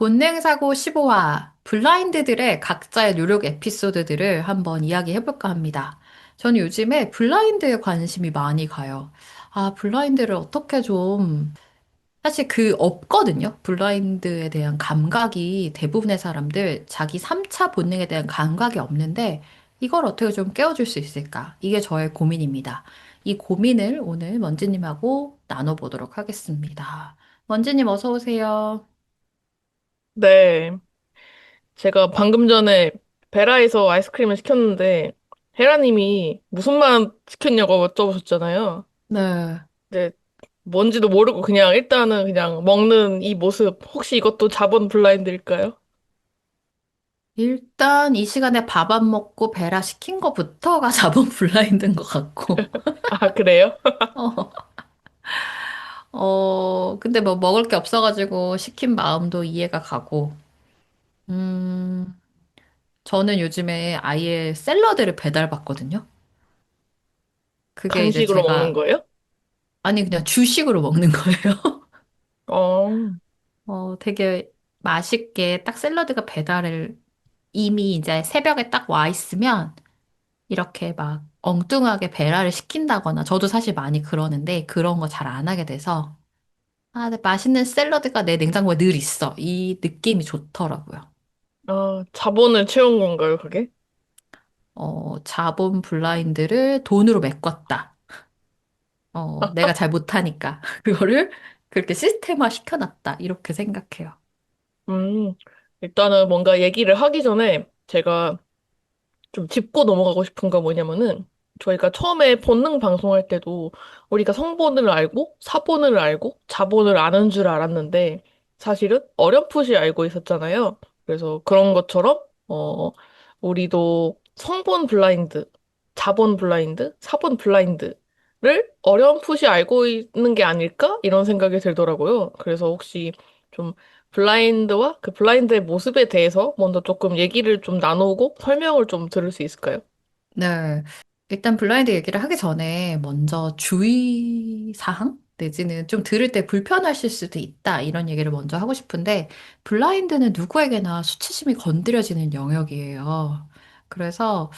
본능사고 15화 블라인드들의 각자의 노력 에피소드들을 한번 이야기해볼까 합니다. 저는 요즘에 블라인드에 관심이 많이 가요. 블라인드를 어떻게 좀, 사실 없거든요. 블라인드에 대한 감각이 대부분의 사람들 자기 3차 본능에 대한 감각이 없는데 이걸 어떻게 좀 깨워줄 수 있을까? 이게 저의 고민입니다. 이 고민을 오늘 먼지님하고 나눠보도록 하겠습니다. 먼지님 어서 오세요. 네, 제가 방금 전에 베라에서 아이스크림을 시켰는데 헤라님이 무슨 맛 시켰냐고 여쭤보셨잖아요. 네. 근데 뭔지도 모르고 그냥 일단은 그냥 먹는 이 모습 혹시 이것도 자본 블라인드일까요? 일단 이 시간에 밥 안 먹고 베라 시킨 거부터가 자본 블라인드인 것 같고. 아, 그래요? 어, 근데 뭐 먹을 게 없어가지고 시킨 마음도 이해가 가고. 음, 저는 요즘에 아예 샐러드를 배달받거든요. 그게 이제 간식으로 먹는 제가, 거예요? 아니, 그냥 주식으로 먹는 거예요. 어, 되게 맛있게 딱 샐러드가 배달을 이미 이제 새벽에 딱 와 있으면 이렇게 막 엉뚱하게 배달을 시킨다거나, 저도 사실 많이 그러는데, 그런 거 잘 안 하게 돼서, 근데 맛있는 샐러드가 내 냉장고에 늘 있어. 이 느낌이 좋더라고요. 자본을 채운 건가요, 그게? 자본 블라인드를 돈으로 메꿨다. 내가 잘 못하니까. 그거를 그렇게 시스템화 시켜놨다. 이렇게 생각해요. 음, 일단은 뭔가 얘기를 하기 전에 제가 좀 짚고 넘어가고 싶은 거 뭐냐면은 저희가 처음에 본능 방송할 때도 우리가 성본을 알고 사본을 알고 자본을 아는 줄 알았는데 사실은 어렴풋이 알고 있었잖아요. 그래서 그런 것처럼 우리도 성본 블라인드, 자본 블라인드, 사본 블라인드를 어렴풋이 알고 있는 게 아닐까? 이런 생각이 들더라고요. 그래서 혹시 좀 블라인드와 그 블라인드의 모습에 대해서 먼저 조금 얘기를 좀 나누고 설명을 좀 들을 수 있을까요? 네. 일단 블라인드 얘기를 하기 전에 먼저 주의사항? 내지는 좀 들을 때 불편하실 수도 있다. 이런 얘기를 먼저 하고 싶은데, 블라인드는 누구에게나 수치심이 건드려지는 영역이에요. 그래서,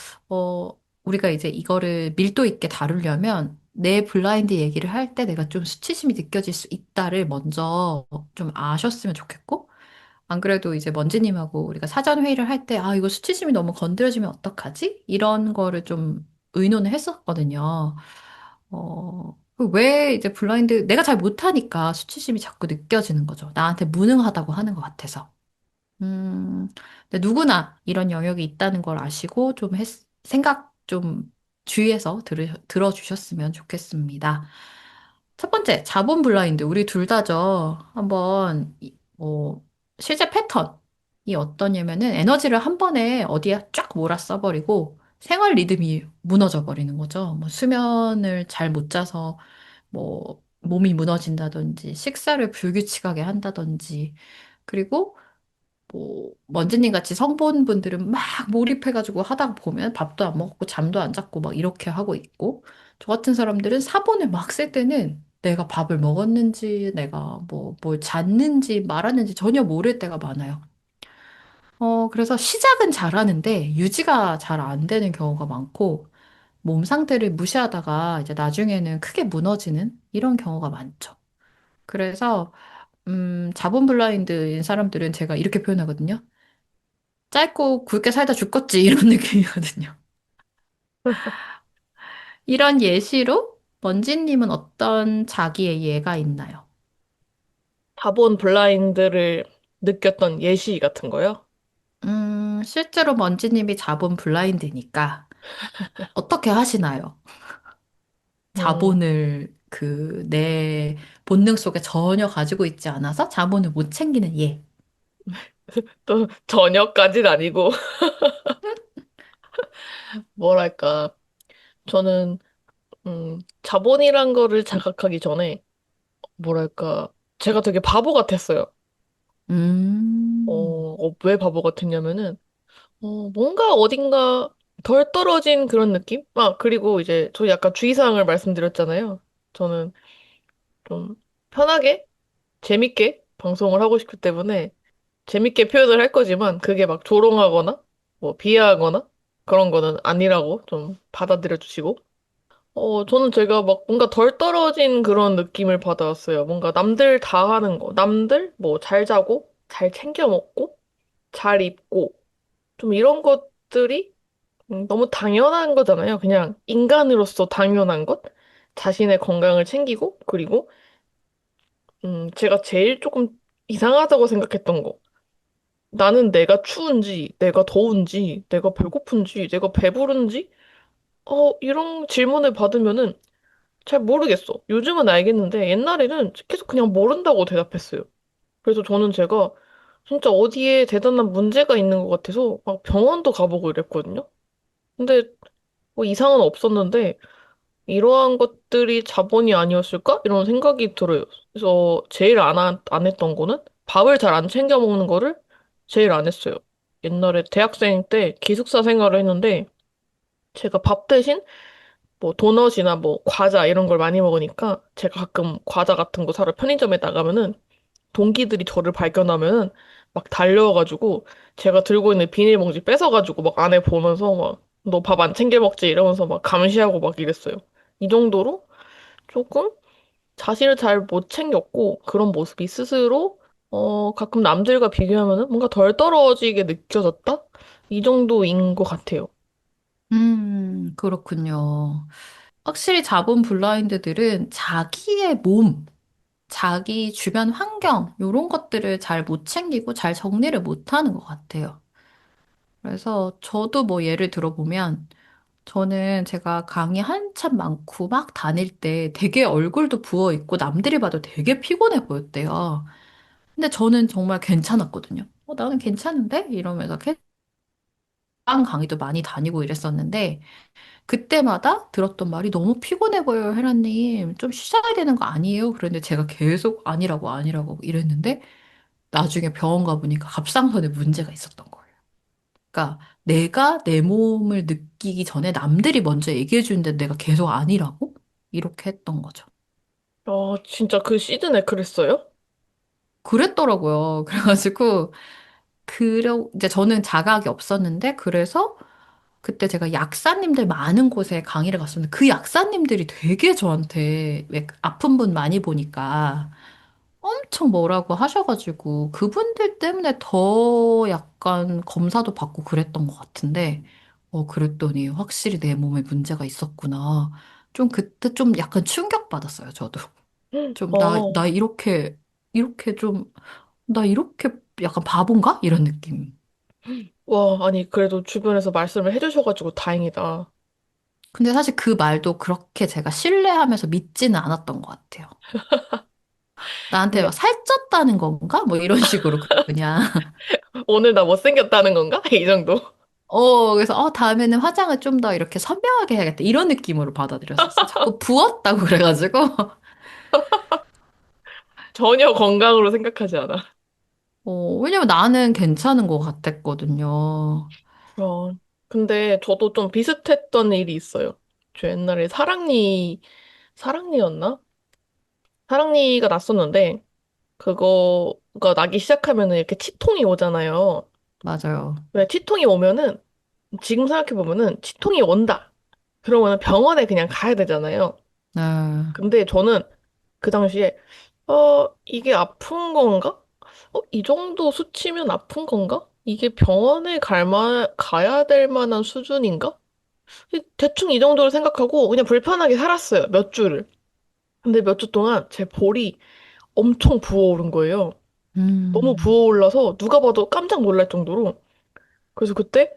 우리가 이제 이거를 밀도 있게 다루려면 내 블라인드 얘기를 할 때 내가 좀 수치심이 느껴질 수 있다를 먼저 좀 아셨으면 좋겠고, 안 그래도 이제 먼지님하고 우리가 사전 회의를 할 때, 이거 수치심이 너무 건드려지면 어떡하지? 이런 거를 좀 의논을 했었거든요. 왜 이제 블라인드, 내가 잘 못하니까 수치심이 자꾸 느껴지는 거죠. 나한테 무능하다고 하는 것 같아서. 근데 누구나 이런 영역이 있다는 걸 아시고 생각 좀 주의해서 들어주셨으면 좋겠습니다. 첫 번째, 자본 블라인드. 우리 둘 다죠. 한번, 실제 패턴이 어떠냐면은 에너지를 한 번에 어디에 쫙 몰아 써버리고 생활 리듬이 무너져 버리는 거죠. 뭐 수면을 잘 못 자서 뭐 몸이 무너진다든지 식사를 불규칙하게 한다든지 그리고 먼지님 같이 성본분들은 막 몰입해가지고 하다 보면 밥도 안 먹고 잠도 안 잤고 막 이렇게 하고 있고, 저 같은 사람들은 사본을 막 쓸 때는 내가 밥을 먹었는지, 내가 뭘 잤는지 말았는지 전혀 모를 때가 많아요. 그래서 시작은 잘하는데 유지가 잘 안 되는 경우가 많고, 몸 상태를 무시하다가 이제 나중에는 크게 무너지는 이런 경우가 많죠. 그래서, 자본 블라인드인 사람들은 제가 이렇게 표현하거든요. 짧고 굵게 살다 죽겠지 이런 느낌이거든요. 이런 예시로 먼지님은 어떤 자기의 예가 있나요? 자본 블라인드를 느꼈던 예시 같은 거요? 실제로 먼지님이 자본 블라인드니까 어떻게 하시나요? 음, 자본을 내 본능 속에 전혀 가지고 있지 않아서 자본을 못 챙기는 예. 또 저녁까지는 아니고 뭐랄까 저는 자본이란 거를 자각하기 전에 뭐랄까 제가 되게 바보 같았어요. 음, 왜 바보 같았냐면은 뭔가 어딘가 덜 떨어진 그런 느낌? 그리고 이제 저 약간 주의사항을 말씀드렸잖아요. 저는 좀 편하게, 재밌게 방송을 하고 싶기 때문에 재밌게 표현을 할 거지만 그게 막 조롱하거나 뭐 비하하거나 그런 거는 아니라고 좀 받아들여 주시고. 저는 제가 막 뭔가 덜 떨어진 그런 느낌을 받아왔어요. 뭔가 남들 다 하는 거. 남들 뭐 잘 자고, 잘 챙겨 먹고, 잘 입고, 좀 이런 것들이 너무 당연한 거잖아요. 그냥 인간으로서 당연한 것. 자신의 건강을 챙기고, 그리고, 제가 제일 조금 이상하다고 생각했던 거. 나는 내가 추운지, 내가 더운지, 내가 배고픈지, 내가 배부른지, 이런 질문을 받으면은 잘 모르겠어. 요즘은 알겠는데 옛날에는 계속 그냥 모른다고 대답했어요. 그래서 저는 제가 진짜 어디에 대단한 문제가 있는 것 같아서 막 병원도 가보고 이랬거든요. 근데 뭐 이상은 없었는데 이러한 것들이 자본이 아니었을까? 이런 생각이 들어요. 그래서 제일 안 했던 거는 밥을 잘 안 챙겨 먹는 거를 제일 안 했어요. 옛날에 대학생 때 기숙사 생활을 했는데 제가 밥 대신 뭐 도넛이나 뭐 과자 이런 걸 많이 먹으니까 제가 가끔 과자 같은 거 사러 편의점에 나가면은 동기들이 저를 발견하면은 막 달려와가지고 제가 들고 있는 비닐봉지 뺏어가지고 막 안에 보면서 막 너 밥 안 챙겨 먹지 이러면서 막 감시하고 막 이랬어요. 이 정도로 조금 자신을 잘 못 챙겼고 그런 모습이 스스로 가끔 남들과 비교하면은 뭔가 덜 떨어지게 느껴졌다? 이 정도인 것 같아요. 그렇군요. 확실히 자본 블라인드들은 자기의 몸, 자기 주변 환경, 이런 것들을 잘 못 챙기고 잘 정리를 못 하는 것 같아요. 그래서 저도 뭐 예를 들어보면, 저는 제가 강의 한참 많고 막 다닐 때 되게 얼굴도 부어 있고 남들이 봐도 되게 피곤해 보였대요. 근데 저는 정말 괜찮았거든요. 나는 괜찮은데? 이러면서 빵 강의도 많이 다니고 이랬었는데, 그때마다 들었던 말이 너무 피곤해 보여요, 혜라님. 좀 쉬셔야 되는 거 아니에요? 그런데 제가 계속 아니라고 이랬는데, 나중에 병원 가보니까 갑상선에 문제가 있었던 거예요. 그러니까 내가 내 몸을 느끼기 전에 남들이 먼저 얘기해 주는데 내가 계속 아니라고? 이렇게 했던 거죠. 진짜 그 시즌에 그랬어요? 그랬더라고요. 그래가지고, 이제 저는 자각이 없었는데, 그래서 그때 제가 약사님들 많은 곳에 강의를 갔었는데 그 약사님들이 되게 저한테 왜 아픈 분 많이 보니까 엄청 뭐라고 하셔가지고 그분들 때문에 더 약간 검사도 받고 그랬던 것 같은데 그랬더니 확실히 내 몸에 문제가 있었구나. 좀 그때 좀 약간 충격받았어요, 저도. 좀 어, 이렇게 좀, 나 이렇게 약간 바본가? 이런 느낌. 와, 아니, 그래도 주변에서 말씀을 해주셔가지고 다행이다. 근데 사실 그 말도 그렇게 제가 신뢰하면서 믿지는 않았던 것 같아요. 나한테 막 네. 살쪘다는 건가? 뭐 이런 식으로 그냥. 오늘 나 못생겼다는 건가? 이 정도. 그래서, 다음에는 화장을 좀 더 이렇게 선명하게 해야겠다. 이런 느낌으로 받아들였었어. 자꾸 부었다고 그래가지고. 전혀 건강으로 생각하지 않아. 왜냐면 나는 괜찮은 것 같았거든요. 어, 근데 저도 좀 비슷했던 일이 있어요. 저 옛날에 사랑니였나? 사랑니가 났었는데, 그거가 나기 시작하면은 이렇게 치통이 오잖아요. 맞아요. 왜 치통이 오면은, 지금 생각해보면은, 치통이 온다. 그러면은 병원에 그냥 가야 되잖아요. 네. 근데 저는 그 당시에, 이게 아픈 건가? 이 정도 수치면 아픈 건가? 이게 병원에 가야 될 만한 수준인가? 대충 이 정도로 생각하고 그냥 불편하게 살았어요. 몇 주를. 근데 몇 주 동안 제 볼이 엄청 부어오른 거예요. 너무 음, 부어올라서 누가 봐도 깜짝 놀랄 정도로. 그래서 그때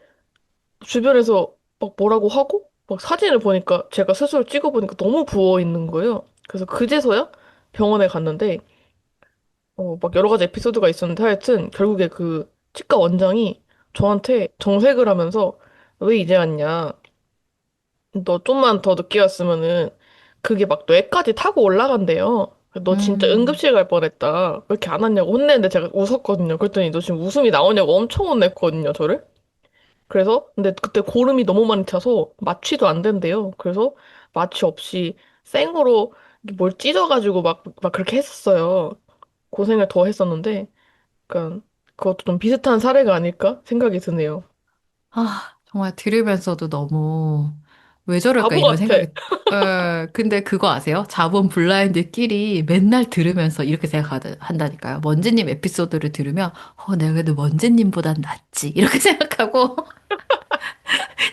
주변에서 막 뭐라고 하고 막 사진을 보니까 제가 스스로 찍어보니까 너무 부어 있는 거예요. 그래서 그제서야 병원에 갔는데 막 여러 가지 에피소드가 있었는데 하여튼 결국에 그 치과 원장이 저한테 정색을 하면서 왜 이제 왔냐. 너 좀만 더 늦게 왔으면은 그게 막 뇌까지 타고 올라간대요. 너 진짜 음, 응급실 갈 뻔했다. 왜 이렇게 안 왔냐고 혼냈는데 제가 웃었거든요. 그랬더니 너 지금 웃음이 나오냐고 엄청 혼냈거든요, 저를. 그래서 근데 그때 고름이 너무 많이 차서 마취도 안 된대요. 그래서 마취 없이 생으로 뭘 찢어가지고 막 그렇게 했었어요. 고생을 더 했었는데, 그러니까 그것도 좀 비슷한 사례가 아닐까 생각이 드네요. 아, 정말 들으면서도 너무 왜 저럴까 바보 이런 같아. 생각이. 근데 그거 아세요? 자본 블라인드끼리 맨날 들으면서 이렇게 생각한다니까요. 먼지님 에피소드를 들으면, 내가 그래도 먼지님보단 낫지. 이렇게 생각하고,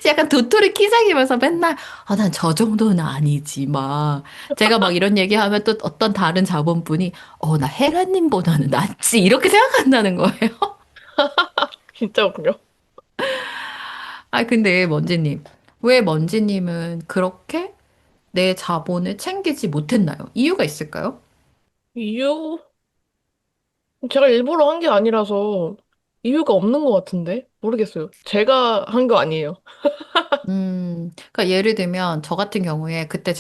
약간 도토리 키생이면서 맨날, 난 저 정도는 아니지, 막. 제가 막 이런 얘기하면 또 어떤 다른 자본분이, 나 헤라님보다는 낫지. 이렇게 생각한다는 거예요. 진짜 웃겨. 근데 먼지님. 왜 먼지님은 그렇게 내 자본을 챙기지 못했나요? 이유가 있을까요? 이유? 제가 일부러 한 게 아니라서 이유가 없는 것 같은데? 모르겠어요. 제가 한 거 아니에요. 그러니까 예를 들면 저 같은 경우에 그때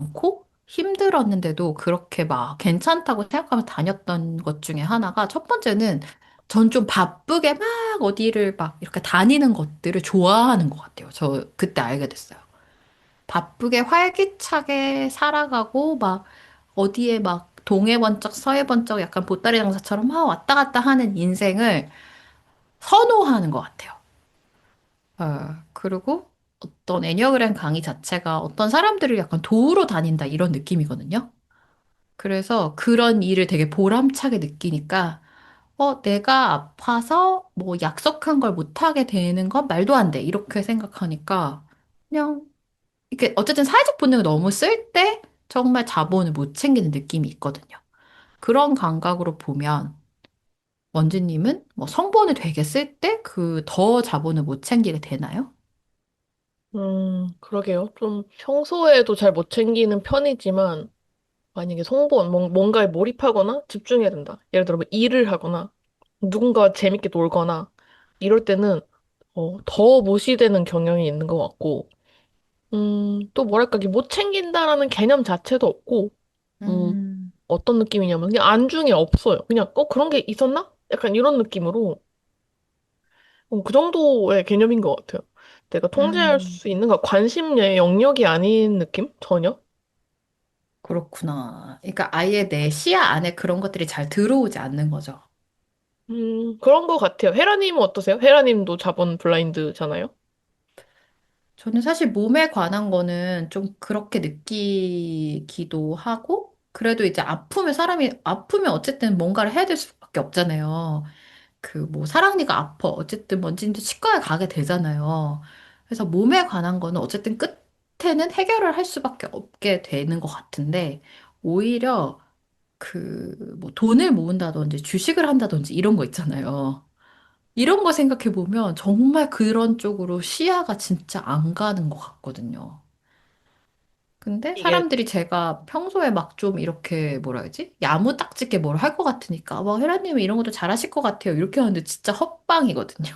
않고 힘들었는데도 그렇게 막 괜찮다고 생각하며 다녔던 것 중에 하나가 첫 번째는 전 좀 바쁘게 막 어디를 막 이렇게 다니는 것들을 좋아하는 것 같아요. 저 그때 알게 됐어요. 바쁘게 활기차게 살아가고 막 어디에 막 동해 번쩍 서해 번쩍 약간 보따리 장사처럼 막 왔다 갔다 하는 인생을 선호하는 것 같아요. 그리고 어떤 애니어그램 강의 자체가 어떤 사람들을 약간 도우러 다닌다 이런 느낌이거든요. 그래서 그런 일을 되게 보람차게 느끼니까, 내가 아파서 뭐 약속한 걸 못하게 되는 건 말도 안 돼. 이렇게 생각하니까, 그냥, 이게 어쨌든 사회적 본능을 너무 쓸 때 정말 자본을 못 챙기는 느낌이 있거든요. 그런 감각으로 보면, 원주님은 뭐 성본을 되게 쓸 때 그 더 자본을 못 챙기게 되나요? 그러게요. 좀 평소에도 잘 못 챙기는 편이지만, 만약에 송본, 뭔가에 몰입하거나 집중해야 된다. 예를 들어 뭐 일을 하거나, 누군가와 재밌게 놀거나, 이럴 때는, 더 무시되는 경향이 있는 것 같고, 또 뭐랄까, 이게 못 챙긴다라는 개념 자체도 없고, 음, 음, 어떤 느낌이냐면, 그냥 안중에 없어요. 그냥, 그런 게 있었나? 약간 이런 느낌으로, 그 정도의 개념인 것 같아요. 내가 통제할 음, 수 있는 거 관심의 영역이 아닌 느낌? 전혀? 그렇구나. 그러니까 아예 내 시야 안에 그런 것들이 잘 들어오지 않는 거죠. 그런 것 같아요. 헤라님은 어떠세요? 헤라님도 자본 블라인드잖아요? 저는 사실 몸에 관한 거는 좀 그렇게 느끼기도 하고, 그래도 이제 사람이 아프면 어쨌든 뭔가를 해야 될 수밖에 없잖아요. 그 뭐 사랑니가 아파. 어쨌든 뭔지도 치과에 가게 되잖아요. 그래서 몸에 관한 거는 어쨌든 끝에는 해결을 할 수밖에 없게 되는 것 같은데, 오히려 그 뭐 돈을 모은다든지 주식을 한다든지 이런 거 있잖아요. 이런 거 생각해 보면 정말 그런 쪽으로 시야가 진짜 안 가는 것 같거든요. 근데 이게, 사람들이 제가 평소에 막 좀 이렇게 뭐라 해야지? 야무딱지게 뭘 할 것 같으니까 헤라님은 이런 것도 잘하실 것 같아요. 이렇게 하는데 진짜 헛방이거든요.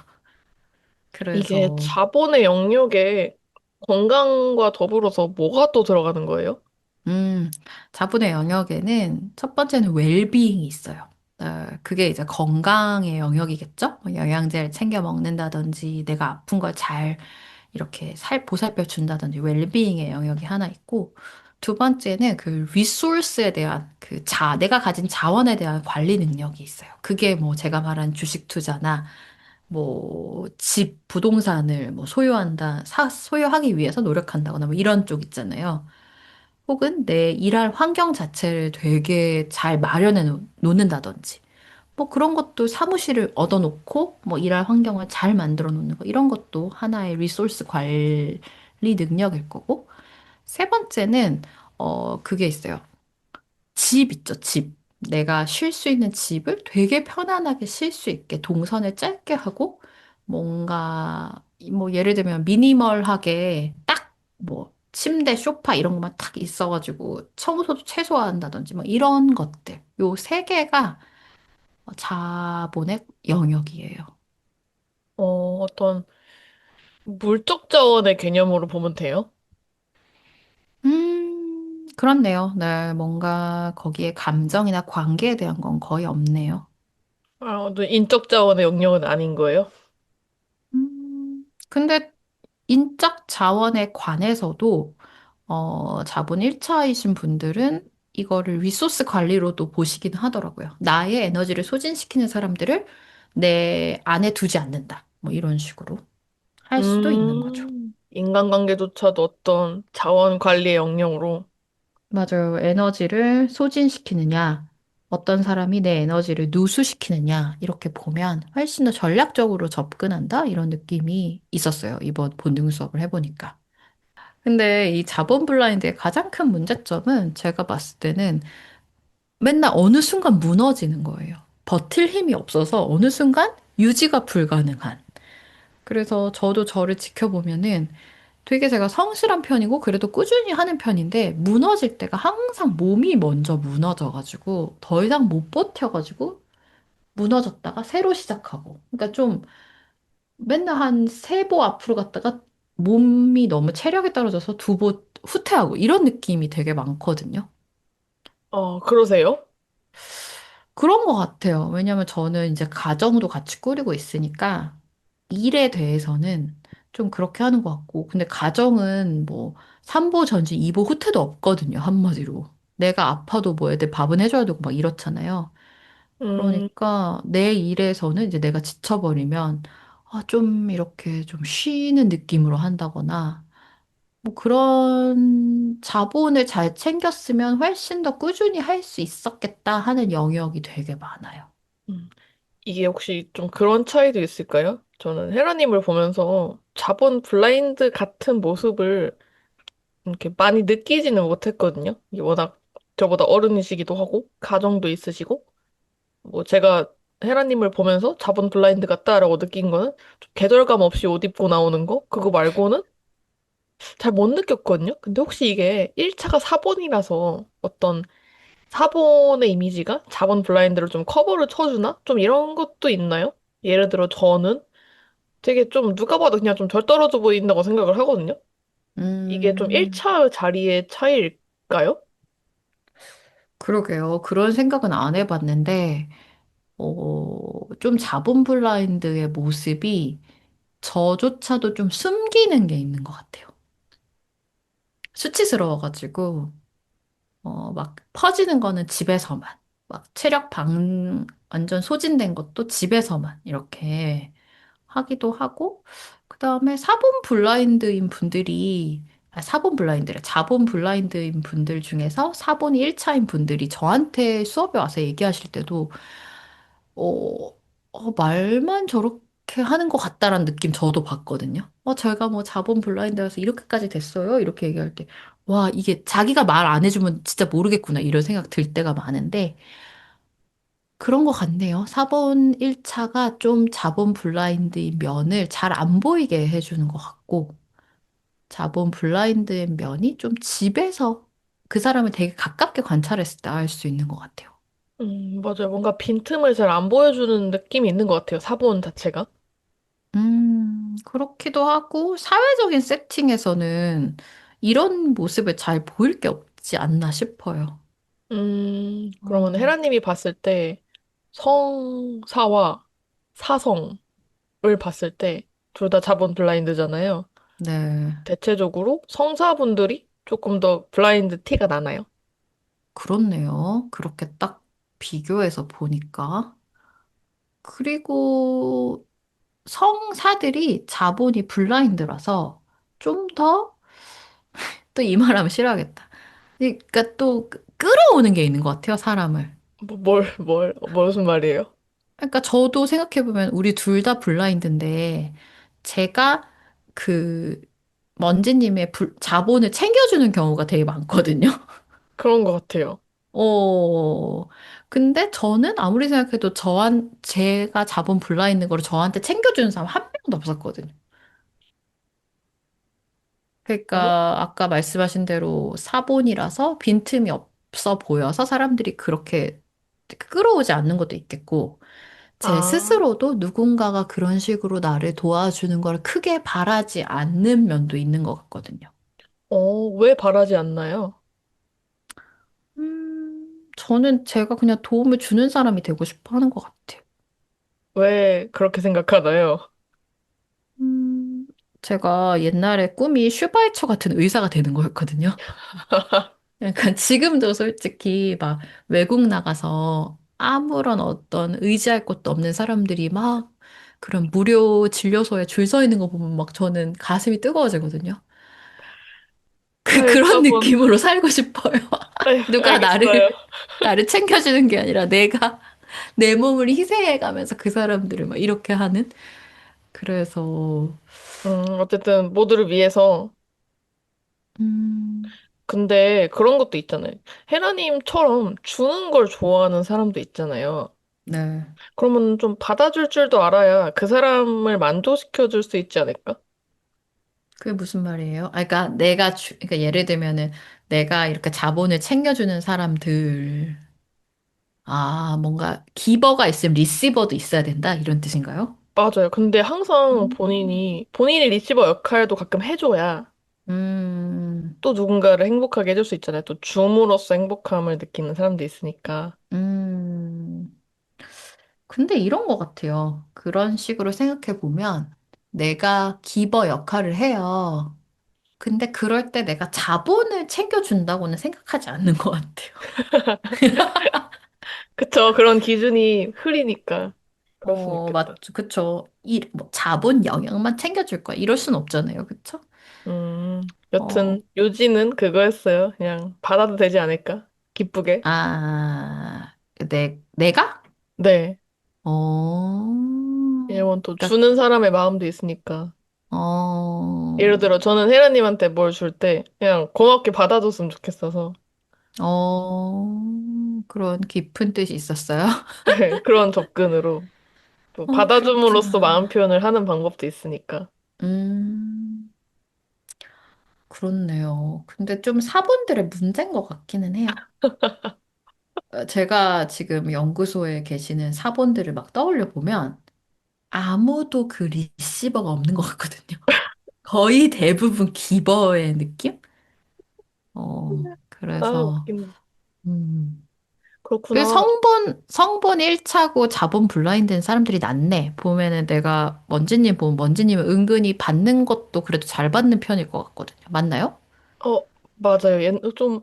이게 그래서 자본의 영역에 건강과 더불어서 뭐가 또 들어가는 거예요? 자본의 영역에는 첫 번째는 웰비잉이 있어요. 그게 이제 건강의 영역이겠죠? 뭐 영양제를 챙겨 먹는다든지 내가 아픈 걸 잘 이렇게 보살펴 준다든지 웰비잉의 영역이 하나 있고 두 번째는 그 리소스에 대한 내가 가진 자원에 대한 관리 능력이 있어요. 그게 뭐 제가 말한 주식 투자나 뭐 집, 부동산을 뭐 소유하기 위해서 노력한다거나 뭐 이런 쪽 있잖아요. 혹은 내 일할 환경 자체를 되게 잘 마련해 놓는다든지. 뭐 그런 것도 사무실을 얻어놓고 뭐 일할 환경을 잘 만들어 놓는 거. 이런 것도 하나의 리소스 관리 능력일 거고. 세 번째는, 그게 있어요. 집 있죠, 집. 내가 쉴 수 있는 집을 되게 편안하게 쉴 수 있게 동선을 짧게 하고, 뭔가, 뭐, 예를 들면 미니멀하게 딱, 뭐, 침대, 소파 이런 것만 딱 있어가지고 청소도 최소화한다든지, 뭐, 이런 것들. 요 세 개가 자본의 영역이에요. 어떤 물적 자원의 개념으로 보면 돼요? 그렇네요. 네, 뭔가 거기에 감정이나 관계에 대한 건 거의 없네요. 또 인적 자원의 영역은 아닌 거예요? 근데 인적 자원에 관해서도 자본 1차이신 분들은 이거를 리소스 관리로도 보시긴 하더라고요. 나의 에너지를 소진시키는 사람들을 내 안에 두지 않는다. 뭐 이런 식으로 할 수도 있는 거죠. 인간관계조차도 어떤 자원 관리의 영역으로. 맞아요. 에너지를 소진시키느냐, 어떤 사람이 내 에너지를 누수시키느냐, 이렇게 보면 훨씬 더 전략적으로 접근한다? 이런 느낌이 있었어요. 이번 본능 수업을 해보니까. 근데 이 자본 블라인드의 가장 큰 문제점은 제가 봤을 때는 맨날 어느 순간 무너지는 거예요. 버틸 힘이 없어서 어느 순간 유지가 불가능한. 그래서 저도 저를 지켜보면은 되게 제가 성실한 편이고 그래도 꾸준히 하는 편인데 무너질 때가 항상 몸이 먼저 무너져가지고 더 이상 못 버텨가지고 무너졌다가 새로 시작하고. 그러니까 좀 맨날 한 세 보 앞으로 갔다가 몸이 너무 체력이 떨어져서 두 보 후퇴하고 이런 느낌이 되게 많거든요. 그러세요? 그런 것 같아요. 왜냐면 저는 이제 가정도 같이 꾸리고 있으니까 일에 대해서는 좀 그렇게 하는 것 같고. 근데 가정은 뭐 3보 전진 2보 후퇴도 없거든요. 한마디로. 내가 아파도 뭐 애들 밥은 해줘야 되고 막 이렇잖아요. 음, 그러니까 내 일에서는 이제 내가 지쳐버리면 좀 이렇게 좀 쉬는 느낌으로 한다거나 뭐 그런 자본을 잘 챙겼으면 훨씬 더 꾸준히 할 수 있었겠다 하는 영역이 되게 많아요. 음. 이게 혹시 좀 그런 차이도 있을까요? 저는 헤라님을 보면서 자본 블라인드 같은 모습을 이렇게 많이 느끼지는 못했거든요. 이게 워낙 저보다 어른이시기도 하고, 가정도 있으시고, 뭐 제가 헤라님을 보면서 자본 블라인드 같다라고 느낀 거는 좀 계절감 없이 옷 입고 나오는 거? 그거 말고는 잘 못 느꼈거든요. 근데 혹시 이게 1차가 사본이라서 어떤 사본의 이미지가 자본 블라인드를 좀 커버를 쳐주나? 좀 이런 것도 있나요? 예를 들어 저는 되게 좀 누가 봐도 그냥 좀 덜 떨어져 보인다고 생각을 하거든요. 이게 좀 음, 1차 자리의 차이일까요? 그러게요. 그런 생각은 안 해봤는데, 좀 자본 블라인드의 모습이 저조차도 좀 숨기는 게 있는 것 같아요. 수치스러워가지고, 막 퍼지는 거는 집에서만, 막 완전 소진된 것도 집에서만 이렇게 하기도 하고, 그 다음에 사본 블라인드래. 자본 블라인드인 분들 중에서 사본이 1차인 분들이 저한테 수업에 와서 얘기하실 때도, 어, 말만 저렇게 하는 것 같다라는 느낌 저도 받거든요. 저희가 뭐 자본 블라인드여서 이렇게까지 됐어요? 이렇게 얘기할 때, 와, 이게 자기가 말 안 해주면 진짜 모르겠구나. 이런 생각 들 때가 많은데, 그런 것 같네요. 사본 1차가 좀 자본 블라인드인 면을 잘 안 보이게 해주는 것 같고, 자본 블라인드의 면이 좀 집에서 그 사람을 되게 가깝게 관찰했을 때 알 수 있는 것 같아요. 맞아요. 뭔가 빈틈을 잘 안 보여주는 느낌이 있는 것 같아요. 사본 자체가. 그렇기도 하고, 사회적인 세팅에서는 이런 모습을 잘 보일 게 없지 않나 싶어요. 그러면 어, 헤라님이 봤을 때 성사와 사성을 봤을 때 둘 다 자본 블라인드잖아요. 네. 대체적으로 성사분들이 조금 더 블라인드 티가 나나요? 그렇네요. 그렇게 딱 비교해서 보니까. 그리고 성사들이 자본이 블라인드라서 좀 더, 또 이 말하면 싫어하겠다. 그러니까 또 끌어오는 게 있는 것 같아요, 사람을. 무슨 말이에요? 그러니까 저도 생각해보면 우리 둘 다 블라인드인데 제가 그 먼지님의 자본을 챙겨주는 경우가 되게 많거든요. 그런 것 같아요. 어, 근데 저는 아무리 생각해도 제가 자본 블라인드 거를 저한테 챙겨주는 사람 한 명도 없었거든요. 어? 그러니까 아까 말씀하신 대로 사본이라서 빈틈이 없어 보여서 사람들이 그렇게 끌어오지 않는 것도 있겠고, 제 아, 스스로도 누군가가 그런 식으로 나를 도와주는 걸 크게 바라지 않는 면도 있는 것 같거든요. 왜 바라지 않나요? 저는 제가 그냥 도움을 주는 사람이 되고 싶어 하는 것 같아요. 왜 그렇게 생각하나요? 음, 제가 옛날에 꿈이 슈바이처 같은 의사가 되는 거였거든요. 그러니까 지금도 솔직히 막 외국 나가서 아무런 어떤 의지할 것도 없는 사람들이 막 그런 무료 진료소에 줄 서 있는 거 보면 막 저는 가슴이 뜨거워지거든요. 그런 여자분, 느낌으로 살고 싶어요. 네, 누가 알겠어요. 나를 챙겨주는 게 아니라 내가 내 몸을 희생해가면서 그 사람들을 막 이렇게 하는? 그래서, 어쨌든 모두를 위해서. 음, 근데 그런 것도 있잖아요. 헤라님처럼 주는 걸 좋아하는 사람도 있잖아요. 네. 그러면 좀 받아줄 줄도 알아야 그 사람을 만족시켜 줄 수 있지 않을까? 그게 무슨 말이에요? 그러니까 그러니까 예를 들면은 내가 이렇게 자본을 챙겨주는 사람들, 뭔가 기버가 있으면 리시버도 있어야 된다? 이런 뜻인가요? 맞아요. 근데 항상 음, 본인이 리시버 역할도 가끔 해줘야 음, 또 누군가를 행복하게 해줄 수 있잖아요. 또 줌으로써 행복함을 느끼는 사람도 있으니까. 음. 근데 이런 것 같아요. 그런 식으로 생각해 보면 내가 기버 역할을 해요. 근데 그럴 때 내가 자본을 챙겨준다고는 생각하지 않는 것 같아요. 그쵸. 그런 기준이 흐리니까. 그럴 수 있겠다. 맞죠. 그쵸. 뭐 자본 영역만 챙겨줄 거야. 이럴 순 없잖아요. 그쵸? 어, 여튼, 요지는 그거였어요. 그냥 받아도 되지 않을까? 기쁘게. 내가? 네. 어, 왜냐면 또 그러니까, 주는 사람의 마음도 있으니까. 예를 어, 들어, 저는 혜라님한테 뭘 줄 때 그냥 고맙게 받아줬으면 좋겠어서. 그런 깊은 뜻이 있었어요. 네, 그런 접근으로. 또 받아줌으로써 마음 그렇구나. 표현을 하는 방법도 있으니까. 음, 그렇네요. 근데 좀 사본들의 문제인 것 같기는 해요. 제가 지금 연구소에 계시는 사본들을 막 떠올려 보면 아무도 그 리시버가 없는 것 같거든요. 거의 대부분 기버의 느낌? 아, 그래서, 웃긴다. 음. 그 그렇구나. 성본 1차고 자본 블라인드인 사람들이 낫네. 보면은 내가 먼지님 보면 먼지님은 은근히 받는 것도 그래도 잘 받는 편일 것 같거든요. 맞나요? 맞아요. 좀,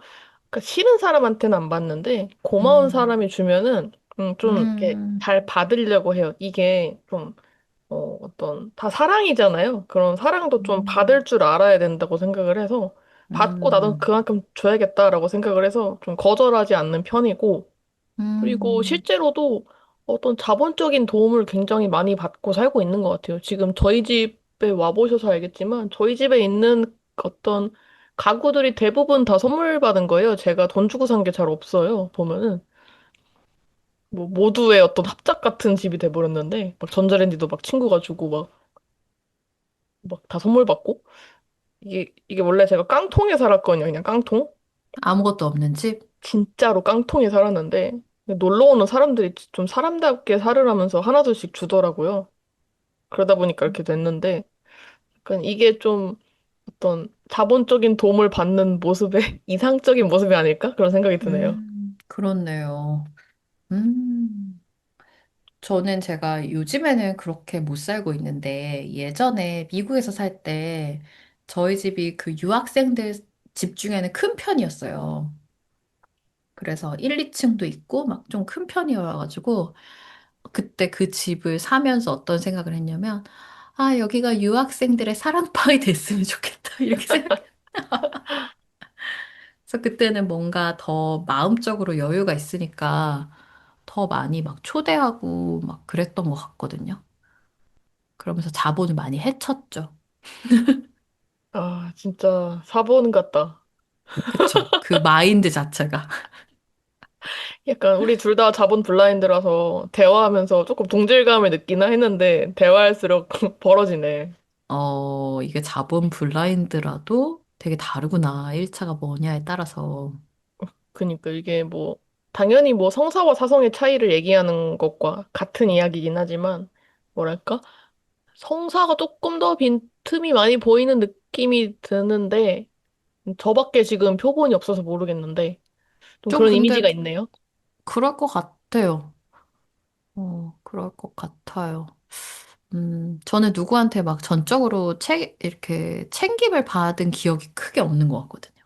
그러니까 싫은 사람한테는 안 받는데, 고마운 음, 사람이 주면은, 좀 이렇게 음, 잘 받으려고 해요. 이게 좀, 다 사랑이잖아요. 그런 사랑도 좀 음, 받을 줄 알아야 된다고 생각을 해서, 받고 나도 음, 그만큼 줘야겠다라고 생각을 해서 좀 거절하지 않는 편이고, 그리고 음, 실제로도 어떤 자본적인 도움을 굉장히 많이 받고 살고 있는 것 같아요. 지금 저희 집에 와보셔서 알겠지만, 저희 집에 있는 어떤 가구들이 대부분 다 선물 받은 거예요. 제가 돈 주고 산 게 잘 없어요. 보면은. 뭐, 모두의 어떤 합작 같은 집이 돼버렸는데, 막 전자레인지도 막 친구가 주고, 막 다 선물 받고. 이게 원래 제가 깡통에 살았거든요. 그냥 깡통. 아무것도 없는 집? 진짜로 깡통에 살았는데, 놀러 오는 사람들이 좀 사람답게 살으라면서 하나둘씩 주더라고요. 그러다 보니까 이렇게 됐는데, 약간 이게 좀 어떤 자본적인 도움을 받는 모습의 이상적인 모습이 아닐까? 그런 생각이 드네요. 그렇네요. 음. 저는 제가 요즘에는 그렇게 못 살고 있는데 예전에 미국에서 살 때 저희 집이 그 유학생들 집 중에는 큰 편이었어요. 그래서 1, 2층도 있고 막 좀 큰 편이어가지고 그때 그 집을 사면서 어떤 생각을 했냐면 여기가 유학생들의 사랑방이 됐으면 좋겠다. 이렇게 생각해서 그때는 뭔가 더 마음적으로 여유가 있으니까 더 많이 막 초대하고 막 그랬던 것 같거든요. 그러면서 자본을 많이 헤쳤죠. 아, 진짜 사본 같다. 그쵸. 그 마인드 자체가. 약간 우리 둘 다 자본 블라인드라서 대화하면서 조금 동질감을 느끼나 했는데 대화할수록 벌어지네. 이게 자본 블라인드라도 되게 다르구나. 1차가 뭐냐에 따라서. 그니까 이게 뭐 당연히 뭐 성사와 사성의 차이를 얘기하는 것과 같은 이야기긴 하지만 뭐랄까? 성사가 조금 더 빈틈이 많이 보이는 느낌이 드는데 저밖에 지금 표본이 없어서 모르겠는데 좀 좀 그런 근데 이미지가 있네요. 그럴 것 같아요. 그럴 것 같아요. 저는 누구한테 막 전적으로 이렇게 챙김을 받은 기억이 크게 없는 것 같거든요.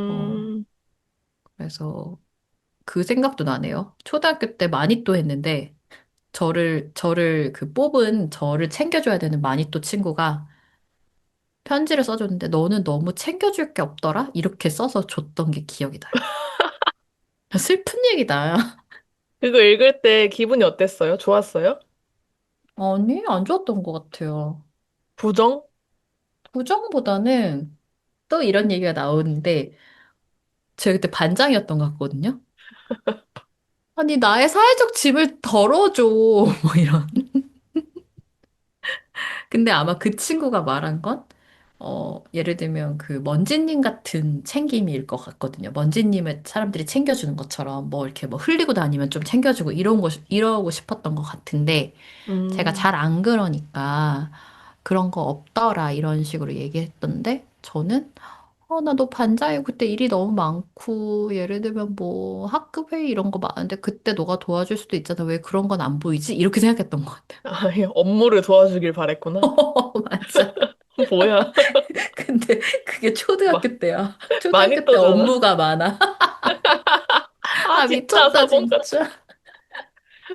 어, 음, 그래서 그 생각도 나네요. 초등학교 때 마니또 했는데, 저를 그 뽑은 저를 챙겨줘야 되는 마니또 친구가 편지를 써줬는데, 너는 너무 챙겨줄 게 없더라? 이렇게 써서 줬던 게 기억이 나요. 슬픈 얘기다. 그거 읽을 때 기분이 어땠어요? 좋았어요? 아니, 안 좋았던 것 같아요. 부정? 부정보다는 또 이런 얘기가 나오는데, 제가 그때 반장이었던 것 같거든요. 아니, 나의 사회적 짐을 덜어줘. 뭐 이런. 근데 아마 그 친구가 말한 건, 예를 들면 그 먼지님 같은 챙김일 것 같거든요. 먼지님을 사람들이 챙겨주는 것처럼 뭐 이렇게 뭐 흘리고 다니면 좀 챙겨주고 이러고 싶었던 것 같은데, 제가 음, 잘 안 그러니까 그런 거 없더라 이런 식으로 얘기했던데, 저는 나 너 반장이고 그때 일이 너무 많고, 예를 들면 뭐 학급 회의 이런 거 많은데 그때 너가 도와줄 수도 있잖아. 왜 그런 건 안 보이지? 이렇게 생각했던 것 같아요. 아, 업무를 도와주길 바랬구나. 맞아. 뭐야. 근데 그게 마, 초등학교 때야. 많이 초등학교 때 떠잖아. 업무가 많아. 아, 아, 진짜 미쳤다, 사본가. 진짜.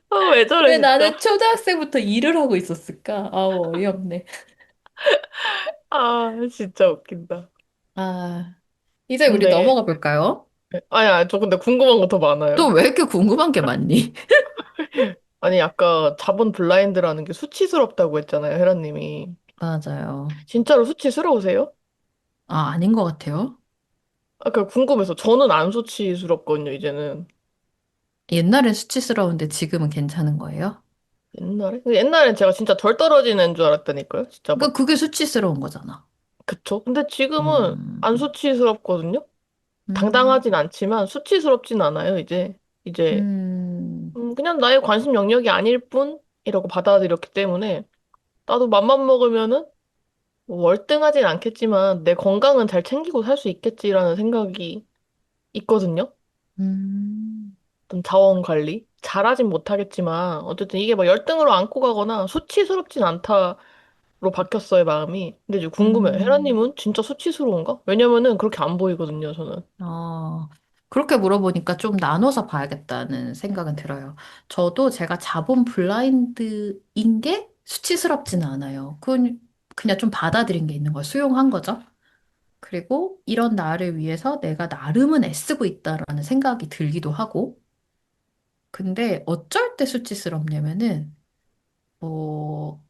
아, 왜 저래, 왜 진짜. 나는 초등학생부터 일을 하고 있었을까? 아우, 어이없네. 아, 진짜 웃긴다. 아, 이제 우리 근데, 넘어가 볼까요? 아야, 저 근데 궁금한 거 더 또 많아요. 왜 이렇게 궁금한 게 많니? 아니, 아까 자본 블라인드라는 게 수치스럽다고 했잖아요, 헤라님이. 맞아요. 진짜로 수치스러우세요? 아, 아닌 것 같아요. 아까 궁금해서. 저는 안 수치스럽거든요, 이제는. 옛날엔 수치스러운데 지금은 괜찮은 거예요? 옛날에? 근데 옛날엔 제가 진짜 덜 떨어지는 줄 알았다니까요? 진짜 그러니까 막, 그게 수치스러운 거잖아. 그쵸? 근데 지금은 음, 안 수치스럽거든요? 음, 당당하진 않지만 수치스럽진 않아요, 이제, 음, 그냥 나의 관심 영역이 아닐 뿐이라고 받아들였기 때문에 나도 맘만 먹으면은 뭐 월등하진 않겠지만 내 건강은 잘 챙기고 살 수 있겠지라는 생각이 있거든요. 음, 어떤 자원 관리. 잘하진 못하겠지만 어쨌든 이게 막 열등으로 안고 가거나 수치스럽진 않다로 바뀌었어요, 마음이. 근데 이제 궁금해요. 음. 헤라님은 진짜 수치스러운가? 왜냐면은 그렇게 안 보이거든요, 저는. 어, 그렇게 물어보니까 좀 나눠서 봐야겠다는 생각은 들어요. 저도 제가 자본 블라인드인 게 수치스럽지는 않아요. 그냥 좀 받아들인 게 있는 거예요. 수용한 거죠. 그리고 이런 나를 위해서 내가 나름은 애쓰고 있다라는 생각이 들기도 하고. 근데 어쩔 때 수치스럽냐면은,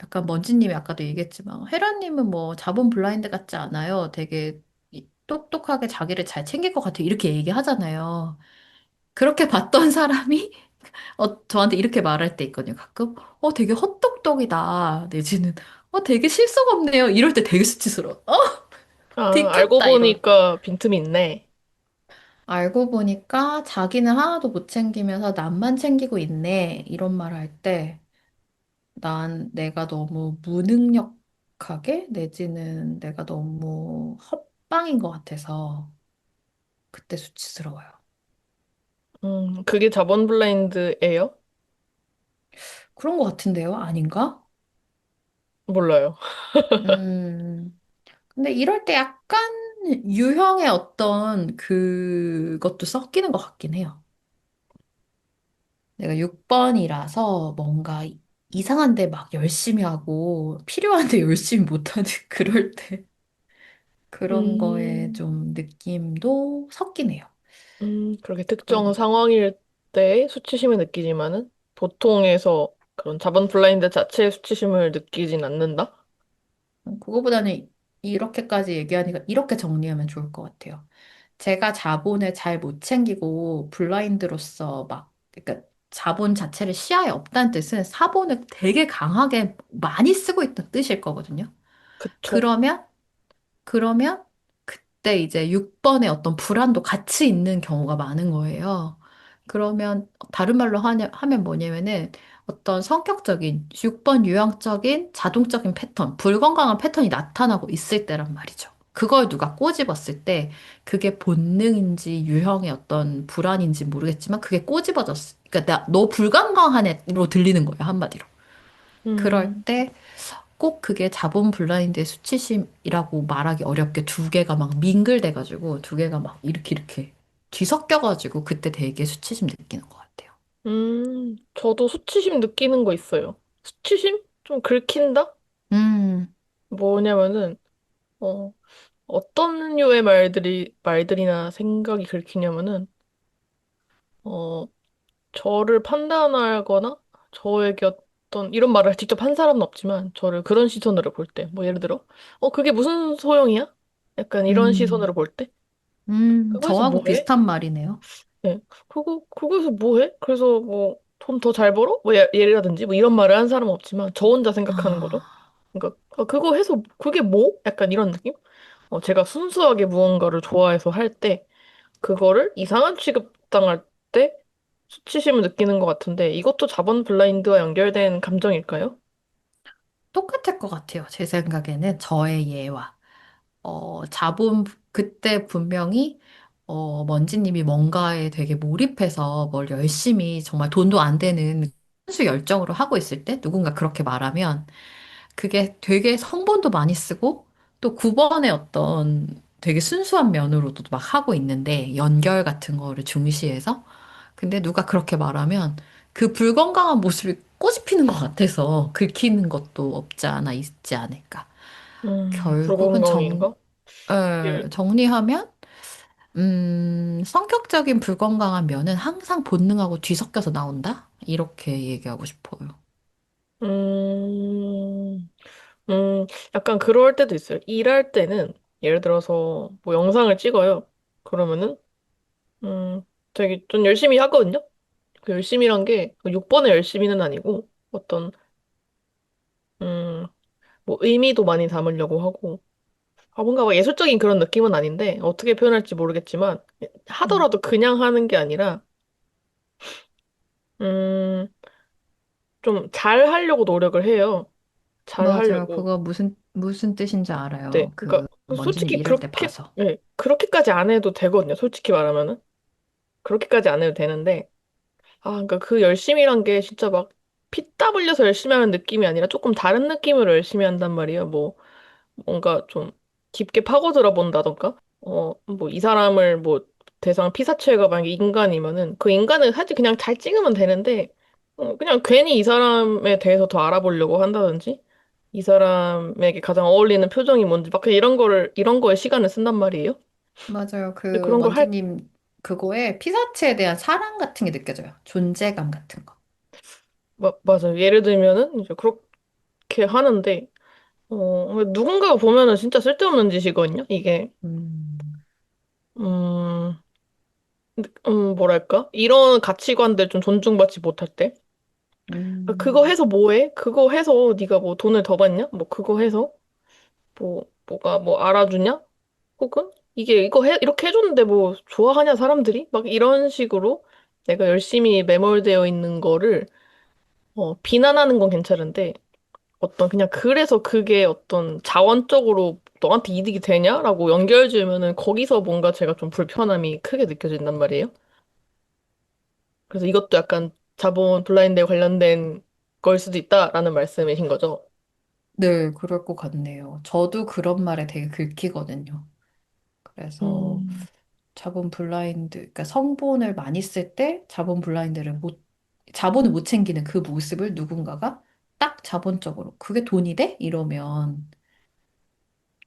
약간 먼지님이 아까도 얘기했지만, 헤라님은 뭐 자본 블라인드 같지 않아요. 되게 똑똑하게 자기를 잘 챙길 것 같아요. 이렇게 얘기하잖아요. 그렇게 봤던 사람이 저한테 이렇게 말할 때 있거든요. 가끔 되게 헛똑똑이다. 내지는 되게 실속 없네요. 이럴 때 되게 수치스러워. 아, 알고 들켰다 이런. 보니까 빈틈이 있네. 알고 보니까 자기는 하나도 못 챙기면서 남만 챙기고 있네. 이런 말 할 때 난 내가 너무 무능력하게 내지는 내가 너무 헛방인 것 같아서 그때 수치스러워요. 그게 자본 블라인드예요? 그런 것 같은데요? 아닌가? 몰라요. 근데 이럴 때 약간 유형의 어떤 그것도 섞이는 것 같긴 해요. 내가 6번이라서 뭔가 이상한데 막 열심히 하고 필요한데 열심히 못하는 그럴 때 그런 거에 음, 좀 느낌도 섞이네요. 그렇게 특정 그런 상황일 때 수치심을 느끼지만은 보통에서 그런 자본 블라인드 자체의 수치심을 느끼진 않는다? 그거보다는 이렇게까지 얘기하니까 이렇게 정리하면 좋을 것 같아요. 제가 자본을 잘 못 챙기고 블라인드로서 막, 그러니까 자본 자체를 시야에 없다는 뜻은 사본을 되게 강하게 많이 쓰고 있다는 뜻일 거거든요. 그쵸. 그러면, 그러면 그때 이제 6번의 어떤 불안도 같이 있는 경우가 많은 거예요. 그러면 다른 말로 하면 뭐냐면은 어떤 성격적인 6번 유형적인 자동적인 패턴, 불건강한 패턴이 나타나고 있을 때란 말이죠. 그걸 누가 꼬집었을 때 그게 본능인지 유형의 어떤 불안인지 모르겠지만 그게 꼬집어졌어. 그러니까 너 불건강한 애로 들리는 거예요, 한마디로. 그럴 음, 때 꼭 그게 자본 블라인드의 수치심이라고 말하기 어렵게 두 개가 막 밍글돼가지고 두 개가 막 이렇게 뒤섞여가지고 그때 되게 수치심 느끼는 것 같아요. 저도 수치심 느끼는 거 있어요. 수치심? 좀 긁힌다? 음, 뭐냐면은, 어, 어떤 류의 말들이나 생각이 긁히냐면은, 어, 저를 판단하거나, 저에게 어떤, 이런 말을 직접 한 사람은 없지만, 저를 그런 시선으로 볼 때, 뭐 예를 들어, 그게 무슨 소용이야? 약간 이런 시선으로 음, 볼 때, 그거에서 저하고 뭐해? 비슷한 말이네요. 네. 그거에서 뭐해? 그래서 뭐, 돈 더 잘 벌어? 뭐, 예라든지, 뭐 이런 말을 한 사람은 없지만, 저 혼자 생각하는 거죠. 아, 그러니까, 그거 해서, 그게 뭐? 약간 이런 느낌? 제가 순수하게 무언가를 좋아해서 할 때, 그거를 이상한 취급당할 때, 수치심을 느끼는 것 같은데, 이것도 자본 블라인드와 연결된 감정일까요? 똑같을 것 같아요. 제 생각에는 저의 예와. 그때 분명히, 먼지님이 뭔가에 되게 몰입해서 뭘 열심히 정말 돈도 안 되는 순수 열정으로 하고 있을 때 누군가 그렇게 말하면 그게 되게 성본도 많이 쓰고 또 9번의 어떤 되게 순수한 면으로도 막 하고 있는데 연결 같은 거를 중시해서 근데 누가 그렇게 말하면 그 불건강한 모습이 꼬집히는 것 같아서 긁히는 것도 없지 않아 있지 않을까. 결국은 불건강인가? 예. 정리하면, 성격적인 불건강한 면은 항상 본능하고 뒤섞여서 나온다? 이렇게 얘기하고 싶어요. 음, 약간 그럴 때도 있어요. 일할 때는, 예를 들어서, 뭐 영상을 찍어요. 그러면은, 되게 좀 열심히 하거든요? 그 열심히란 게, 6번의 열심히는 아니고, 어떤, 음, 뭐 의미도 많이 담으려고 하고, 뭔가 막 예술적인 그런 느낌은 아닌데, 어떻게 표현할지 모르겠지만, 음, 하더라도 그냥 하는 게 아니라, 음, 좀 잘 하려고 노력을 해요. 잘 맞아요. 하려고. 그거 무슨 뜻인지 네. 알아요. 그러니까, 그, 먼지님 솔직히 일할 때 그렇게, 봐서. 네. 그렇게까지 안 해도 되거든요. 솔직히 말하면은. 그렇게까지 안 해도 되는데, 그러니까 그 열심이란 게 진짜 막 피 땀 흘려서 열심히 하는 느낌이 아니라 조금 다른 느낌으로 열심히 한단 말이에요. 뭐, 뭔가 좀 깊게 파고들어 본다던가, 뭐 이 사람을 뭐 대상 피사체가 만약에 인간이면은 그 인간을 사실 그냥 잘 찍으면 되는데, 그냥 괜히 이 사람에 대해서 더 알아보려고 한다든지, 이 사람에게 가장 어울리는 표정이 뭔지 막 그냥 이런 거에 시간을 쓴단 말이에요. 맞아요. 근데 그 그런 걸 먼지님 그거에 피사체에 대한 사랑 같은 게 느껴져요. 존재감 같은 거. 맞아요. 예를 들면은 이제 그렇게 하는데, 누군가가 보면은 진짜 쓸데없는 짓이거든요, 이게. 음, 음, 뭐랄까? 이런 가치관들 좀 존중받지 못할 때. 그거 음, 해서 뭐 해? 그거 해서 네가 뭐 돈을 더 받냐? 뭐 그거 해서 뭐가 뭐 알아주냐? 혹은 이렇게 해줬는데 뭐 좋아하냐 사람들이? 막 이런 식으로 내가 열심히 매몰되어 있는 거를 비난하는 건 괜찮은데 어떤 그냥 그래서 그게 어떤 자원적으로 너한테 이득이 되냐라고 연결 지으면은 거기서 뭔가 제가 좀 불편함이 크게 느껴진단 말이에요. 그래서 이것도 약간 자본 블라인드에 관련된 걸 수도 있다라는 말씀이신 거죠. 네, 그럴 것 같네요. 저도 그런 말에 되게 긁히거든요. 그래서 음, 자본 블라인드, 그러니까 성본을 많이 쓸 때 자본을 못 챙기는 그 모습을 누군가가 딱 자본적으로, 그게 돈이 돼? 이러면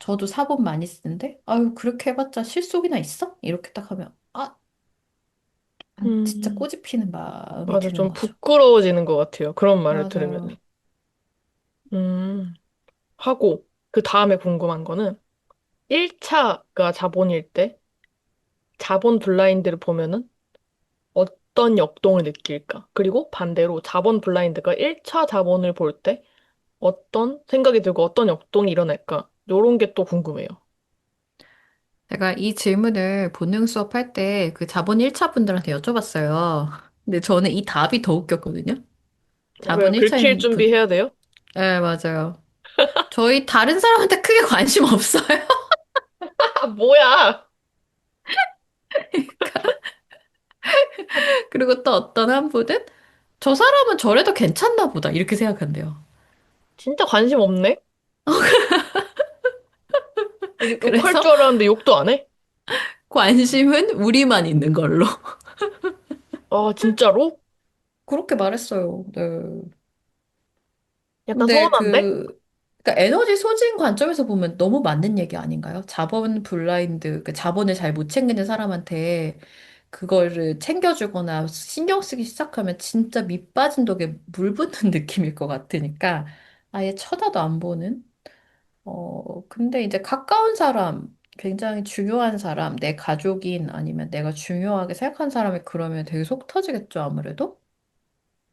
저도 사본 많이 쓰는데, 아유, 그렇게 해봤자 실속이나 있어? 이렇게 딱 하면, 진짜 음, 꼬집히는 마음이 맞아. 드는 좀 거죠. 부끄러워지는 것 같아요. 그런 말을 들으면. 맞아요. 음, 하고, 그 다음에 궁금한 거는 1차가 자본일 때 자본 블라인드를 보면은 어떤 역동을 느낄까? 그리고 반대로 자본 블라인드가 1차 자본을 볼 때 어떤 생각이 들고 어떤 역동이 일어날까? 요런 게 또 궁금해요. 제가 이 질문을 본능 수업할 때 그 자본 1차 분들한테 여쭤봤어요. 근데 저는 이 답이 더 웃겼거든요. 왜요? 자본 긁힐 1차인 분, 준비해야 돼요? 네, 맞아요. 저희 다른 사람한테 크게 관심 없어요. 뭐야! 그리고 또 어떤 한 분은 저 사람은 저래도 괜찮나 보다 이렇게 생각한대요. 진짜 관심 없네? 욕할 그래서 줄 알았는데 욕도 안 해? 관심은 우리만 있는 걸로. 아, 진짜로? 그렇게 말했어요. 네. 약간 근데 서운한데? 그러니까 에너지 소진 관점에서 보면 너무 맞는 얘기 아닌가요? 자본 블라인드, 그 자본을 잘 못 챙기는 사람한테 그거를 챙겨주거나 신경 쓰기 시작하면 진짜 밑 빠진 독에 물 붓는 느낌일 것 같으니까 아예 쳐다도 안 보는? 근데 이제 가까운 사람, 굉장히 중요한 사람, 내 가족인 아니면 내가 중요하게 생각한 사람이 그러면 되게 속 터지겠죠, 아무래도?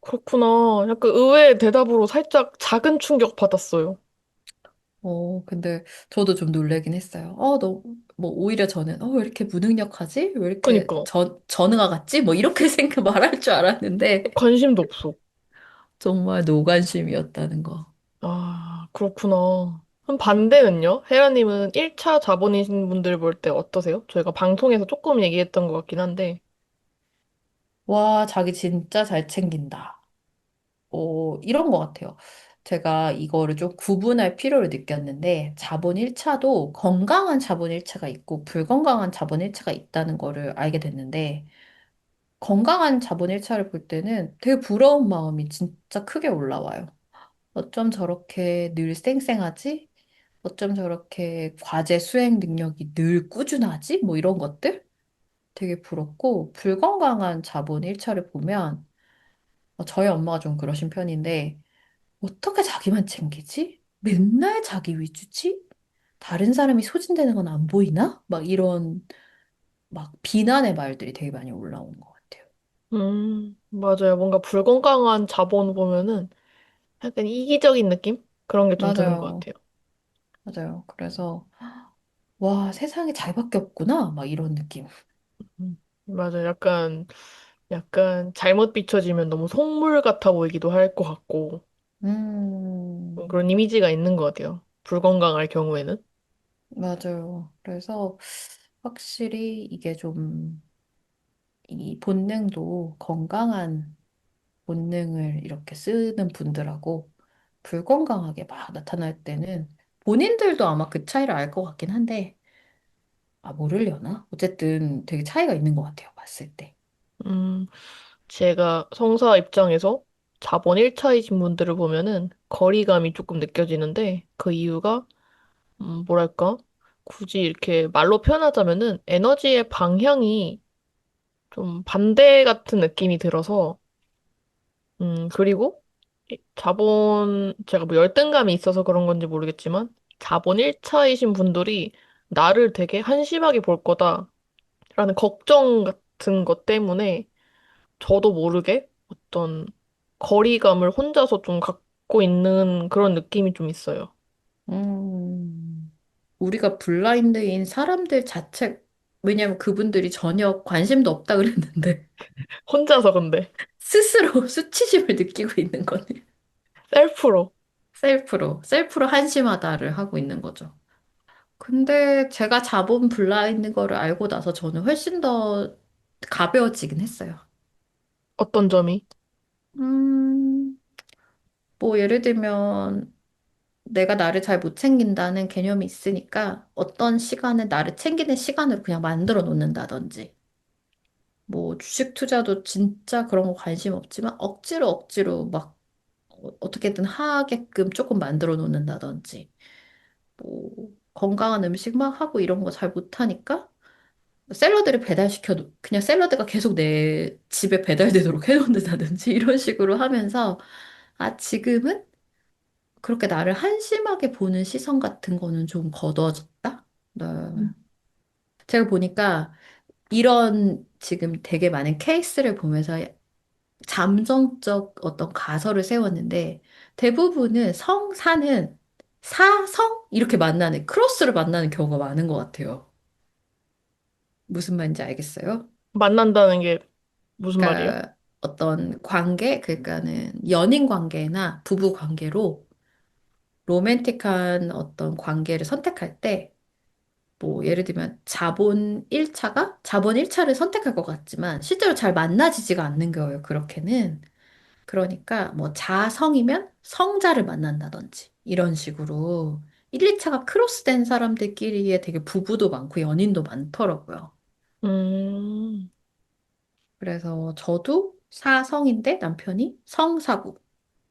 그렇구나. 약간 의외의 대답으로 살짝 작은 충격 받았어요. 근데 저도 좀 놀라긴 했어요. 뭐, 오히려 저는, 왜 이렇게 무능력하지? 왜 이렇게 그니까. 전응아 같지? 뭐, 이렇게 생각 말할 줄 알았는데, 관심도 없어. 정말 노관심이었다는 거. 아, 그렇구나. 그럼 반대는요? 헤라님은 1차 자본이신 분들 볼 때 어떠세요? 저희가 방송에서 조금 얘기했던 것 같긴 한데. 와, 자기 진짜 잘 챙긴다. 이런 것 같아요. 제가 이거를 좀 구분할 필요를 느꼈는데, 자본 1차도 건강한 자본 1차가 있고, 불건강한 자본 1차가 있다는 거를 알게 됐는데, 건강한 자본 1차를 볼 때는 되게 부러운 마음이 진짜 크게 올라와요. 어쩜 저렇게 늘 쌩쌩하지? 어쩜 저렇게 과제 수행 능력이 늘 꾸준하지? 뭐 이런 것들 되게 부럽고, 불건강한 자본 1차를 보면, 저희 엄마가 좀 그러신 편인데, 어떻게 자기만 챙기지? 맨날 자기 위주지? 다른 사람이 소진되는 건 안 보이나? 막 이런, 막 비난의 말들이 되게 많이 올라오는 것 같아요. 맞아요. 뭔가 불건강한 자본 보면은 약간 이기적인 느낌? 그런 게 좀 드는 것 맞아요. 같아요. 맞아요. 그래서, 와, 세상이 잘 바뀌었구나. 막 이런 느낌. 맞아요. 약간 잘못 비춰지면 너무 속물 같아 보이기도 할 것 같고, 음, 그런 이미지가 있는 것 같아요. 불건강할 경우에는. 맞아요. 그래서 확실히 이게 좀, 이 본능도 건강한 본능을 이렇게 쓰는 분들하고 불건강하게 막 나타날 때는 본인들도 아마 그 차이를 알 것 같긴 한데, 모르려나? 어쨌든 되게 차이가 있는 것 같아요. 봤을 때. 음, 제가 성사 입장에서 자본 1차이신 분들을 보면은 거리감이 조금 느껴지는데 그 이유가 뭐랄까? 굳이 이렇게 말로 표현하자면은 에너지의 방향이 좀 반대 같은 느낌이 들어서 그리고 제가 뭐 열등감이 있어서 그런 건지 모르겠지만 자본 1차이신 분들이 나를 되게 한심하게 볼 거다라는 걱정 같은 것 때문에 저도 모르게 어떤 거리감을 혼자서 좀 갖고 있는 그런 느낌이 좀 있어요. 우리가 블라인드인 사람들 자체, 왜냐면 그분들이 전혀 관심도 없다 그랬는데, 혼자서 근데 스스로 수치심을 느끼고 있는 거네. 셀프로. 셀프로 한심하다를 하고 있는 거죠. 근데 제가 자본 블라인드 거를 알고 나서 저는 훨씬 더 가벼워지긴 했어요. 어떤 점이? 음, 뭐 예를 들면 내가 나를 잘 못 챙긴다는 개념이 있으니까 어떤 시간을 나를 챙기는 시간으로 그냥 만들어 놓는다든지 뭐 주식 투자도 진짜 그런 거 관심 없지만 억지로 막 어떻게든 하게끔 조금 만들어 놓는다든지 뭐 건강한 음식 막 하고 이런 거 잘 못하니까 샐러드를 그냥 샐러드가 계속 내 집에 배달되도록 해놓는다든지 이런 식으로 하면서 지금은 그렇게 나를 한심하게 보는 시선 같은 거는 좀 거둬졌다? 네. 제가 보니까 이런 지금 되게 많은 케이스를 보면서 잠정적 어떤 가설을 세웠는데 대부분은 사는 사성? 이렇게 만나는, 크로스를 만나는 경우가 많은 것 같아요. 무슨 말인지 알겠어요? 만난다는 게 무슨 말이에요? 그러니까 어떤 관계, 그러니까는 연인 관계나 부부 관계로 로맨틱한 어떤 관계를 선택할 때 뭐 예를 들면 자본 1차를 선택할 것 같지만 실제로 잘 만나지지가 않는 거예요. 그렇게는. 그러니까 뭐 자성이면 성자를 만난다든지 이런 식으로 1, 2차가 크로스된 사람들끼리의 되게 부부도 많고 연인도 많더라고요. 음, 그래서 저도 사성인데 남편이 성사구.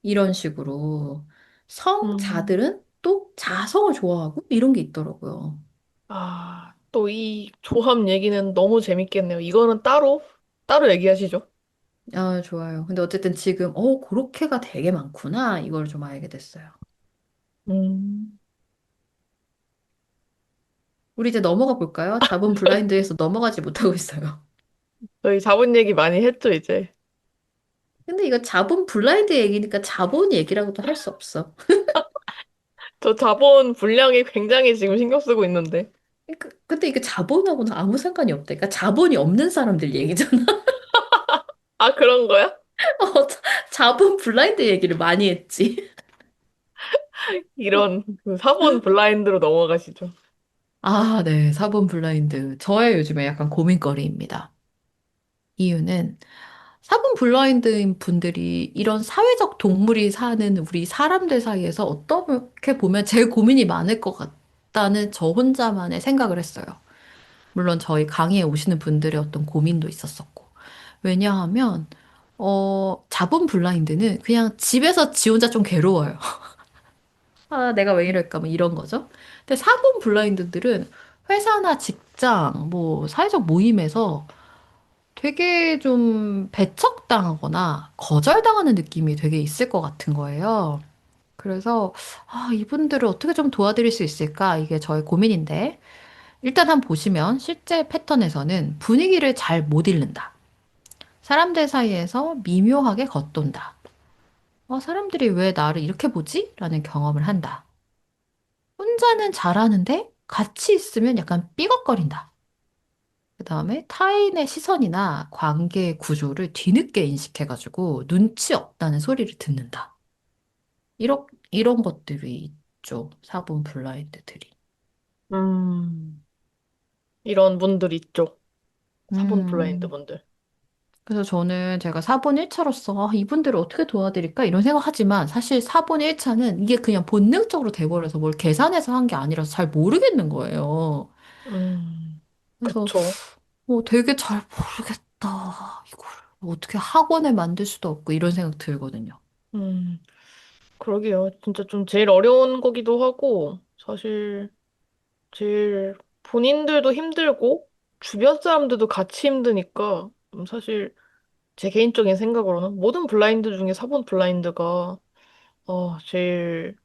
이런 식으로 음. 성자들은 또 자성을 좋아하고 이런 게 있더라고요. 아, 또 이 조합 얘기는 너무 재밌겠네요. 이거는 따로 얘기하시죠. 아, 좋아요. 근데 어쨌든 지금, 그렇게가 되게 많구나. 이걸 좀 알게 됐어요. 음. 우리 이제 넘어가 볼까요? 자본 블라인드에서 넘어가지 못하고 있어요. 저희 자본 얘기 많이 했죠, 이제. 근데 이거 자본 블라인드 얘기니까 자본 얘기라고도 할 수 없어. 저 자본 분량이 굉장히 지금 신경 쓰고 있는데. 근데 이게 자본하고는 아무 상관이 없다. 그러니까 자본이 없는 사람들 얘기잖아. 아, 그런 거야? 자본 블라인드 얘기를 많이 했지. 이런 그 사본 블라인드로 넘어가시죠. 아, 네. 자본 블라인드. 저의 요즘에 약간 고민거리입니다. 이유는 사분 블라인드인 분들이 이런 사회적 동물이 사는 우리 사람들 사이에서 어떻게 보면 제일 고민이 많을 것 같다는 저 혼자만의 생각을 했어요. 물론 저희 강의에 오시는 분들의 어떤 고민도 있었었고. 왜냐하면, 자본 블라인드는 그냥 집에서 지 혼자 좀 괴로워요. 아, 내가 왜 이럴까? 뭐 이런 거죠. 근데 사본 블라인드들은 회사나 직장, 뭐 사회적 모임에서 되게 좀 배척당하거나 거절당하는 느낌이 되게 있을 것 같은 거예요. 그래서 이분들을 어떻게 좀 도와드릴 수 있을까? 이게 저의 고민인데 일단 한번 보시면 실제 패턴에서는 분위기를 잘 못 읽는다. 사람들 사이에서 미묘하게 겉돈다. 사람들이 왜 나를 이렇게 보지? 라는 경험을 한다. 혼자는 잘하는데 같이 있으면 약간 삐걱거린다. 그 다음에 타인의 시선이나 관계 구조를 뒤늦게 인식해가지고 눈치 없다는 소리를 듣는다. 이런 것들이 있죠. 사본 블라인드들이. 음, 이런 분들 있죠. 사본 블라인드 음, 분들. 그래서 저는 제가 사본 1차로서 이분들을 어떻게 도와드릴까? 이런 생각하지만 사실 사본 1차는 이게 그냥 본능적으로 돼버려서 뭘 계산해서 한 게 아니라서 잘 모르겠는 거예요. 그래서 그쵸. 되게 잘 모르겠다. 이걸 어떻게 학원을 만들 수도 없고 이런 생각 들거든요. 음, 그러게요. 진짜 좀 제일 어려운 거기도 하고, 사실 제일 본인들도 힘들고, 주변 사람들도 같이 힘드니까, 사실 제 개인적인 생각으로는 모든 블라인드 중에 사본 블라인드가, 제일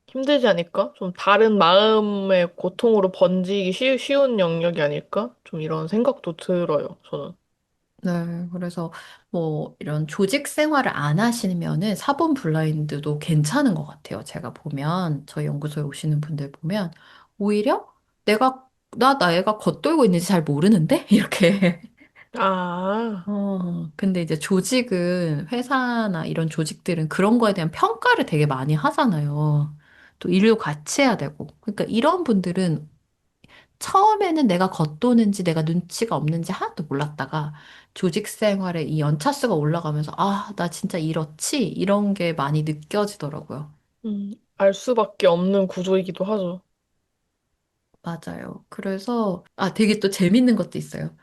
힘들지 않을까? 좀 다른 마음의 고통으로 번지기 쉬운 영역이 아닐까? 좀 이런 생각도 들어요, 저는. 네, 그래서 뭐 이런 조직 생활을 안 하시면은 사본 블라인드도 괜찮은 것 같아요. 제가 보면 저희 연구소에 오시는 분들 보면 오히려 나애가 겉돌고 있는지 잘 모르는데 이렇게. 아, 근데 이제 조직은 회사나 이런 조직들은 그런 거에 대한 평가를 되게 많이 하잖아요. 또 일도 같이 해야 되고. 그러니까 이런 분들은 처음에는 내가 겉도는지 내가 눈치가 없는지 하나도 몰랐다가 조직 생활에 이 연차수가 올라가면서 나 진짜 이렇지? 이런 게 많이 느껴지더라고요. 알 수밖에 없는 구조이기도 하죠. 맞아요. 그래서 되게 또 재밌는 것도 있어요.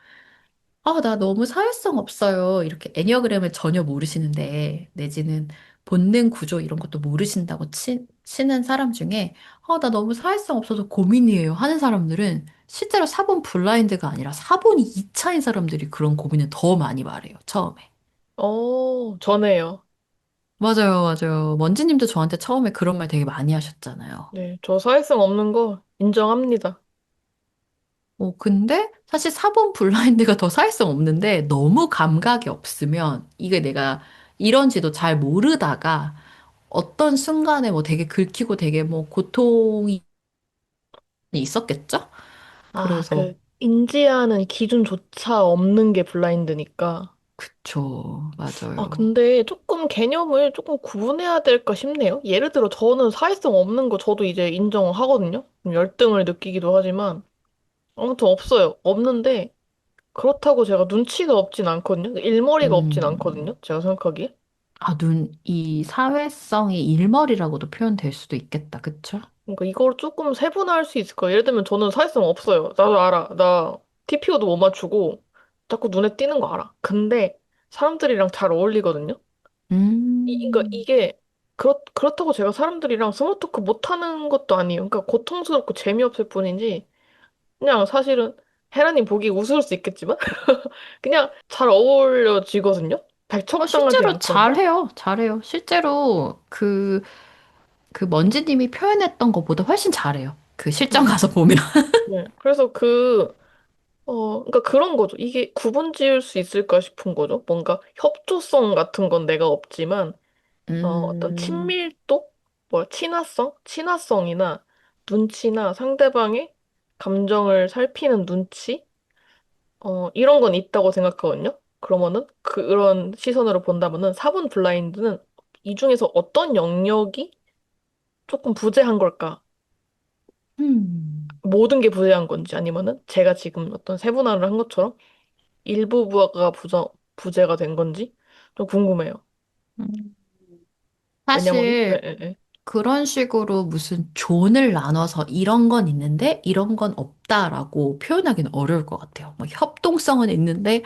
나 너무 사회성 없어요. 이렇게 애니어그램을 전혀 모르시는데 내지는 본능 구조 이런 것도 모르신다고 치는 사람 중에 나 너무 사회성 없어서 고민이에요 하는 사람들은 실제로 사본 블라인드가 아니라 사본이 2차인 사람들이 그런 고민을 더 많이 말해요. 처음에. 전에요. 맞아요, 맞아요. 먼지님도 저한테 처음에 그런 말 되게 많이 하셨잖아요. 네, 저 사회성 없는 거 인정합니다. 근데 사실 사본 블라인드가 더 사회성 없는데 너무 감각이 없으면 이게 내가 이런지도 잘 모르다가 어떤 순간에 뭐 되게 긁히고 되게 뭐 고통이 있었겠죠? 아, 그래서 인지하는 기준조차 없는 게 블라인드니까. 그쵸, 아, 맞아요. 근데 조금 개념을 조금 구분해야 될까 싶네요. 예를 들어 저는 사회성 없는 거 저도 이제 인정하거든요. 좀 열등을 느끼기도 하지만 아무튼 없어요. 없는데 그렇다고 제가 눈치가 없진 않거든요. 일머리가 없진 음, 않거든요. 제가 생각하기에. 이 사회성이 일머리라고도 표현될 수도 있겠다. 그쵸? 그러니까 이걸 조금 세분화할 수 있을까? 예를 들면 저는 사회성 없어요. 나도 알아. 나 TPO도 못 맞추고 자꾸 눈에 띄는 거 알아. 근데 사람들이랑 잘 어울리거든요. 그러니까 음. 이게 그렇다고 제가 사람들이랑 스몰 토크 못하는 것도 아니에요. 그러니까 고통스럽고 재미없을 뿐이지 그냥 사실은 헤라님 보기 우스울 수 있겠지만 그냥 잘 어울려지거든요. 배척당하지 실제로 않거든요. 잘해요. 잘해요. 실제로 그 먼지님이 표현했던 것보다 훨씬 잘해요. 그 실전 음. 가서 보면. 네. 그래서 그러니까 그런 거죠. 이게 구분 지을 수 있을까 싶은 거죠. 뭔가 협조성 같은 건 내가 없지만, 어떤 음, 친밀도? 친화성이나 눈치나 상대방의 감정을 살피는 눈치? 이런 건 있다고 생각하거든요. 그러면은 그런 시선으로 본다면은 4번 블라인드는 이 중에서 어떤 영역이 조금 부재한 걸까? 음, 모든 게 부재한 건지 아니면은 제가 지금 어떤 세분화를 한 것처럼 일부가 부재가 된 건지 좀 궁금해요. 음. 왜냐면은 예, 사실 예, 예. 그런 식으로 무슨 존을 나눠서 이런 건 있는데 이런 건 없다라고 표현하기는 어려울 것 같아요. 뭐 협동성은 있는데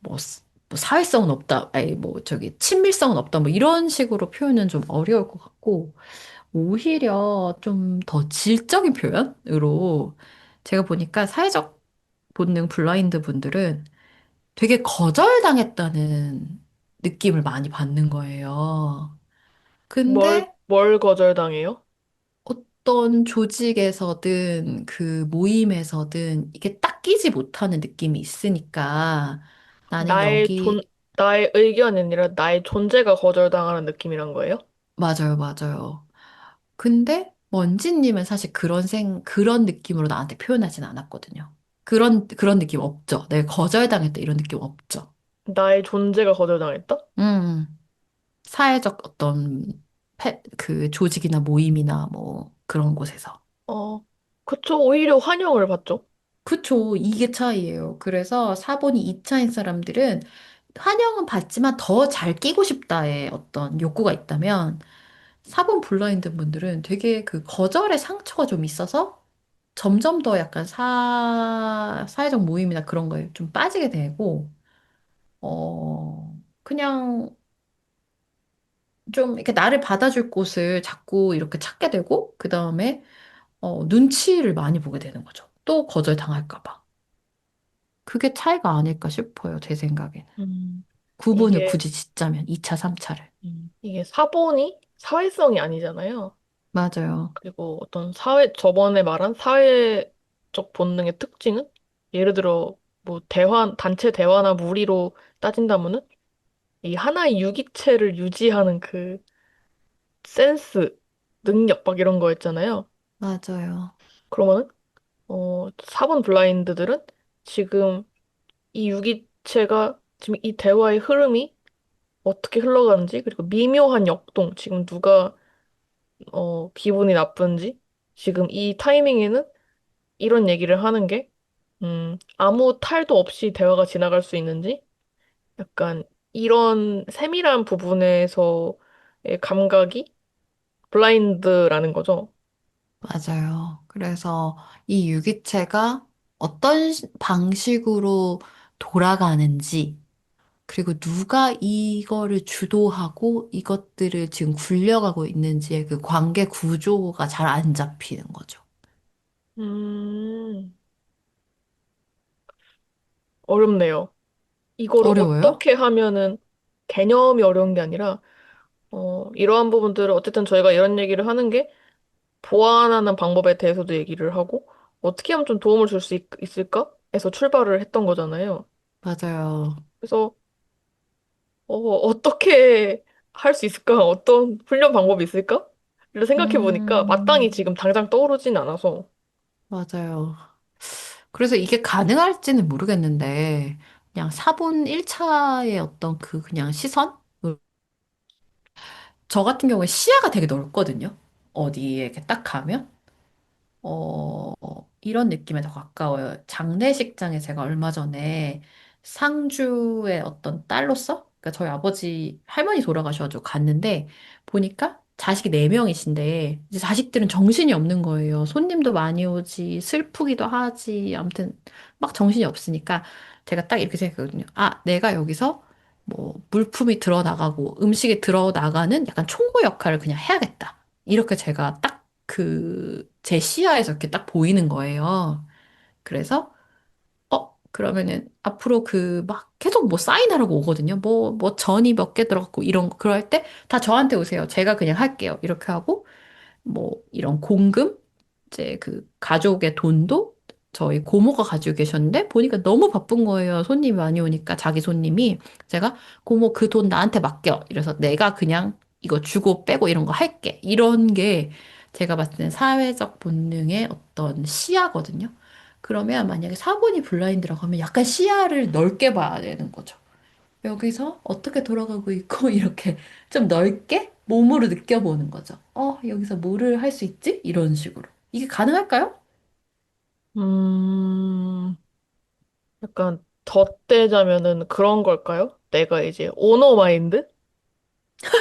뭐, 뭐 사회성은 없다, 아니 뭐 저기 친밀성은 없다, 뭐 이런 식으로 표현은 좀 어려울 것 같고 오히려 좀 더 질적인 표현으로 제가 보니까 사회적 본능 블라인드 분들은 되게 거절당했다는 느낌을 많이 받는 거예요. 근데 뭘 거절당해요? 어떤 조직에서든 그 모임에서든 이게 딱 끼지 못하는 느낌이 있으니까 나는 나의 존, 여기 나의 의견이 아니라 나의 존재가 거절당하는 느낌이란 거예요? 맞아요, 맞아요. 근데 먼지님은 사실 그런 느낌으로 나한테 표현하진 않았거든요. 그런 느낌 없죠. 내가 거절당했다 이런 느낌 없죠. 나의 존재가 거절당했다? 음, 사회적 어떤 그 조직이나 모임이나 뭐 그런 곳에서. 어, 그쵸. 오히려 환영을 받죠. 그쵸. 이게 차이예요. 그래서 4번이 2차인 사람들은 환영은 받지만 더 잘 끼고 싶다의 어떤 욕구가 있다면 4번 블라인드 분들은 되게 그 거절의 상처가 좀 있어서 점점 더 약간 사회적 모임이나 그런 거에 좀 빠지게 되고, 그냥 좀 이렇게 나를 받아줄 곳을 자꾸 이렇게 찾게 되고, 그 다음에, 눈치를 많이 보게 되는 거죠. 또 거절당할까 봐. 그게 차이가 아닐까 싶어요, 제 생각에는. 음, 구분을 이게, 굳이 짓자면 2차, 3차를. 이게 사본이 사회성이 아니잖아요. 맞아요. 그리고 저번에 말한 사회적 본능의 특징은 예를 들어 뭐 단체 대화나 무리로 따진다면은 이 하나의 유기체를 유지하는 그 센스, 능력 막 이런 거 있잖아요. 맞아요. 그러면은 4번 블라인드들은 지금 이 유기체가 지금 이 대화의 흐름이 어떻게 흘러가는지 그리고 미묘한 역동, 지금 누가 기분이 나쁜지 지금 이 타이밍에는 이런 얘기를 하는 게 아무 탈도 없이 대화가 지나갈 수 있는지 약간 이런 세밀한 부분에서의 감각이 블라인드라는 거죠. 맞아요. 그래서 이 유기체가 어떤 방식으로 돌아가는지, 그리고 누가 이거를 주도하고 이것들을 지금 굴려가고 있는지의 그 관계 구조가 잘 안 잡히는 거죠. 음, 어렵네요. 이거를 어려워요? 어떻게 하면은 개념이 어려운 게 아니라 이러한 부분들을 어쨌든 저희가 이런 얘기를 하는 게 보완하는 방법에 대해서도 얘기를 하고 어떻게 하면 좀 도움을 줄 수 있을까? 에서 출발을 했던 거잖아요. 맞아요. 그래서 어떻게 할 수 있을까? 어떤 훈련 방법이 있을까? 를 생각해 보니까 마땅히 음, 지금 당장 떠오르진 않아서. 맞아요. 그래서 이게 가능할지는 모르겠는데, 그냥 사본 1차의 어떤 그 그냥 시선? 저 같은 경우에 시야가 되게 넓거든요. 어디에 이렇게 딱 가면. 이런 느낌에 더 가까워요. 장례식장에 제가 얼마 전에 상주의 어떤 딸로서, 그러니까 저희 아버지, 할머니 돌아가셔가지고 갔는데, 보니까 자식이 네명이신데 이제 자식들은 정신이 없는 거예요. 손님도 많이 오지, 슬프기도 하지, 아무튼 막 정신이 없으니까 제가 딱 이렇게 생각했거든요. 아, 내가 여기서 뭐 물품이 들어나가고 음식이 들어나가는 약간 총무 역할을 그냥 해야겠다. 이렇게 제가 딱 제 시야에서 이렇게 딱 보이는 거예요. 그래서 그러면은 앞으로 막 계속 뭐 사인하라고 오거든요. 뭐 전이 몇 개 들어갔고 이런 거 그럴 때 다 저한테 오세요. 제가 그냥 할게요. 이렇게 하고 뭐 이런 공금 이제 가족의 돈도 저희 고모가 가지고 계셨는데 보니까 너무 바쁜 거예요. 손님이 많이 오니까 자기 손님이 제가 고모 그 돈 나한테 맡겨. 이래서 내가 그냥 이거 주고 빼고 이런 거 할게. 이런 게 제가 봤을 때는 사회적 본능의 어떤 시야거든요. 그러면 만약에 사본이 블라인드라고 하면 약간 시야를 넓게 봐야 되는 거죠. 여기서 어떻게 돌아가고 있고 이렇게 좀 넓게 몸으로 느껴보는 거죠. 여기서 뭐를 할 수 있지? 이런 식으로. 이게 가능할까요? 음, 약간 덧대자면은 그런 걸까요? 내가 이제 오너 마인드?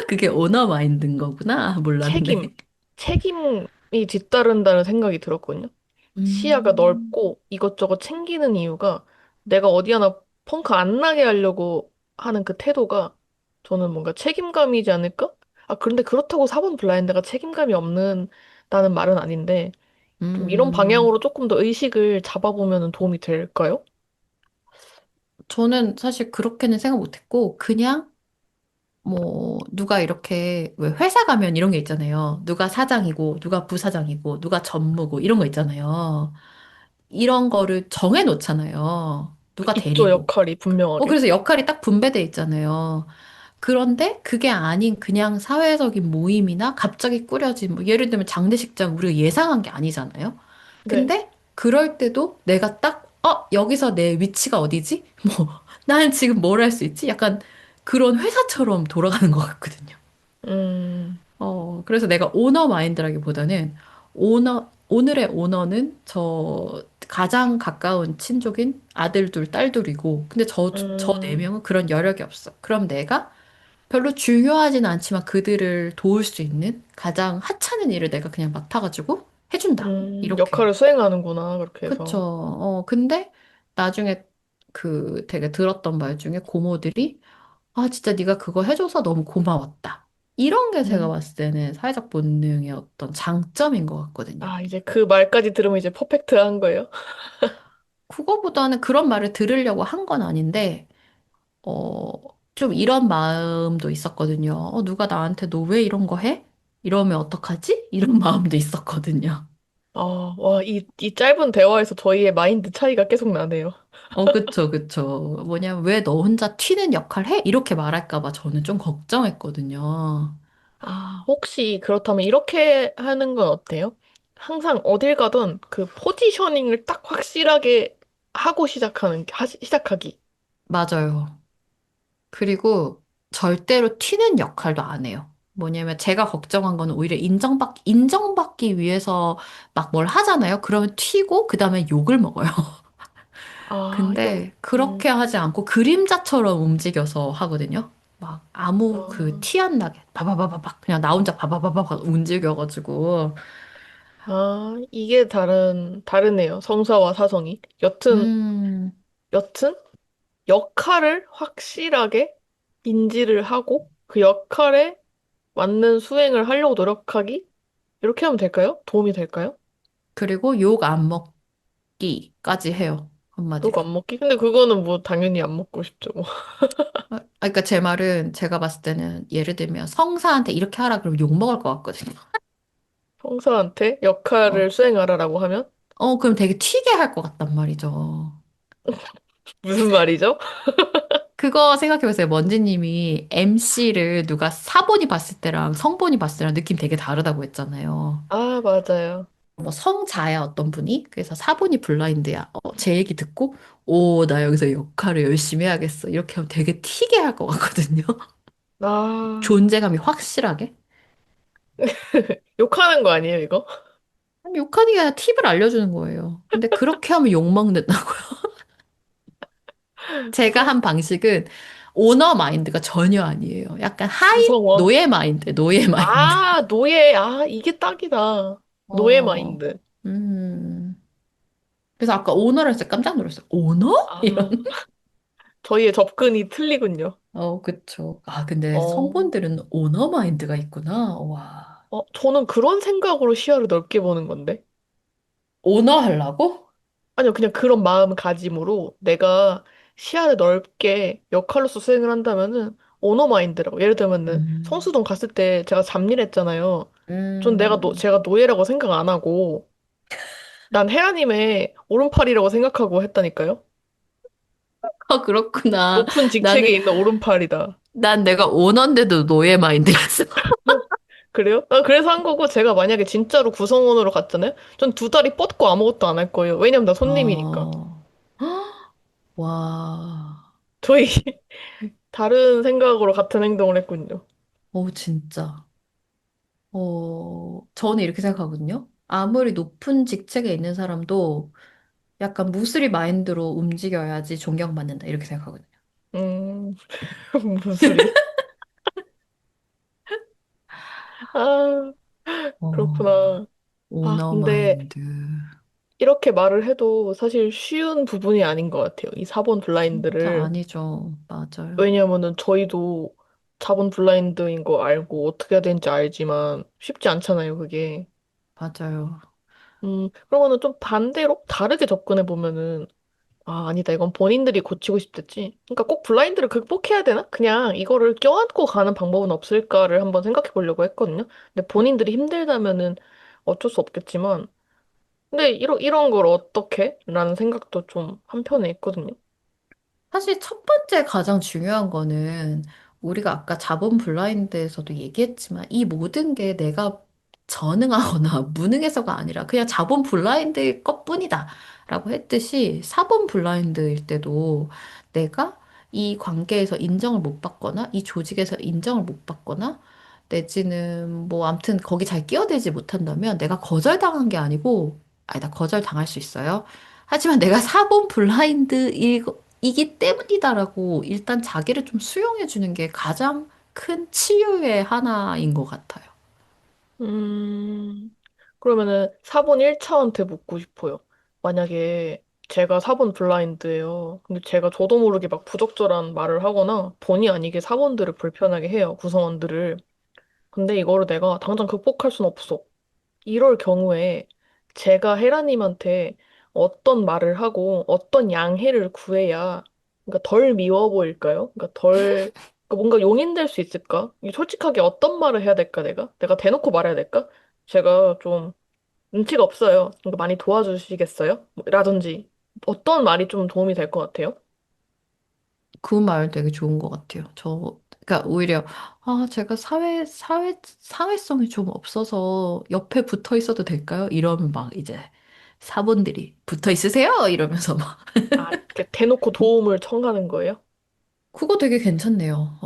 그게 오너 마인드인 거구나. 책임, 몰랐네. 책임이 뒤따른다는 생각이 들었거든요. 시야가 음, 넓고 이것저것 챙기는 이유가 내가 어디 하나 펑크 안 나게 하려고 하는 그 태도가 저는 뭔가 책임감이지 않을까? 아, 그런데 그렇다고 사본 블라인드가 책임감이 없는 다는 말은 아닌데 좀 이런 음, 방향으로 조금 더 의식을 잡아보면 도움이 될까요? 저는 사실 그렇게는 생각 못했고, 그냥 뭐, 누가 이렇게, 왜 회사 가면 이런 게 있잖아요. 누가 사장이고, 누가 부사장이고, 누가 전무고, 이런 거 있잖아요. 이런 거를 정해 놓잖아요. 누가 있죠, 데리고. 역할이 분명하게. 그래서 역할이 딱 분배돼 있잖아요. 그런데 그게 아닌 그냥 사회적인 모임이나 갑자기 꾸려진, 뭐 예를 들면 장례식장 우리가 예상한 게 아니잖아요. 네. 근데 그럴 때도 내가 딱, 여기서 내 위치가 어디지? 뭐, 난 지금 뭘 할 수 있지? 약간 그런 회사처럼 돌아가는 것 같거든요. 음, 그래서 내가 오너 마인드라기보다는 오늘의 오너는 저 가장 가까운 친족인 아들 둘, 딸 둘이고, 근데 저 네 음, 명은 그런 여력이 없어. 그럼 내가 별로 중요하진 않지만 그들을 도울 수 있는 가장 하찮은 일을 내가 그냥 맡아가지고 해준다. 이렇게. 역할을 수행하는구나, 그렇게 그쵸. 해서. 근데 나중에 되게 들었던 말 중에 고모들이 아, 진짜 네가 그거 해줘서 너무 고마웠다. 이런 게 제가 음. 봤을 때는 사회적 본능의 어떤 장점인 것 같거든요. 아, 이제 그 말까지 들으면 이제 퍼펙트한 거예요. 그거보다는 그런 말을 들으려고 한 건 아닌데, 어, 좀 이런 마음도 있었거든요. 누가 나한테 너 왜 이런 거 해? 이러면 어떡하지? 이런 마음도 있었거든요. 아, 와, 이 짧은 대화에서 저희의 마인드 차이가 계속 나네요. 그쵸, 그쵸. 뭐냐면 왜 너 혼자 튀는 역할 해? 이렇게 말할까 봐 저는 좀 걱정했거든요. 아, 혹시 그렇다면 이렇게 하는 건 어때요? 항상 어딜 가든 그 포지셔닝을 딱 확실하게 하고 시작하기. 맞아요. 그리고 절대로 튀는 역할도 안 해요. 뭐냐면 제가 걱정한 거는 오히려 인정받기 위해서 막 뭘 하잖아요. 그러면 튀고 그 다음에 욕을 먹어요. 아, 근데 음, 그렇게 하지 않고 그림자처럼 움직여서 하거든요. 막 아무 아, 티 안 나게 바바바바박 그냥 나 혼자 바바바바박 움직여가지고 이게 다르네요. 성사와 사성이. 음 여튼, 역할을 확실하게 인지를 하고 그 역할에 맞는 수행을 하려고 노력하기? 이렇게 하면 될까요? 도움이 될까요? 그리고 욕 안 먹기까지 해요. 누가 한마디로. 안 먹기? 근데 그거는 뭐 당연히 안 먹고 싶죠. 뭐. 그러니까 제 말은 제가 봤을 때는 예를 들면 성사한테 이렇게 하라 그러면 욕 먹을 것 같거든요. 형사한테 어, 역할을 수행하라라고 하면 그럼 되게 튀게 할 것 같단 말이죠. 무슨 말이죠? 그거 생각해보세요. 먼지님이 MC를 누가 사본이 봤을 때랑 성본이 봤을 때랑 느낌 되게 다르다고 했잖아요. 아, 맞아요. 뭐 성자야 어떤 분이 그래서 사본이 블라인드야. 제 얘기 듣고 오, 나 여기서 역할을 열심히 해야겠어. 이렇게 하면 되게 튀게 할 것 같거든요. 아, 존재감이 확실하게. 욕하는 거 아니에요, 이거? 아니, 욕하는 게 아니라 팁을 알려주는 거예요. 근데 그렇게 하면 욕 먹는다고요. 제가 한 방식은 오너 마인드가 전혀 아니에요. 약간 하이 구성원. 노예 마인드, 노예 마인드. 아, 노예. 아, 이게 딱이다. 노예 어, 마인드. 음. 그래서 아까 오너를 했을 때 깜짝 놀랐어요. 오너? 이런. 아, 저희의 접근이 틀리군요. 그쵸. 아, 근데 어, 성분들은 오너 마인드가 있구나. 와. 저는 그런 생각으로 시야를 넓게 보는 건데. 오너 하려고? 아니요, 그냥 그런 마음가짐으로 내가 시야를 넓게 역할로서 수행을 한다면은 오너 마인드라고. 예를 들면은 음, 성수동 갔을 때 제가 잡일했잖아요. 전 음, 제가 노예라고 생각 안 하고 난 헤라님의 오른팔이라고 생각하고 했다니까요. 그렇구나. 높은 직책에 나는, 있는 오른팔이다. 난 내가 오너인데도 노예 마인드였어. 그래요? 그래서 한 거고 제가 만약에 진짜로 구성원으로 갔잖아요? 전 두 다리 뻗고 아무것도 안 할 거예요. 왜냐면 나 손님이니까. 어, 와. 저희 다른 생각으로 같은 행동을 했군요. 진짜. 저는 이렇게 생각하거든요. 아무리 높은 직책에 있는 사람도 약간 무스리 마인드로 움직여야지 존경받는다. 이렇게 생각하거든요. 음, 무술이. 아, 어, 그렇구나. 아, 오너 근데 마인드. 이렇게 말을 해도 사실 쉬운 부분이 아닌 것 같아요. 이 사본 진짜 블라인드를. 아니죠. 맞아요. 왜냐면은 저희도 자본 블라인드인 거 알고 어떻게 해야 되는지 알지만 쉽지 않잖아요, 그게. 맞아요. 그러면은 좀 반대로 다르게 접근해 보면은 아니다. 이건 본인들이 고치고 싶댔지. 그러니까 꼭 블라인드를 극복해야 되나? 그냥 이거를 껴안고 가는 방법은 없을까를 한번 생각해 보려고 했거든요. 근데 본인들이 힘들다면은 어쩔 수 없겠지만 근데 이런 걸 어떻게? 라는 생각도 좀 한편에 있거든요. 사실 첫 번째 가장 중요한 거는 우리가 아까 자본 블라인드에서도 얘기했지만 이 모든 게 내가 전능하거나 무능해서가 아니라 그냥 자본 블라인드일 것뿐이다 라고 했듯이 사본 블라인드일 때도 내가 이 관계에서 인정을 못 받거나 이 조직에서 인정을 못 받거나 내지는 뭐 암튼 거기 잘 끼어들지 못한다면 내가 거절당한 게 아니고 아니다 거절당할 수 있어요. 하지만 내가 사본 블라인드이기 때문이다라고 일단 자기를 좀 수용해 주는 게 가장 큰 치유의 하나인 것 같아요. 음, 그러면은 4번 1차원테 묻고 싶어요. 만약에 제가 4번 블라인드예요. 근데 제가 저도 모르게 막 부적절한 말을 하거나 본의 아니게 4번들을 불편하게 해요. 구성원들을. 근데 이거를 내가 당장 극복할 순 없어. 이럴 경우에 제가 헤라님한테 어떤 말을 하고 어떤 양해를 구해야 그러니까 덜 미워 보일까요? 그러니까 뭔가 용인될 수 있을까? 이게 솔직하게 어떤 말을 해야 될까, 내가? 내가 대놓고 말해야 될까? 제가 좀 눈치가 없어요. 그러니까 많이 도와주시겠어요? 라든지 어떤 말이 좀 도움이 될 것 같아요? 그 말 되게 좋은 것 같아요. 그러니까 오히려, 제가 사회성이 좀 없어서 옆에 붙어 있어도 될까요? 이러면 막 이제 사본들이 붙어 있으세요? 이러면서 막. 아, 이렇게 대놓고 도움을 청하는 거예요? 그거 되게 괜찮네요.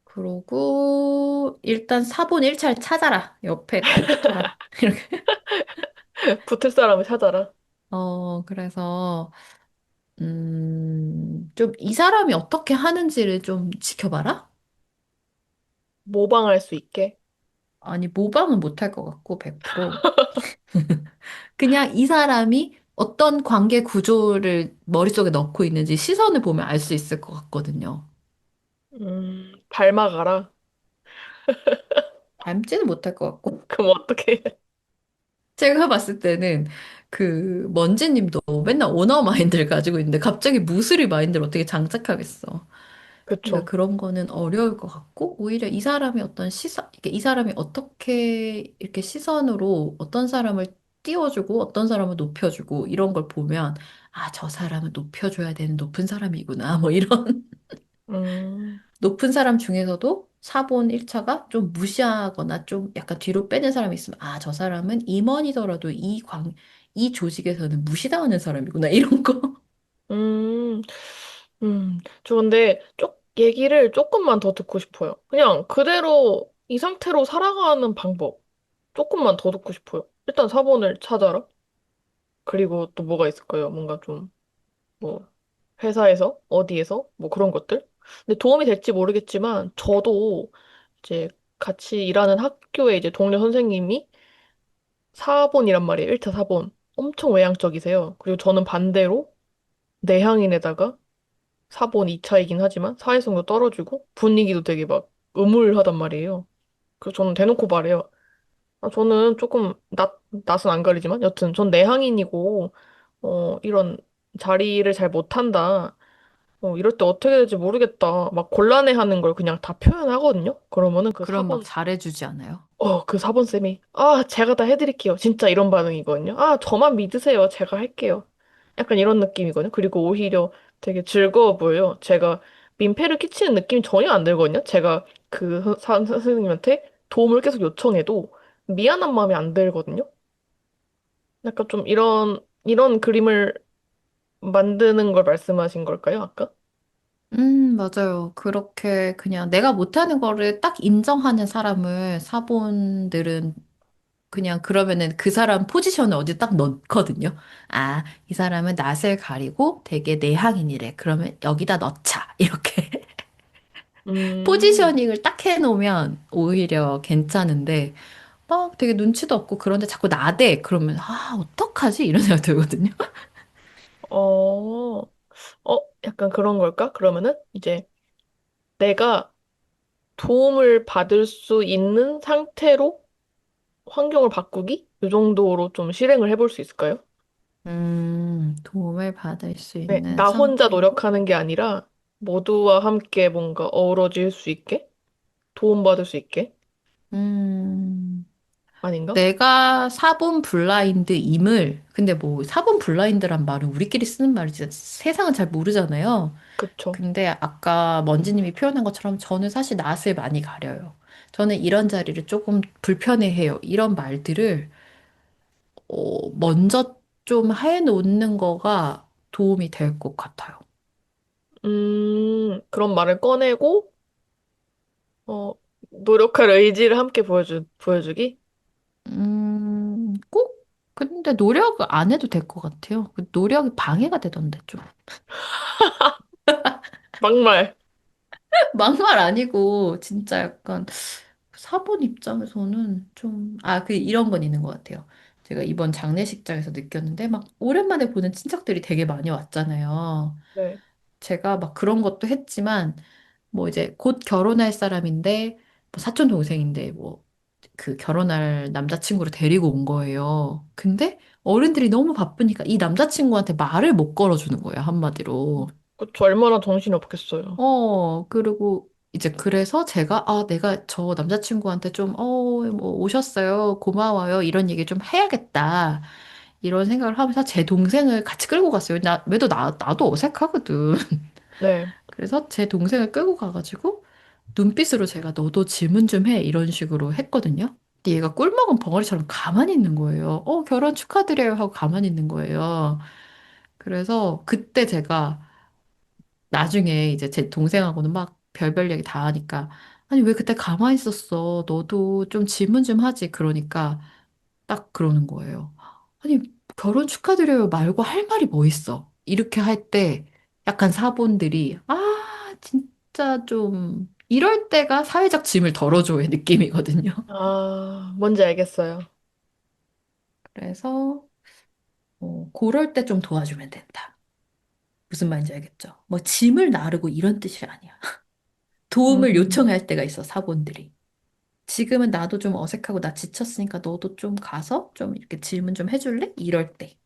그러고, 일단 사본 1차를 찾아라. 옆에 꼭 붙어라. 이렇게. 붙을 사람을 찾아라. 그래서, 좀 이 사람이 어떻게 하는지를 좀 지켜봐라? 모방할 수 있게. 아니, 모방은 못할 것 같고, 100%. 그냥 이 사람이 어떤 관계 구조를 머릿속에 넣고 있는지 시선을 보면 알 수 있을 것 같거든요. 닮아가라. 닮지는 못할 것 같고. 그럼 어떻게 해? 제가 봤을 때는 그 먼지님도 맨날 오너 마인드를 가지고 있는데 갑자기 무스리 마인드를 어떻게 장착하겠어. 그러니까 그쵸. 그런 거는 어려울 것 같고, 오히려 이 사람이 어떤 이게 이 사람이 어떻게 이렇게 시선으로 어떤 사람을 띄워주고 어떤 사람을 높여주고 이런 걸 보면, 저 사람은 높여줘야 되는 높은 사람이구나. 뭐 이런 음, 높은 사람 중에서도 사본 1차가 좀 무시하거나 좀 약간 뒤로 빼는 사람이 있으면, 저 사람은 임원이더라도 이 조직에서는 무시당하는 사람이구나. 이런 거. 음, 저 근데 얘기를 조금만 더 듣고 싶어요. 그냥 그대로 이 상태로 살아가는 방법. 조금만 더 듣고 싶어요. 일단 4번을 찾아라. 그리고 또 뭐가 있을까요? 뭔가 좀, 뭐. 회사에서, 어디에서, 뭐 그런 것들. 근데 도움이 될지 모르겠지만, 저도 이제 같이 일하는 학교에 이제 동료 선생님이 사본이란 말이에요. 1차 사본. 엄청 외향적이세요. 그리고 저는 반대로 내향인에다가 사본 2차이긴 하지만 사회성도 떨어지고 분위기도 되게 막 음울하단 말이에요. 그래서 저는 대놓고 말해요. 아, 저는 조금 낯은 안 가리지만 여튼 전 내향인이고 이런 자리를 잘 못한다. 이럴 때 어떻게 해야 될지 모르겠다. 막 곤란해하는 걸 그냥 다 표현하거든요. 그러면은 그 그럼 막 사본 잘해주지 않아요? 그 사본쌤이, 제가 다 해드릴게요. 진짜 이런 반응이거든요. 저만 믿으세요. 제가 할게요. 약간 이런 느낌이거든요. 그리고 오히려 되게 즐거워 보여요. 제가 민폐를 끼치는 느낌이 전혀 안 들거든요. 제가 그 선생님한테 도움을 계속 요청해도 미안한 마음이 안 들거든요. 약간 좀 이런 그림을 만드는 걸 말씀하신 걸까요, 아까? 맞아요. 그렇게 그냥 내가 못하는 거를 딱 인정하는 사람을 사본들은 그냥 그러면은 그 사람 포지션을 어디 딱 넣거든요. 아, 이 사람은 낯을 가리고 되게 내향인이래. 그러면 여기다 넣자. 이렇게 음, 포지셔닝을 딱 해놓으면 오히려 괜찮은데 막 되게 눈치도 없고 그런데 자꾸 나대. 그러면 아, 어떡하지? 이런 생각 들거든요. 어, 약간 그런 걸까? 그러면은 이제 내가 도움을 받을 수 있는 상태로 환경을 바꾸기? 이 정도로 좀 실행을 해볼 수 있을까요? 도움을 받을 수 네, 있는 나 혼자 상태로? 노력하는 게 아니라 모두와 함께 뭔가 어우러질 수 있게? 도움받을 수 있게? 음, 아닌가? 내가 사본 블라인드임을, 근데 뭐 사본 블라인드란 말은 우리끼리 쓰는 말이지 세상은 잘 모르잖아요. 그쵸. 근데 아까 먼지님이 표현한 것처럼 저는 사실 낯을 많이 가려요. 저는 이런 자리를 조금 불편해해요. 이런 말들을 먼저 좀 해놓는 거가 도움이 될 것 같아요. 그런 말을 꺼내고, 어, 노력할 의지를 함께 보여주기? 꼭 근데 노력 안 해도 될 것 같아요. 그 노력이 방해가 되던데 좀. 막말. 막말 아니고 진짜 약간 사본 입장에서는 좀, 이런 건 있는 것 같아요. 제가 이번 장례식장에서 느꼈는데 막 오랜만에 보는 친척들이 되게 많이 왔잖아요. 네. 제가 막 그런 것도 했지만 뭐 이제 곧 결혼할 사람인데 뭐 사촌 동생인데 뭐 그 결혼할 남자친구를 데리고 온 거예요. 근데 어른들이 너무 바쁘니까 이 남자친구한테 말을 못 걸어주는 거예요, 한마디로. 그쵸. 얼마나 정신이 없겠어요. 그리고 이제 그래서 제가, 내가 저 남자친구한테 좀, 뭐 오셨어요. 고마워요. 이런 얘기 좀 해야겠다. 이런 생각을 하면서 제 동생을 같이 끌고 갔어요. 나도 어색하거든. 네. 그래서 제 동생을 끌고 가가지고 눈빛으로 제가 너도 질문 좀 해. 이런 식으로 했거든요. 근데 얘가 꿀먹은 벙어리처럼 가만히 있는 거예요. 결혼 축하드려요. 하고 가만히 있는 거예요. 그래서 그때 제가 나중에 이제 제 동생하고는 막 별별 얘기 다 하니까 아니 왜 그때 가만히 있었어? 너도 좀 질문 좀 하지. 그러니까 딱 그러는 거예요. 아니 결혼 축하드려요 말고 할 말이 뭐 있어? 이렇게 할 때 약간 사본들이 진짜 좀 이럴 때가 사회적 짐을 덜어줘의 느낌이거든요. 뭔지 알겠어요. 그래서 그럴 때 좀 도와주면 된다. 무슨 말인지 알겠죠? 뭐 짐을 나르고 이런 뜻이 아니야. 도움을 음, 요청할 때가 있어, 사본들이. 지금은 나도 좀 어색하고 나 지쳤으니까 너도 좀 가서 좀 이렇게 질문 좀 해줄래? 이럴 때.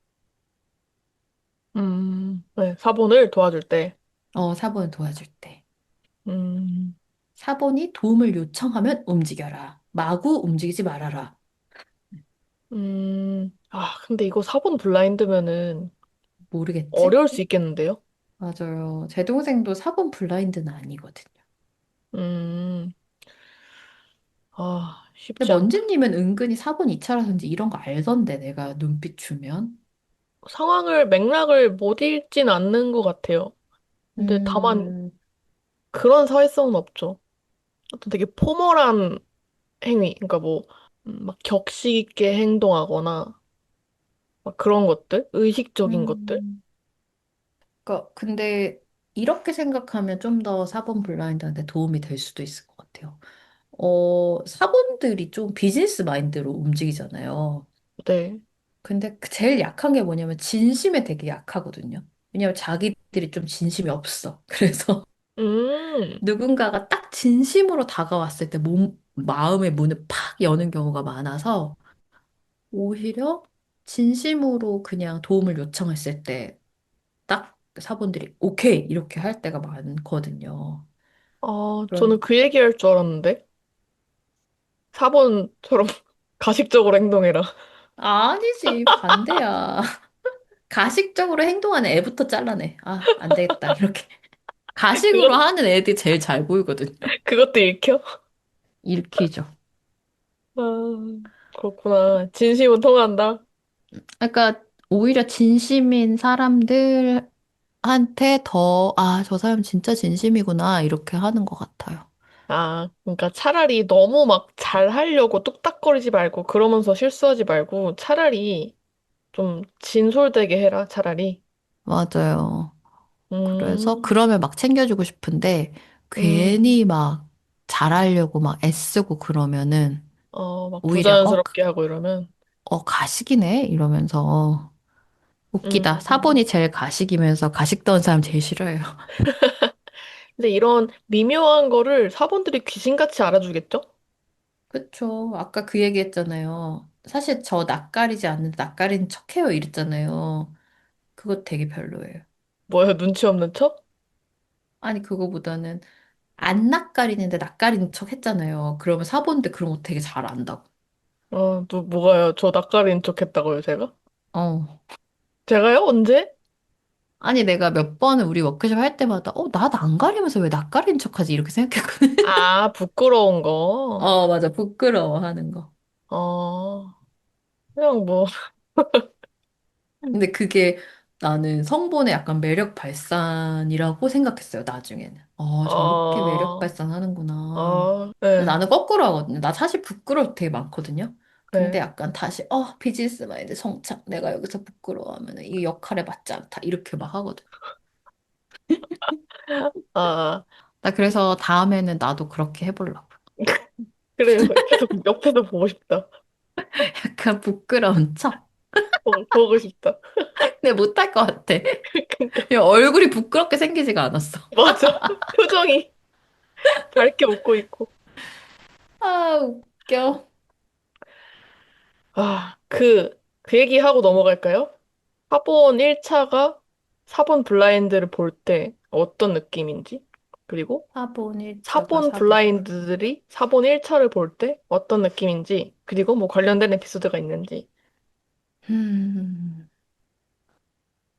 네. 사본을 도와줄 때. 사본을 도와줄 때. 음, 사본이 도움을 요청하면 움직여라. 마구 움직이지 말아라. 근데 이거 사본 블라인드면은 모르겠지? 어려울 수 있겠는데요? 맞아요. 제 동생도 사본 블라인드는 아니거든요. 음, 근데 쉽지 않다. 먼지님은 은근히 사본 2차라든지 이런 거 알던데, 내가 눈빛 주면. 맥락을 못 읽진 않는 것 같아요. 근데 다만 음, 그런 사회성은 없죠. 어떤 되게 포멀한 행위, 그러니까 뭐, 막 격식 있게 행동하거나, 막 그런 것들, 의식적인 것들. 음. 그러니까 근데 이렇게 생각하면 좀 더 사본 블라인드한테 도움이 될 수도 있을 것 같아요. 사본들이 좀 비즈니스 마인드로 움직이잖아요. 네. 근데 제일 약한 게 뭐냐면 진심에 되게 약하거든요. 왜냐면 자기들이 좀 진심이 없어. 그래서 음, 누군가가 딱 진심으로 다가왔을 때 마음의 문을 팍 여는 경우가 많아서 오히려 진심으로 그냥 도움을 요청했을 때 딱 사본들이 오케이 이렇게 할 때가 많거든요. 저는 그런 그 얘기할 줄 알았는데. 사본처럼 가식적으로 행동해라. 아니지 반대야. 가식적으로 행동하는 애부터 잘라내. 아, 안 되겠다. 이렇게. 가식으로 그것, 하는 애들이 제일 잘 보이거든요. 그것도 읽혀? 읽히죠. 아, 그렇구나. 진심은 통한다. 그러니까 오히려 진심인 사람들한테 더, 아, 저 사람 진짜 진심이구나. 이렇게 하는 것 같아요. 그러니까 차라리 너무 막 잘하려고 뚝딱거리지 말고 그러면서 실수하지 말고 차라리 좀 진솔되게 해라, 차라리. 맞아요. 그래서 음, 그러면 막 챙겨주고 싶은데 음, 괜히 막 잘하려고 막 애쓰고 그러면은 막 오히려 부자연스럽게 하고 이러면. 가식이네 이러면서 웃기다. 음. 사본이 제일 가식이면서 가식던 사람 제일 싫어해요. 근데 이런 미묘한 거를 사본들이 귀신같이 알아주겠죠? 그쵸. 아까 그 얘기 했잖아요. 사실 저 낯가리지 않는데 낯가리는 척해요 이랬잖아요. 그거 되게 별로예요. 뭐야, 눈치 없는 척? 아니 그거보다는 안 낯가리는데 낯가리는 척 했잖아요. 그러면 사본데 그런 거 되게 잘 안다고. 뭐가요? 저 낯가리는 척 했다고요, 제가? 어. 제가요? 언제? 아니 내가 몇 번을 우리 워크숍 할 때마다 나 낯 가리면서 왜 낯가리는 척하지? 이렇게 생각했거든. 부끄러운 거. 맞아. 부끄러워하는 거. 어, 그냥 뭐, 근데 그게 나는 성본의 약간 매력 발산이라고 생각했어요, 나중에는. 저렇게 매력 어, 발산하는구나. 근데 네, 나는 거꾸로 하거든요. 나 사실 부끄러울 때 되게 많거든요. 근데 네. 약간 다시, 비즈니스 마인드 성착. 내가 여기서 부끄러워하면 이 역할에 맞지 않다. 이렇게 막 하거든. 아, 나 그래서 다음에는 나도 그렇게 해보려고. 그래요. 옆에서 보고 싶다. 약간 부끄러운 척. 보고 싶다. 근데 못할 것 같아. 그러니까, 그냥 얼굴이 부끄럽게 생기지가 않았어. 맞아. 표정이 밝게 웃고 있고. 아, 웃겨. 그 얘기하고 넘어갈까요? 사본 1차가 사본 블라인드를 볼 때 어떤 느낌인지, 그리고 사본 1차가 사본 사본. 블라인드들이 사본 1차를 볼 때 어떤 느낌인지, 그리고 뭐 관련된 에피소드가 있는지. 음.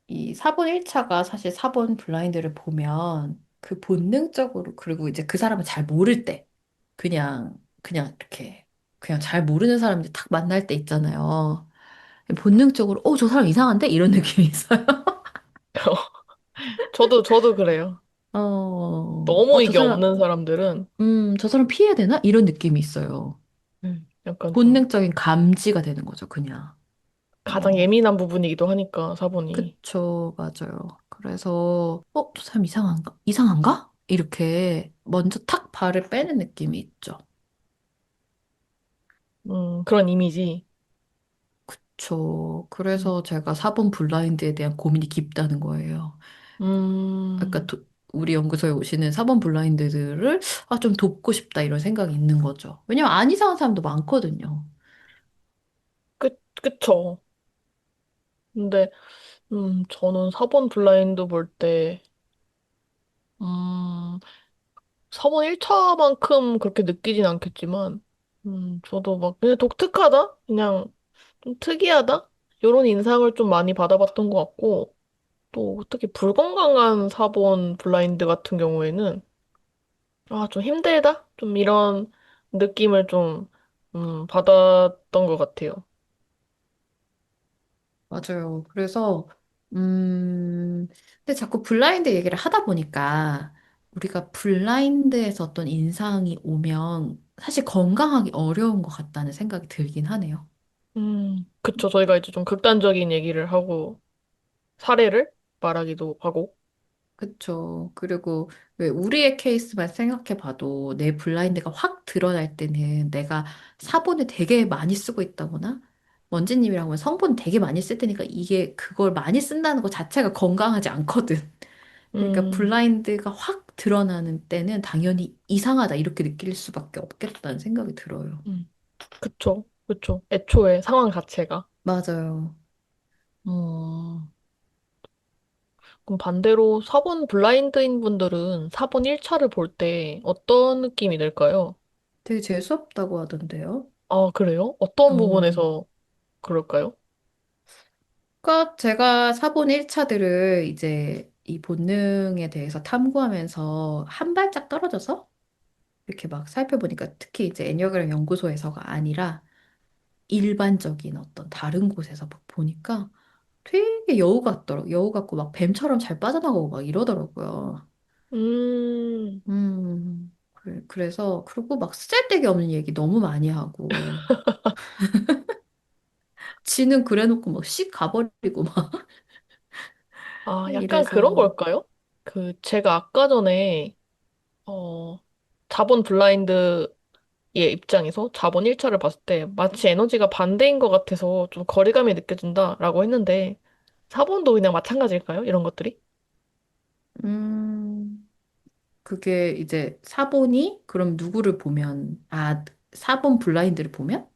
이 사본 1차가 사실 사본 블라인드를 보면 그 본능적으로 그리고 이제 그 사람을 잘 모를 때 그냥 이렇게 그냥 잘 모르는 사람들 탁 만날 때 있잖아요. 본능적으로 저 사람 이상한데? 이런 느낌이 있어요. 저도 그래요. 너무 저 이게 사람 없는 사람들은, 저 사람 피해야 되나? 이런 느낌이 있어요. 약간 좀 본능적인 감지가 되는 거죠, 그냥. 가장 어, 예민한 부분이기도 하니까, 사본이. 그쵸, 맞아요. 그래서 저 사람 이상한가? 이상한가? 이렇게 먼저 탁 발을 빼는 느낌이 있죠. 그런 이미지. 음, 그래서 제가 사본 블라인드에 대한 고민이 깊다는 거예요. 그러니까 음, 우리 연구소에 오시는 사본 블라인드들을 좀 돕고 싶다 이런 생각이 있는 거죠. 왜냐면 안 이상한 사람도 많거든요. 그쵸. 근데, 저는 사본 블라인드 볼 때, 음, 사본 1차만큼 그렇게 느끼진 않겠지만, 저도 막, 그냥 독특하다? 그냥 좀 특이하다? 이런 인상을 좀 많이 받아봤던 것 같고, 또 특히 불건강한 사본 블라인드 같은 경우에는, 좀 힘들다? 좀 이런 느낌을 좀, 받았던 것 같아요. 맞아요. 그래서 근데 자꾸 블라인드 얘기를 하다 보니까 우리가 블라인드에서 어떤 인상이 오면 사실 건강하기 어려운 것 같다는 생각이 들긴 하네요. 그쵸. 저희가 이제 좀 극단적인 얘기를 하고, 사례를? 말하기도 하고. 그쵸. 그리고 왜 우리의 케이스만 생각해 봐도 내 블라인드가 확 드러날 때는 내가 사본을 되게 많이 쓰고 있다거나 원지님이랑 은 성분 되게 많이 쓸 때니까 이게 그걸 많이 쓴다는 것 자체가 건강하지 않거든. 그러니까 음, 블라인드가 확 드러나는 때는 당연히 이상하다 이렇게 느낄 수밖에 없겠다는 생각이 들어요. 음. 그쵸, 그쵸. 애초에 상황 자체가. 맞아요. 어, 그럼 반대로 사본 블라인드인 분들은 사본 1차를 볼 때 어떤 느낌이 들까요? 되게 재수없다고 하던데요. 아, 그래요? 어떤 어. 부분에서 그럴까요? 그러니까 제가 사본 1차들을 이제 이 본능에 대해서 탐구하면서 한 발짝 떨어져서 이렇게 막 살펴보니까 특히 이제 애니어그램 연구소에서가 아니라 일반적인 어떤 다른 곳에서 막 보니까 되게 여우 같더라고. 여우 같고 막 뱀처럼 잘 빠져나가고 막 이러더라고요. 그래서 그리고 막 쓰잘데기 없는 얘기 너무 많이 하고 지는 그래놓고 막 씩 가버리고 막 아, 약간 그런 이래서 걸까요? 제가 아까 전에, 어, 자본 블라인드의 입장에서 자본 1차를 봤을 때 마치 에너지가 반대인 것 같아서 좀 거리감이 느껴진다라고 했는데, 사본도 그냥 마찬가지일까요? 이런 것들이? 음. 그게 이제 사본이 그럼 누구를 보면 사본 블라인드를 보면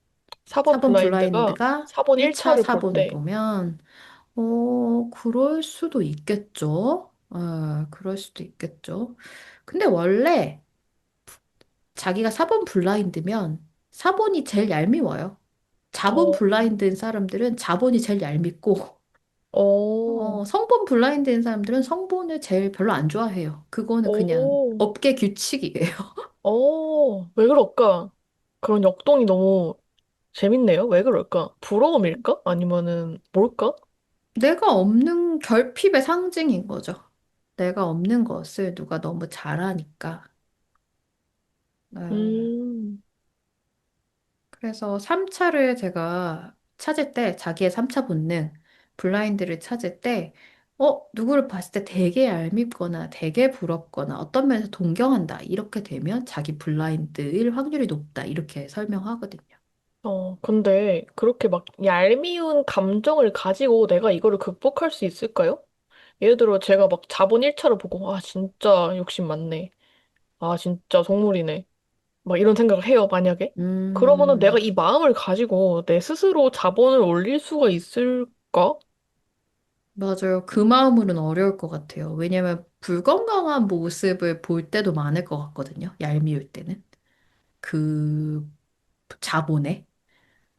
사본 사본 블라인드가 블라인드가 사본 1차 1차를 볼 사본을 때, 보면 그럴 수도 있겠죠. 그럴 수도 있겠죠. 근데 원래 자기가 사본 블라인드면 사본이 제일 얄미워요. 자본 어, 블라인드인 사람들은 자본이 제일 얄밉고 어, 성본 블라인드인 사람들은 성본을 제일 별로 안 좋아해요. 그거는 그냥 오, 업계 규칙이에요. 왜 그럴까? 그런 역동이 너무 재밌네요. 왜 그럴까? 부러움일까? 아니면은 뭘까? 내가 없는 결핍의 상징인 거죠. 내가 없는 것을 누가 너무 잘하니까. 어, 음, 그래서 3차를 제가 찾을 때, 자기의 3차 본능, 블라인드를 찾을 때, 누구를 봤을 때 되게 얄밉거나 되게 부럽거나 어떤 면에서 동경한다. 이렇게 되면 자기 블라인드일 확률이 높다. 이렇게 설명하거든요. 근데 그렇게 막 얄미운 감정을 가지고 내가 이거를 극복할 수 있을까요? 예를 들어 제가 막 자본 1차를 보고, 아, 진짜 욕심 많네. 아, 진짜 속물이네. 막 이런 생각을 해요, 만약에. 그러면은 내가 음, 이 마음을 가지고 내 스스로 자본을 올릴 수가 있을까? 맞아요. 그 마음으로는 어려울 것 같아요. 왜냐면 불건강한 모습을 볼 때도 많을 것 같거든요. 얄미울 때는. 그 자본에.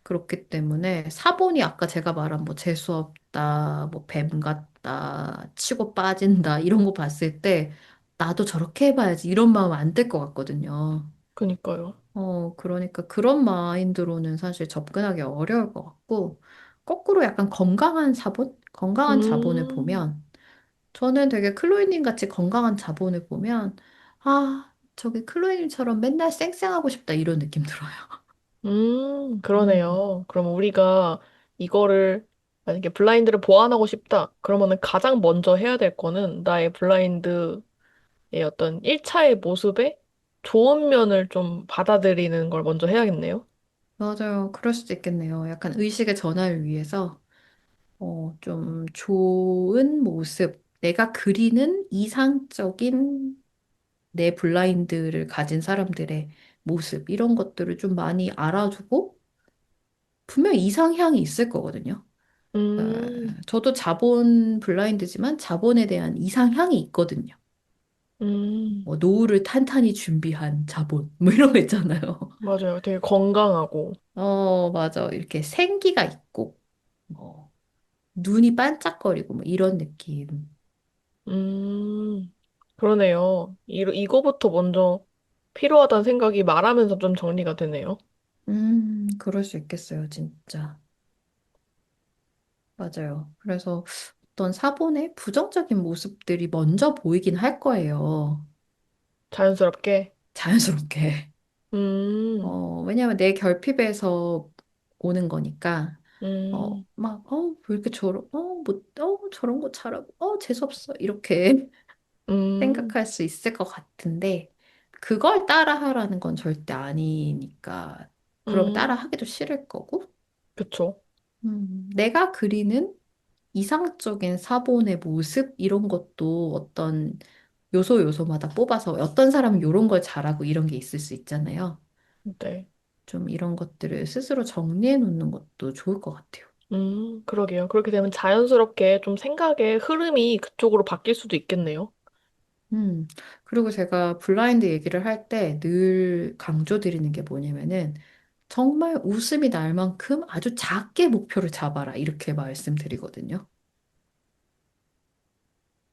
그렇기 때문에 사본이 아까 제가 말한 뭐 재수없다, 뭐 뱀 같다, 치고 빠진다 이런 거 봤을 때 나도 저렇게 해봐야지 이런 마음 안 들 것 같거든요. 그니까요. 그러니까 그런 마인드로는 사실 접근하기 어려울 것 같고 거꾸로 약간 건강한 사본? 건강한 자본을 음, 보면 저는 되게 클로이님 같이 건강한 자본을 보면 저기 클로이님처럼 맨날 쌩쌩하고 싶다 이런 느낌 들어요. 음. 그러네요. 그럼 우리가 이거를 만약에 블라인드를 보완하고 싶다. 그러면은 가장 먼저 해야 될 거는 나의 블라인드의 어떤 1차의 모습에 좋은 면을 좀 받아들이는 걸 먼저 해야겠네요. 맞아요. 그럴 수도 있겠네요. 약간 의식의 전환을 위해서 좀 좋은 모습, 내가 그리는 이상적인 내 블라인드를 가진 사람들의 모습, 이런 것들을 좀 많이 알아주고 분명 이상향이 있을 거거든요. 에, 음, 저도 자본 블라인드지만 자본에 대한 이상향이 있거든요. 음, 뭐 노후를 탄탄히 준비한 자본, 뭐 이런 거 있잖아요. 맞아요. 되게 건강하고. 맞아. 이렇게 생기가 있고, 뭐, 눈이 반짝거리고, 뭐, 이런 느낌. 음, 그러네요. 이거부터 먼저 필요하다는 생각이 말하면서 좀 정리가 되네요. 그럴 수 있겠어요, 진짜. 맞아요. 그래서 어떤 사본의 부정적인 모습들이 먼저 보이긴 할 거예요. 자연스럽게. 자연스럽게. 음, 왜냐하면 내 결핍에서 오는 거니까. 음, 왜 이렇게 저러, 저런 거 잘하고, 재수없어. 이렇게 음, 생각할 수 있을 것 같은데, 그걸 따라하라는 건 절대 아니니까, 그러면 음, 따라하기도 싫을 거고, 그쵸. 내가 그리는 이상적인 사본의 모습, 이런 것도 어떤 요소마다 뽑아서 어떤 사람은 이런 걸 잘하고 이런 게 있을 수 있잖아요. 네. 좀 이런 것들을 스스로 정리해 놓는 것도 좋을 것 같아요. 그러게요. 그렇게 되면 자연스럽게 좀 생각의 흐름이 그쪽으로 바뀔 수도 있겠네요. 음, 그리고 제가 블라인드 얘기를 할 때 늘 강조드리는 게 뭐냐면은 정말 웃음이 날 만큼 아주 작게 목표를 잡아라. 이렇게 말씀드리거든요.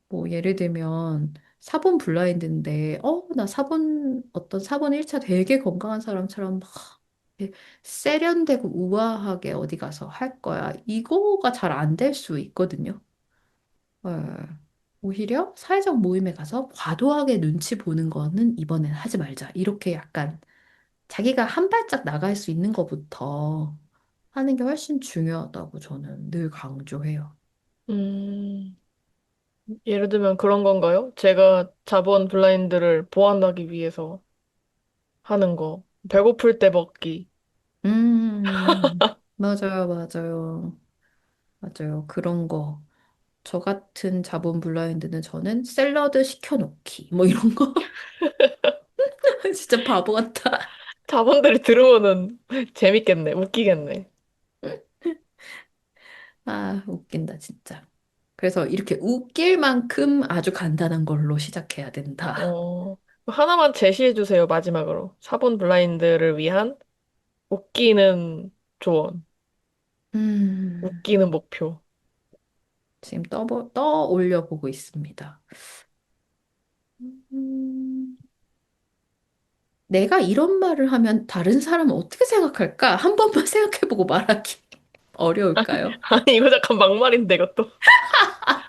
뭐 예를 들면 사본 블라인드인데 나 어떤 사본 1차 되게 건강한 사람처럼 막 이렇게 세련되고 우아하게 어디 가서 할 거야. 이거가 잘 안 될 수 있거든요. 예. 오히려 사회적 모임에 가서 과도하게 눈치 보는 거는 이번엔 하지 말자. 이렇게 약간 자기가 한 발짝 나갈 수 있는 것부터 하는 게 훨씬 중요하다고 저는 늘 강조해요. 음, 예를 들면 그런 건가요? 제가 자본 블라인드를 보완하기 위해서 하는 거. 배고플 때 먹기. 맞아요, 맞아요. 맞아요. 그런 거. 저 같은 자본 블라인드는 저는 샐러드 시켜놓기. 뭐 이런 거. 진짜 바보 같아. 자본들이 들으면은 재밌겠네. 웃기겠네. 아, 웃긴다, 진짜. 그래서 이렇게 웃길 만큼 아주 간단한 걸로 시작해야 된다. 어, 하나만 제시해 주세요, 마지막으로. 사본 블라인드를 위한 웃기는 조언, 음, 웃기는 목표. 지금 떠올려 보고 있습니다. 음, 내가 이런 말을 하면 다른 사람은 어떻게 생각할까? 한 번만 생각해보고 말하기 어려울까요? 아니, 이거 잠깐 막말인데, 이것도.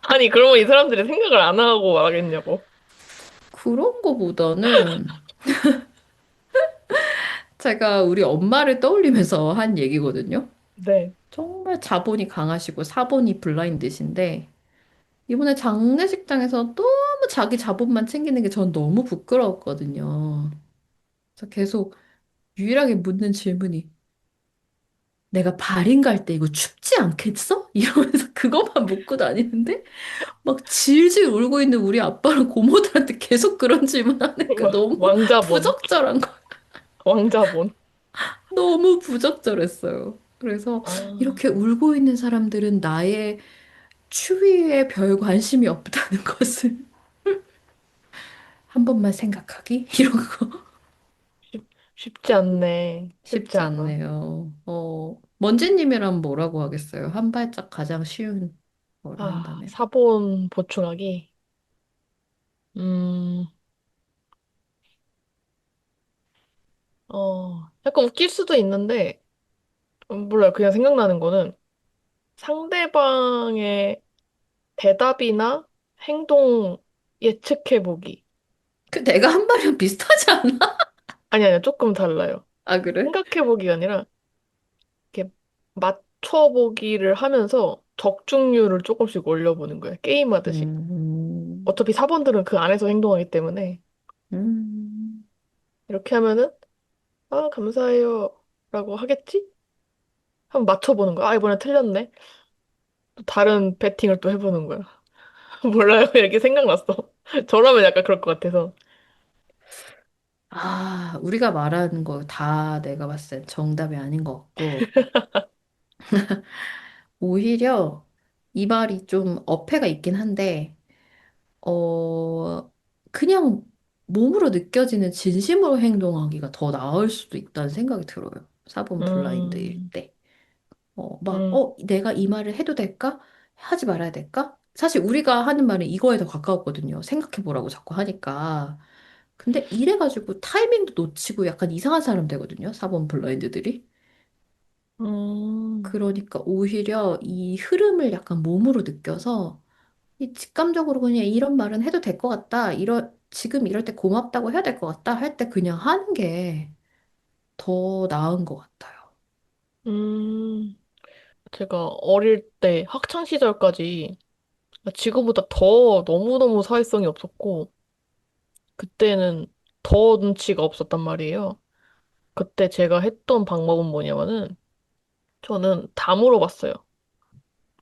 아니, 그러면 이 사람들이 생각을 안 하고 말하겠냐고. 그런 거보다는 제가 우리 엄마를 떠올리면서 한 얘기거든요. 네. 정말 자본이 강하시고 사본이 블라인드신데 이번에 장례식장에서 너무 자기 자본만 챙기는 게 전 너무 부끄러웠거든요. 그래서 계속 유일하게 묻는 질문이 내가 발인 갈 때 이거 춥지 않겠어? 이러면서 그것만 묻고 다니는데 막 질질 울고 있는 우리 아빠랑 고모들한테 계속 그런 질문하니까 너무 왕자본. 부적절한 거. 왕자본. 너무 부적절했어요. 그래서 아, 이렇게 울고 있는 사람들은 나의 추위에 별 관심이 없다는 것을 한 번만 생각하기? 이런 거 쉽지 않네. 쉽지 쉽지 않아. 않네요. 먼지님이란 뭐라고 하겠어요? 한 발짝 가장 쉬운 거를 아, 한다면. 사본 보충하기. 음, 약간 웃길 수도 있는데, 몰라요. 그냥 생각나는 거는 상대방의 대답이나 행동 예측해보기. 그 내가 한 말이랑 비슷하지 않아? 아니, 조금 달라요. 아, 그래? 생각해보기가 아니라, 이렇게 맞춰보기를 하면서 적중률을 조금씩 올려보는 거예요. 게임하듯이. 음, 어차피 사본들은 그 안에서 행동하기 때문에, 음. 이렇게 하면은, 아, 감사해요. 라고 하겠지? 한번 맞춰보는 거야. 아, 이번에 틀렸네. 또 다른 배팅을 또 해보는 거야. 몰라요. 이렇게 생각났어. 저라면 약간 그럴 것 같아서. 우리가 말하는 거 다 내가 봤을 땐 정답이 아닌 것 같고, 오히려 이 말이 좀 어폐가 있긴 한데, 그냥 몸으로 느껴지는 진심으로 행동하기가 더 나을 수도 있다는 생각이 들어요. 사본 블라인드일 음, 때. 음, 내가 이 말을 해도 될까? 하지 말아야 될까? 사실 우리가 하는 말은 이거에 더 가까웠거든요. 생각해 보라고 자꾸 하니까. 근데 이래가지고 타이밍도 놓치고 약간 이상한 사람 되거든요. 사본 블라인드들이. 음, 그러니까 오히려 이 흐름을 약간 몸으로 느껴서 이 직감적으로 그냥 이런 말은 해도 될 것 같다. 지금 이럴 때 고맙다고 해야 될 것 같다. 할 때 그냥 하는 게 더 나은 것 같아요. 음. 제가 어릴 때 학창 시절까지 지금보다 더 너무너무 사회성이 없었고, 그때는 더 눈치가 없었단 말이에요. 그때 제가 했던 방법은 뭐냐면은, 저는 다 물어봤어요.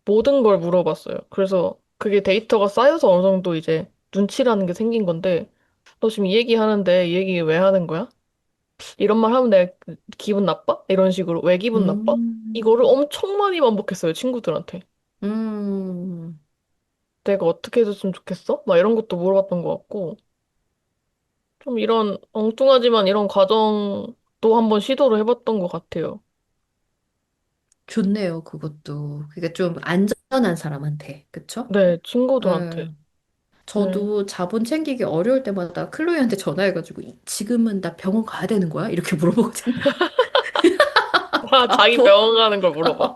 모든 걸 물어봤어요. 그래서 그게 데이터가 쌓여서 어느 정도 이제 눈치라는 게 생긴 건데, 너 지금 이 얘기 하는데 이 얘기 왜 하는 거야? 이런 말 하면 내가 기분 나빠? 이런 식으로 왜 기분 나빠? 이거를 음, 엄청 많이 반복했어요, 친구들한테. 음, 내가 어떻게 해줬으면 좋겠어? 막 이런 것도 물어봤던 것 같고, 좀 이런 엉뚱하지만 이런 과정도 한번 시도를 해봤던 것 같아요. 좋네요, 그것도. 그게 좀 안전한 사람한테, 그쵸? 네, 친구들한테. 네. 네. 저도 자본 챙기기 어려울 때마다 클로이한테 전화해가지고 지금은 나 병원 가야 되는 거야? 이렇게 물어보거든요. 아, 자기 바보. 병원 가는 걸 물어봐.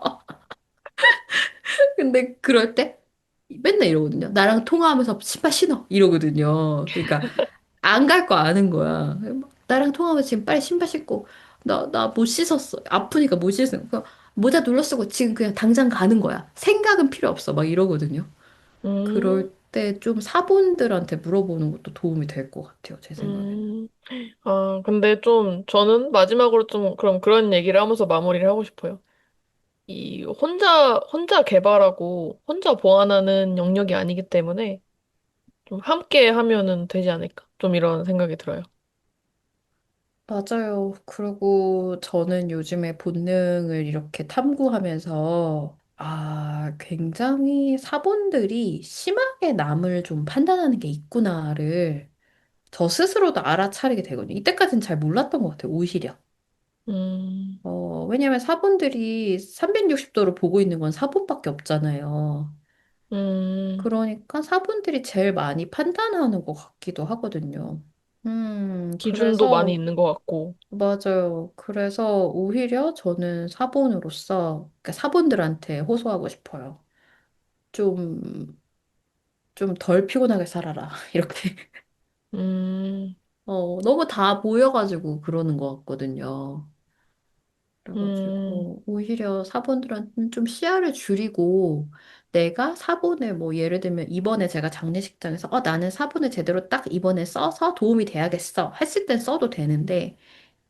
근데 그럴 때 맨날 이러거든요. 나랑 통화하면서 신발 신어 이러거든요. 그러니까 안 갈 거 아는 거야. 막 나랑 통화하면서 지금 빨리 신발 신고 나 못 씻었어. 아프니까 못 씻어. 모자 눌러 쓰고 지금 그냥 당장 가는 거야. 생각은 필요 없어. 막 이러거든요. 음, 그럴 때 좀 사본들한테 물어보는 것도 도움이 될 것 같아요. 제 생각에는. 음. 아, 근데 좀, 저는 마지막으로 좀, 그럼 그런 얘기를 하면서 마무리를 하고 싶어요. 이, 혼자 개발하고, 혼자 보완하는 영역이 아니기 때문에, 좀 함께 하면은 되지 않을까? 좀 이런 생각이 들어요. 맞아요. 그리고 저는 요즘에 본능을 이렇게 탐구하면서, 굉장히 사본들이 심하게 남을 좀 판단하는 게 있구나를 저 스스로도 알아차리게 되거든요. 이때까지는 잘 몰랐던 것 같아요, 오히려. 음, 왜냐면 사본들이 360도로 보고 있는 건 사본밖에 없잖아요. 음, 그러니까 사본들이 제일 많이 판단하는 것 같기도 하거든요. 기준도 많이 그래서 있는 것 같고, 맞아요. 그래서 오히려 저는 사본으로서 그러니까 사본들한테 호소하고 싶어요. 좀, 좀 덜 피곤하게 살아라. 이렇게. 음, 너무 다 보여가지고 그러는 것 같거든요. 음, 그래가지고 오히려 사본들한테는 좀 시야를 줄이고 내가 사본을 뭐 예를 들면 이번에 제가 장례식장에서 나는 사본을 제대로 딱 이번에 써서 도움이 돼야겠어 했을 땐 써도 되는데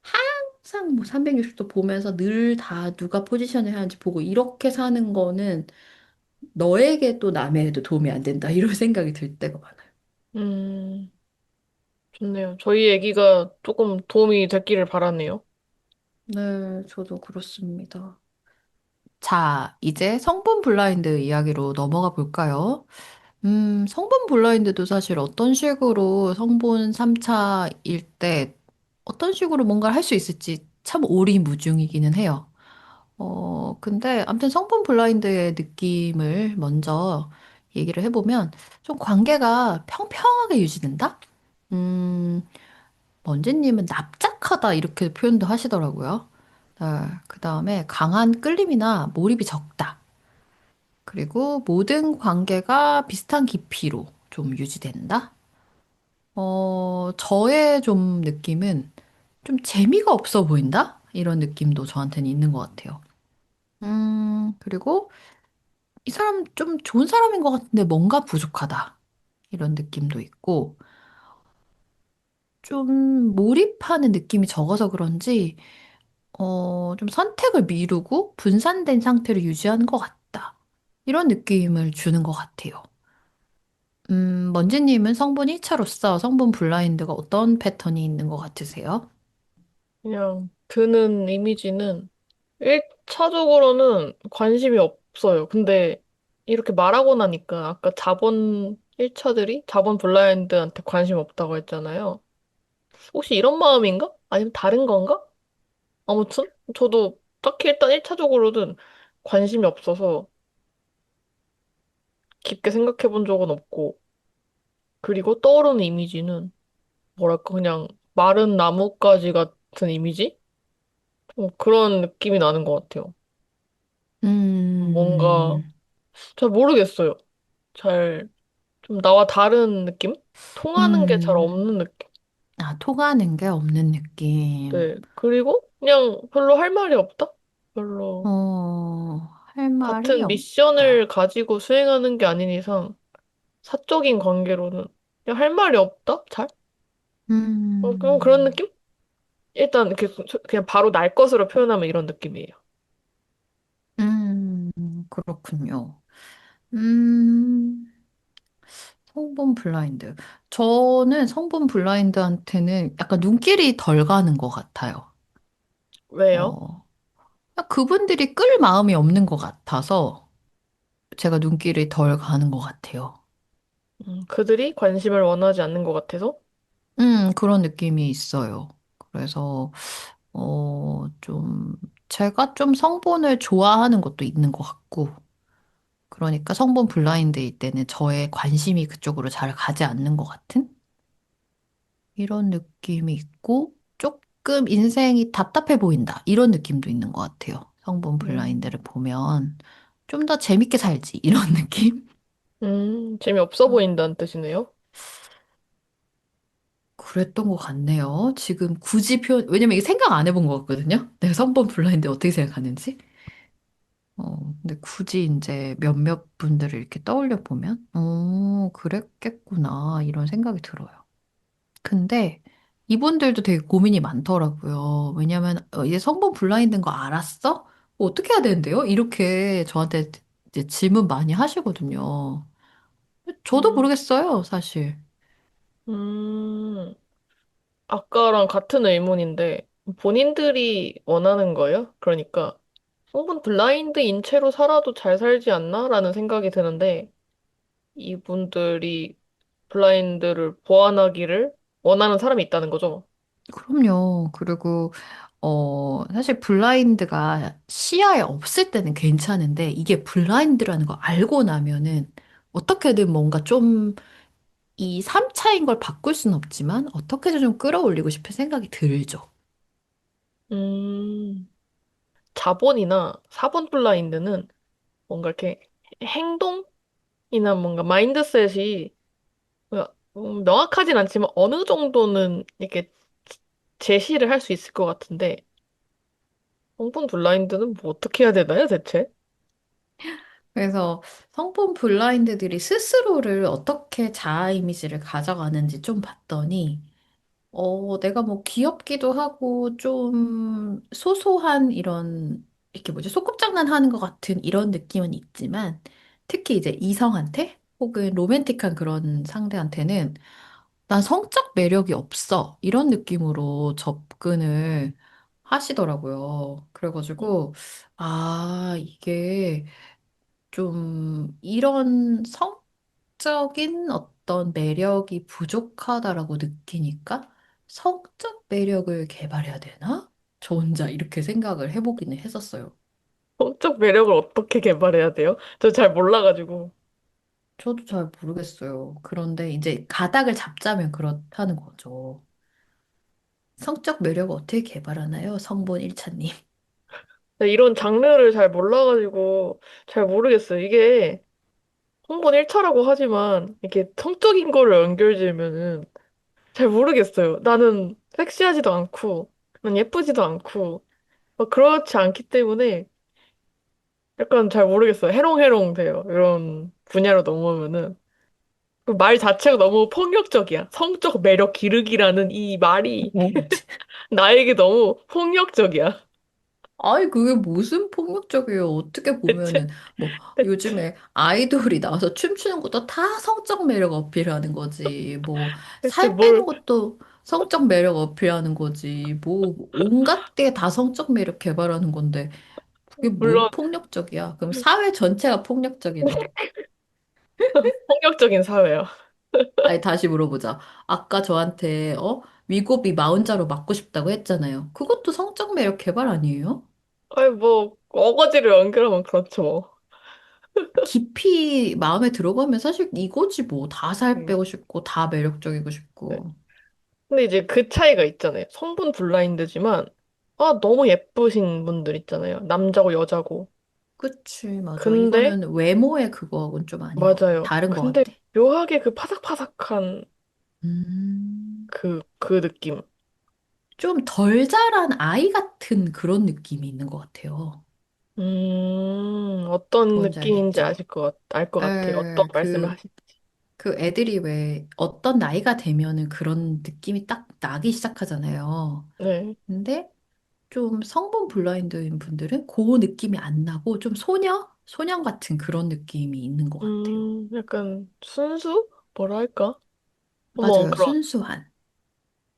항상 뭐 360도 보면서 늘 다 누가 포지션을 하는지 보고 이렇게 사는 거는 너에게 또 남에게도 도움이 안 된다 이런 생각이 들 때가 많아요. 음, 좋네요. 저희 얘기가 조금 도움이 됐기를 바라네요. 네, 저도 그렇습니다. 자, 이제 성분 블라인드 이야기로 넘어가 볼까요? 성분 블라인드도 사실 어떤 식으로 성분 3차일 때 어떤 식으로 뭔가를 할 수 있을지 참 오리무중이기는 해요. 근데 아무튼 성분 블라인드의 느낌을 먼저 얘기를 해보면 좀 관계가 평평하게 유지된다? 음, 먼지님은 납작하다 이렇게 표현도 하시더라고요. 그 다음에 강한 끌림이나 몰입이 적다. 그리고 모든 관계가 비슷한 깊이로 좀 유지된다. 저의 좀 느낌은 좀 재미가 없어 보인다? 이런 느낌도 저한테는 있는 것 같아요. 그리고 이 사람 좀 좋은 사람인 것 같은데 뭔가 부족하다. 이런 느낌도 있고, 좀 몰입하는 느낌이 적어서 그런지, 좀 선택을 미루고 분산된 상태를 유지하는 것 같다. 이런 느낌을 주는 것 같아요. 먼지님은 성분 1차로서 성분 블라인드가 어떤 패턴이 있는 것 같으세요? 그냥 드는 이미지는 1차적으로는 관심이 없어요. 근데 이렇게 말하고 나니까 아까 자본 1차들이 자본 블라인드한테 관심 없다고 했잖아요. 혹시 이런 마음인가? 아니면 다른 건가? 아무튼 저도 딱히 일단 1차적으로는 관심이 없어서 깊게 생각해 본 적은 없고 그리고 떠오르는 이미지는 뭐랄까 그냥 마른 나뭇가지 같은 이미지? 그런 느낌이 나는 것 같아요. 뭔가 음, 잘 모르겠어요. 잘 좀 나와 다른 느낌? 통하는 게 잘 음, 없는 느낌? 통하는 게 없는 느낌. 네. 그리고 그냥 별로 할 말이 없다? 별로. 할 할 말이 같은 미션을 없다. 가지고 수행하는 게 아닌 이상, 사적인 관계로는 그냥 할 말이 없다? 잘? 그럼 그런 음, 느낌? 일단 이렇게 그냥 바로 날 것으로 표현하면 이런 느낌이에요. 그렇군요. 음, 성분 블라인드. 저는 성분 블라인드한테는 약간 눈길이 덜 가는 것 같아요. 왜요? 어, 그분들이 끌 마음이 없는 것 같아서 제가 눈길이 덜 가는 것 같아요. 그들이 관심을 원하지 않는 것 같아서? 그런 느낌이 있어요. 그래서, 좀, 제가 좀 성분을 좋아하는 것도 있는 것 같고, 그러니까 성분 블라인드일 때는 저의 관심이 그쪽으로 잘 가지 않는 것 같은 이런 느낌이 있고, 조금 인생이 답답해 보인다. 이런 느낌도 있는 것 같아요. 성분 음, 블라인드를 보면 좀 더 재밌게 살지. 이런 느낌? 재미없어 보인다는 뜻이네요. 그랬던 것 같네요. 지금 굳이 왜냐면 이게 생각 안 해본 것 같거든요. 내가 성분 블라인드 어떻게 생각하는지. 근데 굳이 이제 몇몇 분들을 이렇게 떠올려 보면, 그랬겠구나, 이런 생각이 들어요. 근데 이분들도 되게 고민이 많더라고요. 왜냐면, 이제 성분 블라인드인 거 알았어? 어떻게 해야 되는데요? 이렇게 저한테 이제 질문 많이 하시거든요. 저도 음, 모르겠어요, 사실. 음, 아까랑 같은 의문인데, 본인들이 원하는 거예요? 그러니까, 성분 블라인드인 채로 살아도 잘 살지 않나? 라는 생각이 드는데, 이분들이 블라인드를 보완하기를 원하는 사람이 있다는 거죠. 그럼요. 그리고, 사실 블라인드가 시야에 없을 때는 괜찮은데, 이게 블라인드라는 거 알고 나면은, 어떻게든 뭔가 좀, 이 3차인 걸 바꿀 순 없지만, 어떻게든 좀 끌어올리고 싶은 생각이 들죠. 음, 자본이나 사본 블라인드는 뭔가 이렇게 행동이나 뭔가 마인드셋이 명확하진 않지만 어느 정도는 이렇게 제시를 할 수 있을 것 같은데, 성분 블라인드는 뭐 어떻게 해야 되나요, 대체? 그래서 성분 블라인드들이 스스로를 어떻게 자아 이미지를 가져가는지 좀 봤더니, 내가 뭐 귀엽기도 하고 좀 소소한 이런 이렇게 뭐지 소꿉장난 하는 것 같은 이런 느낌은 있지만 특히 이제 이성한테 혹은 로맨틱한 그런 상대한테는 난 성적 매력이 없어 이런 느낌으로 접근을 하시더라고요. 그래가지고 이게 좀 이런 성적인 어떤 매력이 부족하다라고 느끼니까 성적 매력을 개발해야 되나? 저 혼자 이렇게 생각을 해보기는 했었어요. 성적 매력을 어떻게 개발해야 돼요? 저 잘 몰라가지고. 저도 잘 모르겠어요. 그런데 이제 가닥을 잡자면 그렇다는 거죠. 성적 매력을 어떻게 개발하나요? 성본 1차님. 이런 장르를 잘 몰라가지고 잘 모르겠어요. 이게 홍보 1차라고 하지만 이게 성적인 거를 연결지으면은 잘 모르겠어요. 나는 섹시하지도 않고 난 예쁘지도 않고 막 그렇지 않기 때문에 약간 잘 모르겠어요. 해롱해롱 돼요. 이런 분야로 넘어오면은. 그 말 자체가 너무 폭력적이야. 성적 매력 기르기라는 이 말이 나에게 너무 폭력적이야. 아이, 그게 무슨 폭력적이에요. 어떻게 대체, 보면은, 뭐, 대체, 요즘에 아이돌이 나와서 춤추는 것도 다 성적 매력 어필하는 거지. 뭐, 대체 살 빼는 것도 성적 매력 어필하는 거지. 뭐, 온갖 게 다 성적 매력 개발하는 건데, 그게 물론 뭘 폭력적이야. 그럼 사회 전체가 폭력적이네. 폭력적인 사회야. 아니, 다시 물어보자. 아까 저한테, 위고비 마흔자로 맞고 싶다고 했잖아요. 그것도 성적 매력 개발 아니에요? 아니, 뭐, 어거지로 연결하면 그렇죠, 뭐. 깊이 마음에 들어가면 사실 이거지 뭐. 다 살 음, 빼고 싶고, 다 매력적이고 네. 싶고. 근데 이제 그 차이가 있잖아요. 성분 블라인드지만, 너무 예쁘신 분들 있잖아요. 남자고 여자고. 그치, 맞아. 근데, 이거는 외모의 그거하고는 좀 아닌 것 같아. 맞아요. 다른 것 근데 같아. 묘하게 그 파삭파삭한 음, 그 느낌. 좀 덜 자란 아이 같은 그런 느낌이 있는 것 같아요. 어떤 뭔지 느낌인지 알겠죠? 알 것 같아요. 어떤 에, 말씀을 그, 하시. 그 애들이 왜 어떤 나이가 되면은 그런 느낌이 딱 나기 시작하잖아요. 네. 근데 좀 성분 블라인드인 분들은 그 느낌이 안 나고 좀 소년 같은 그런 느낌이 있는 것 같아요. 약간 순수? 뭐라 할까? 뭐 맞아요. 그런, 순수한.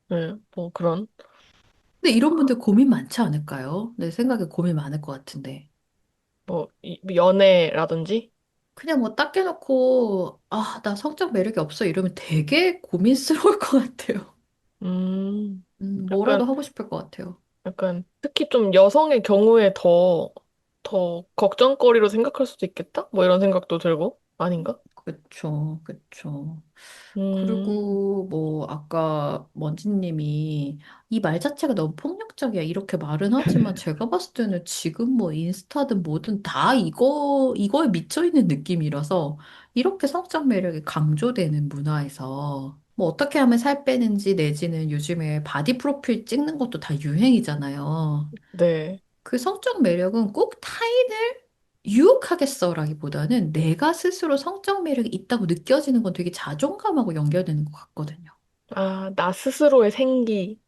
네, 뭐 그런. 근데 이런 분들 고민 많지 않을까요? 내 생각에 고민 많을 것 같은데. 연애라든지. 그냥 뭐 딱 깨놓고, 아, 나 성적 매력이 없어. 이러면 되게 고민스러울 것 같아요. 약간, 뭐라도 하고 싶을 것 같아요. 약간, 특히 좀 여성의 경우에 더 걱정거리로 생각할 수도 있겠다? 뭐 이런 생각도 들고, 아닌가? 그쵸, 그쵸. 음, 그리고 뭐 아까 먼지님이 이 말 자체가 너무 폭력적이야 이렇게 말은 하지만 제가 봤을 때는 지금 뭐 인스타든 뭐든 다 이거에 미쳐 있는 느낌이라서 이렇게 성적 매력이 강조되는 문화에서 뭐 어떻게 하면 살 빼는지 내지는 요즘에 바디 프로필 찍는 것도 다 유행이잖아요. 네. 그 성적 매력은 꼭 타인을 유혹하겠어라기보다는 내가 스스로 성적 매력이 있다고 느껴지는 건 되게 자존감하고 연결되는 것 같거든요. 아, 나 스스로의 생기.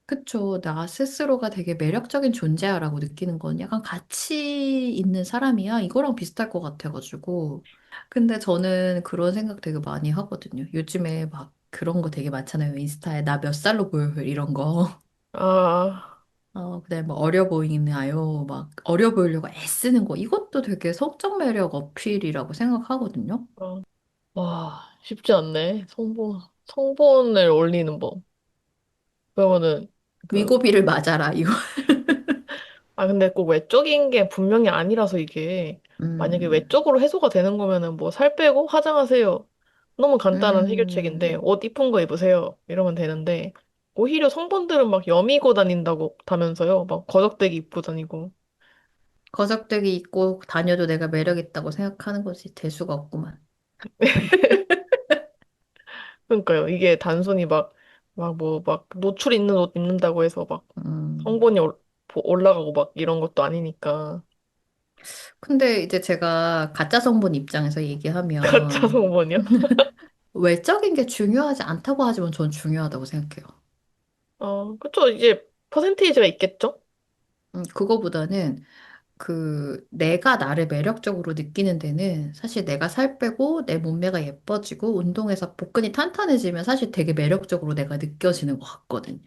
그쵸. 나 스스로가 되게 매력적인 존재야라고 느끼는 건 약간 가치 있는 사람이야. 이거랑 비슷할 것 같아가지고. 근데 저는 그런 생각 되게 많이 하거든요. 요즘에 막 그런 거 되게 많잖아요. 인스타에 나 몇 살로 보여요. 이런 거. 아, 그다음에 뭐 어려 보이나요? 막 어려 보이려고 애쓰는 거. 이것도 되게 성적 매력 어필이라고 생각하거든요. 어, 와, 쉽지 않네. 성본을 올리는 법. 그러면은, 그, 위고비를 맞아라, 이거. 아, 근데 꼭 외적인 게 분명히 아니라서 이게, 만약에 음, 외적으로 해소가 되는 거면은 뭐 살 빼고 화장하세요. 너무 간단한 해결책인데, 음. 옷 이쁜 거 입으세요. 이러면 되는데, 오히려 성분들은 막 여미고 다닌다고 다면서요. 막 거적대기 입고 다니고. 거적대기 입고 다녀도 내가 매력 있다고 생각하는 거지. 될 수가 없구만. 그러니까요. 이게 단순히 막 노출 있는 옷 입는다고 해서 막 음. 성분이 올라가고 막 이런 것도 아니니까. 근데 이제 제가 가짜 성분 입장에서 가짜 얘기하면 성분이요? 외적인 게 중요하지 않다고 하지만 전 중요하다고 생각해요. 그쵸. 이제 퍼센테이지가 있겠죠? 그거보다는 내가 나를 매력적으로 느끼는 데는 사실 내가 살 빼고 내 몸매가 예뻐지고 운동해서 복근이 탄탄해지면 사실 되게 매력적으로 내가 느껴지는 것 같거든요.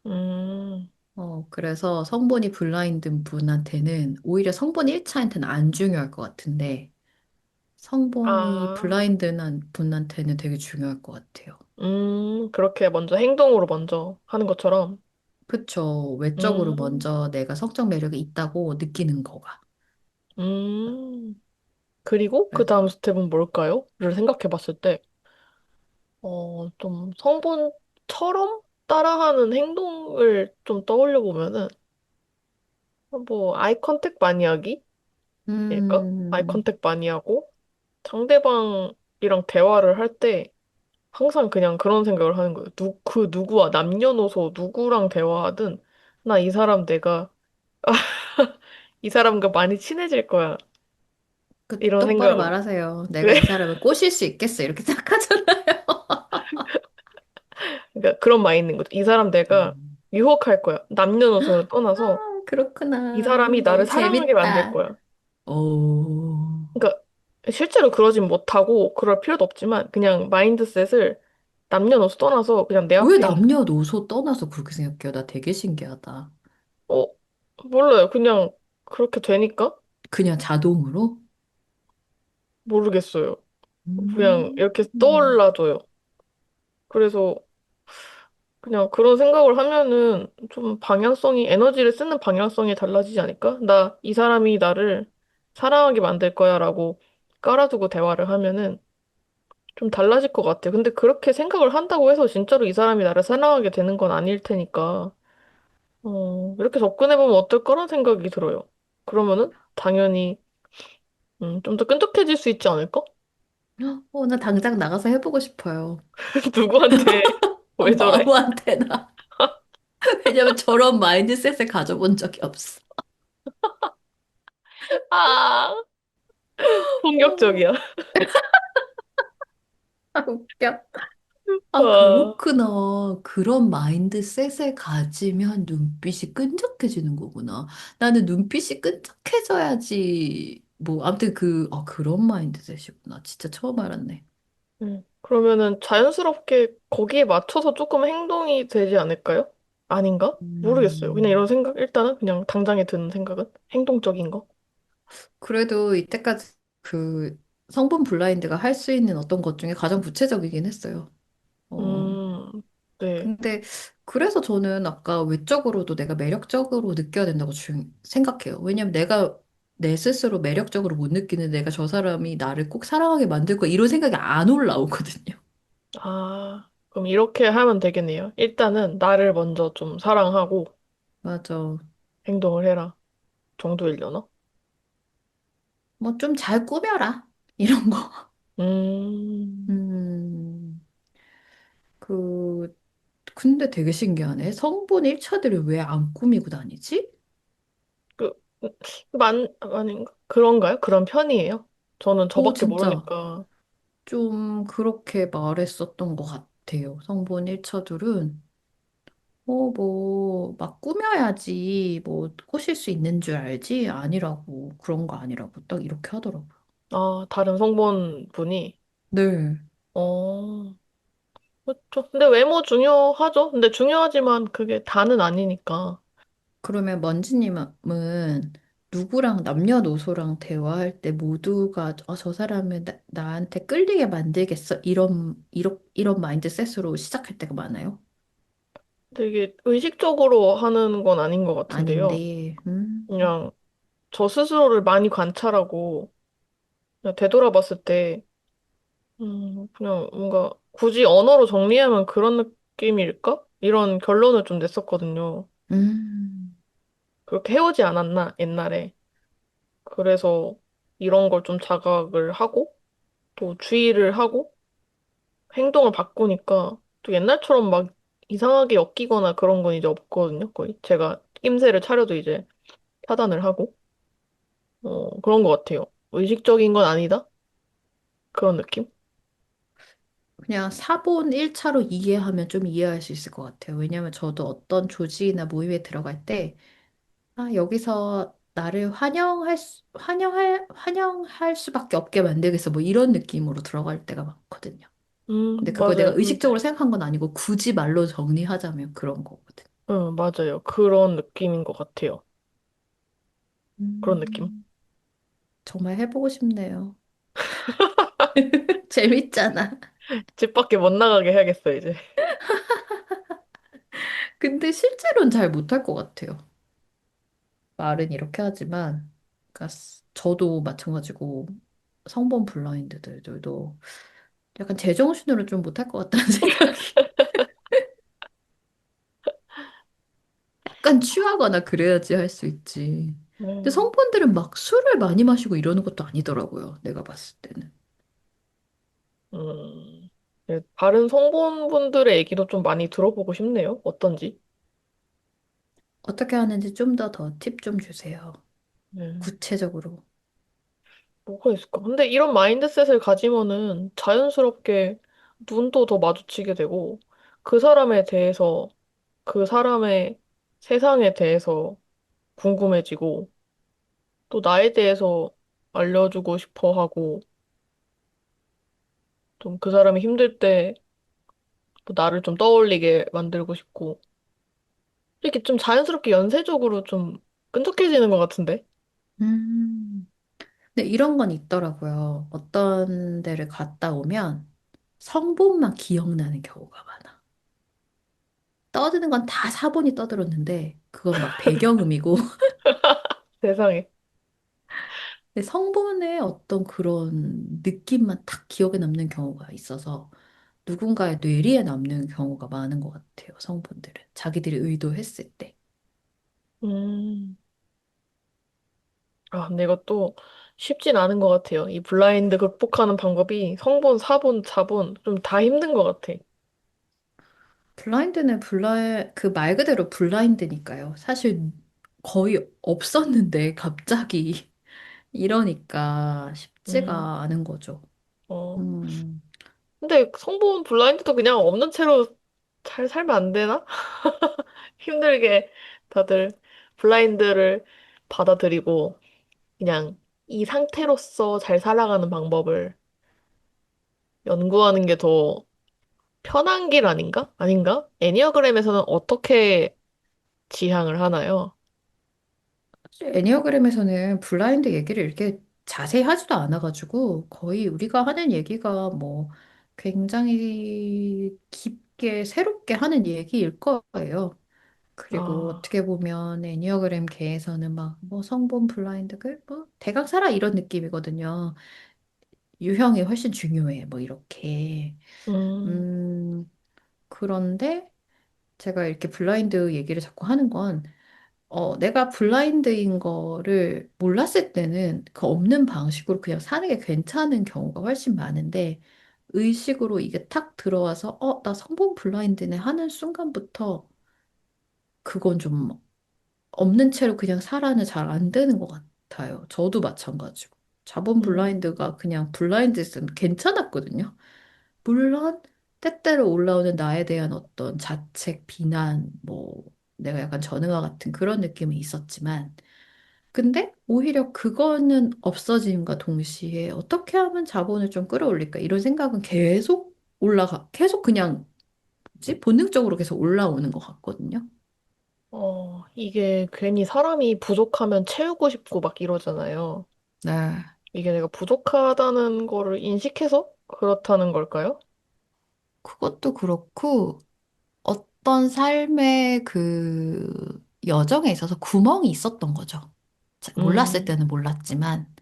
음, 그래서 성본이 블라인드 분한테는 오히려 성본 1차한테는 안 중요할 것 같은데 성본이 아, 블라인드한 분한테는 되게 중요할 것 같아요. 그렇게 먼저 행동으로 먼저 하는 것처럼. 그쵸. 외적으로 음, 먼저 내가 성적 매력이 있다고 느끼는 거가. 음. 그리고 그 그래. 다음 스텝은 뭘까요? 를 생각해 봤을 때, 좀 성본처럼 따라하는 행동을 좀 떠올려 보면은, 뭐, 아이 컨택 많이 하기? 일까? 아이 음, 컨택 많이 하고, 상대방이랑 대화를 할 때, 항상 그냥 그런 생각을 하는 거예요. 그 누구와 남녀노소 누구랑 대화하든, 나 이 사람 내가, 이 사람과 많이 친해질 거야. 이런 똑바로 생각을. 말하세요. 내가 이 사람을 꼬실 수 있겠어. 이렇게 생각하잖아요. 그러니까 그런 마인드인 거죠. 이 사람 내가 음. 유혹할 거야. 남녀노소를 떠나서 이 그렇구나. 사람이 나를 너무 사랑하게 만들 재밌다. 거야. 오. 그러니까 실제로 그러진 못하고 그럴 필요도 없지만 그냥 마인드셋을 남녀노소 떠나서 그냥 내 왜 앞에 남녀노소 떠나서 그렇게 생각해요? 나 되게 신기하다. 어 몰라요. 그냥 그렇게 되니까 그냥 자동으로? 모르겠어요. 그냥 음. 이렇게 떠올라줘요. 그래서 그냥 그런 생각을 하면은 좀 에너지를 쓰는 방향성이 달라지지 않을까? 이 사람이 나를 사랑하게 만들 거야라고 깔아두고 대화를 하면은 좀 달라질 것 같아요. 근데 그렇게 생각을 한다고 해서 진짜로 이 사람이 나를 사랑하게 되는 건 아닐 테니까, 이렇게 접근해보면 어떨까라는 생각이 들어요. 그러면은 당연히, 좀 더 끈적해질 수 있지 않을까? 나 당장 나가서 해보고 싶어요. 누구한테, 왜 뭐 저래? 아무한테나. 왜냐면 저런 마인드셋을 가져본 적이 없어. 아, 어, 폭력적이야. 아, 웃겨. 아, 와, 그렇구나. 그런 마인드셋을 가지면 눈빛이 끈적해지는 거구나. 나는 눈빛이 끈적해져야지. 뭐, 아무튼 그런 마인드셋이구나. 진짜 처음 알았네. 그러면은 자연스럽게 거기에 맞춰서 조금 행동이 되지 않을까요? 아닌가? 모르겠어요. 그냥 이런 음, 생각, 일단은 그냥 당장에 드는 생각은 행동적인 거. 그래도 이때까지 그 성분 블라인드가 할 수 있는 어떤 것 중에 가장 구체적이긴 했어요. 어, 음, 네. 근데 그래서 저는 아까 외적으로도 내가 매력적으로 느껴야 된다고 생각해요. 왜냐면 내가 내 스스로 매력적으로 못 느끼는 내가 저 사람이 나를 꼭 사랑하게 만들 거야 이런 생각이 안 올라오거든요. 아, 그럼 이렇게 하면 되겠네요. 일단은 나를 먼저 좀 사랑하고 맞아. 행동을 해라. 정도이려나? 뭐 좀 잘 꾸며라. 이런 거. 음, 음, 그, 근데 되게 신기하네. 성분 1차들을 왜 안 꾸미고 다니지? 그, 아닌가? 그런가요? 그런 편이에요? 저는 저밖에 진짜. 모르니까. 좀 그렇게 말했었던 것 같아요. 성분 1차들은. 막 꾸며야지, 뭐, 꼬실 수 있는 줄 알지? 아니라고, 그런 거 아니라고, 딱 이렇게 하더라고요. 아, 다른 성본 분이. 네. 어, 그렇죠. 근데 외모 중요하죠. 근데 중요하지만 그게 다는 아니니까. 그러면 먼지님은 누구랑 남녀노소랑 대화할 때 모두가, 저 사람은 나한테 끌리게 만들겠어? 이런 마인드셋으로 시작할 때가 많아요? 되게 의식적으로 하는 건 아닌 것 같은데요. 아닌데, 그냥 저 스스로를 많이 관찰하고 그냥 되돌아봤을 때, 그냥 뭔가 굳이 언어로 정리하면 그런 느낌일까? 이런 결론을 좀 냈었거든요. 음, 그렇게 해오지 않았나, 옛날에. 그래서 이런 걸 좀 자각을 하고, 또 주의를 하고, 행동을 바꾸니까, 또 옛날처럼 막 이상하게 엮이거나 그런 건 이제 없거든요, 거의. 제가 낌새를 차려도 이제 차단을 하고, 그런 것 같아요. 의식적인 건 아니다? 그런 느낌? 그냥 사본 1차로 이해하면 좀 이해할 수 있을 것 같아요. 왜냐면 저도 어떤 조직이나 모임에 들어갈 때, 여기서 나를 환영할 수밖에 없게 만들겠어. 뭐 이런 느낌으로 들어갈 때가 많거든요. 근데 그걸 내가 맞아요. 의식적으로 생각한 건 아니고 굳이 말로 정리하자면 그런 거거든. 맞아요. 그런 느낌인 것 같아요. 그런 느낌. 음, 정말 해보고 싶네요. 재밌잖아. 집 밖에 못 나가게 해야겠어, 이제. 근데 실제로는 잘 못할 것 같아요. 말은 이렇게 하지만, 그러니까 저도 마찬가지고 성범 블라인드들도 약간 제정신으로 좀 못할 것 같다는 생각이. 약간 취하거나 그래야지 할 수 있지. 근데 음, 성분들은 막 술을 많이 마시고 이러는 것도 아니더라고요. 내가 봤을 때는. 네, 다른 성분분들의 얘기도 좀 많이 들어보고 싶네요. 어떤지. 어떻게 하는지 좀 더 팁 좀 주세요. 네. 구체적으로. 뭐가 있을까? 근데 이런 마인드셋을 가지면은 자연스럽게 눈도 더 마주치게 되고, 그 사람에 대해서, 그 사람의 세상에 대해서 궁금해지고, 또 나에 대해서 알려주고 싶어 하고, 좀 그 사람이 힘들 때 또 나를 좀 떠올리게 만들고 싶고, 이렇게 좀 자연스럽게 연쇄적으로 좀 끈적해지는 것 같은데? 음. 근데 이런 건 있더라고요. 어떤 데를 갔다 오면 성분만 기억나는 경우가 많아. 떠드는 건 다 사본이 떠들었는데 그건 막 배경음이고 세상에. 근데 성분의 어떤 그런 느낌만 딱 기억에 남는 경우가 있어서 누군가의 뇌리에 남는 경우가 많은 것 같아요. 성분들은 자기들이 의도했을 때. 음. 아, 근데 이것도 쉽진 않은 것 같아요. 이 블라인드 극복하는 방법이 성본, 사본, 자본 좀 다 힘든 것 같아. 블라인드는 그 말 그대로 블라인드니까요. 사실 거의 없었는데 갑자기 이러니까 음, 쉽지가 않은 거죠. 어. 음, 근데 성분 블라인드도 그냥 없는 채로 잘 살면 안 되나? 힘들게 다들 블라인드를 받아들이고 그냥 이 상태로서 잘 살아가는 방법을 연구하는 게 더 편한 길 아닌가? 아닌가? 애니어그램에서는 어떻게 지향을 하나요? 사실 애니어그램에서는 블라인드 얘기를 이렇게 자세히 하지도 않아가지고 거의 우리가 하는 얘기가 뭐 굉장히 깊게 새롭게 하는 얘기일 거예요. 그리고 아, 어떻게 보면 애니어그램계에서는 막 뭐 성본 블라인드글 뭐 대강 살아 이런 느낌이거든요. 유형이 훨씬 중요해 뭐 이렇게. 음, 음 그런데 제가 이렇게 블라인드 얘기를 자꾸 하는 건 내가 블라인드인 거를 몰랐을 때는 그 없는 방식으로 그냥 사는 게 괜찮은 경우가 훨씬 많은데 의식으로 이게 탁 들어와서 나 성본 블라인드네 하는 순간부터 그건 좀 없는 채로 그냥 살아는 잘 안 되는 것 같아요. 저도 마찬가지고. 자본 음, 블라인드가 그냥 블라인드였으면 괜찮았거든요. 물론 때때로 올라오는 나에 대한 어떤 자책, 비난, 뭐 내가 약간 전응화 같은 그런 느낌은 있었지만 근데 오히려 그거는 없어짐과 동시에 어떻게 하면 자본을 좀 끌어올릴까 이런 생각은 계속 그냥 뭐지? 본능적으로 계속 올라오는 것 같거든요. 이게 괜히 사람이 부족하면 채우고 싶고 막 이러잖아요. 네. 이게 내가 부족하다는 거를 인식해서 그렇다는 걸까요? 그것도 그렇고 어떤 삶의 그 여정에 있어서 구멍이 있었던 거죠. 몰랐을 음, 때는 몰랐지만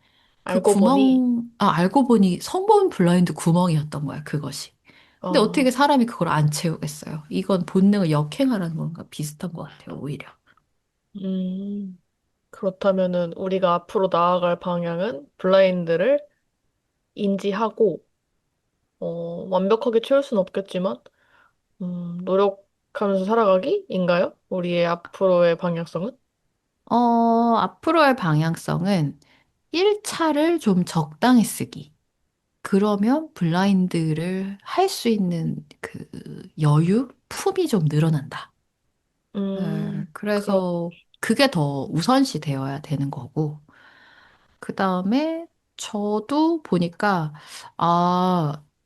그 알고 보니, 알고 보니 성본 블라인드 구멍이었던 거야, 그것이. 근데 아, 어떻게 사람이 그걸 안 채우겠어요? 이건 본능을 역행하라는 건가 비슷한 것 같아요, 오히려. 음, 그렇다면은 우리가 앞으로 나아갈 방향은 블라인드를 인지하고, 완벽하게 채울 수는 없겠지만, 노력하면서 살아가기인가요? 우리의 앞으로의 방향성은? 앞으로의 방향성은 1차를 좀 적당히 쓰기. 그러면 블라인드를 할 수 있는 그 여유, 품이 좀 늘어난다. 그렇, 그래서 그게 더 우선시 되어야 되는 거고, 그 다음에 저도 보니까,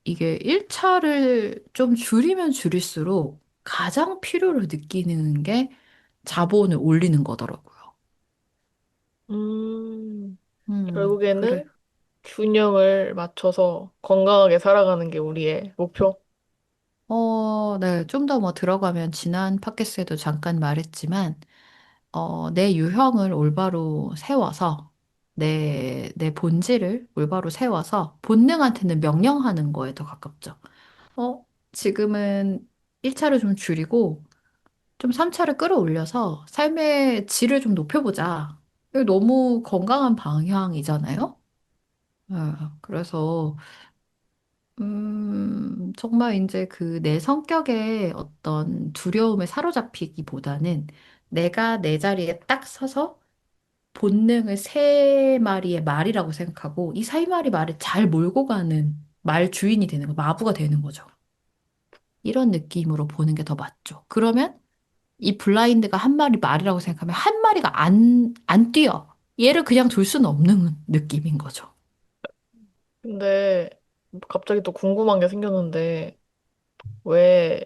이게 1차를 좀 줄이면 줄일수록 가장 필요로 느끼는 게 자본을 올리는 거더라고요. 음, 그래. 결국에는 균형을 맞춰서 건강하게 살아가는 게 우리의 목표. 네. 좀 더 뭐 들어가면 지난 팟캐스트에도 잠깐 말했지만, 내 유형을 올바로 세워서, 내 본질을 올바로 세워서 본능한테는 명령하는 거에 더 가깝죠. 어, 지금은 1차를 좀 줄이고, 좀 3차를 끌어올려서 삶의 질을 좀 높여보자. 이거 너무 건강한 방향이잖아요? 네, 그래서 정말 이제 그 내 성격의 어떤 두려움에 사로잡히기보다는 내가 내 자리에 딱 서서 본능을 세 마리의 말이라고 생각하고 이 세 마리 말을 잘 몰고 가는 말 주인이 되는 거, 마부가 되는 거죠. 이런 느낌으로 보는 게 더 맞죠. 그러면 이 블라인드가 한 마리 말이라고 생각하면 한 마리가 안 뛰어. 얘를 그냥 둘 수는 없는 느낌인 거죠. 근데 갑자기 또 궁금한 게 생겼는데, 왜,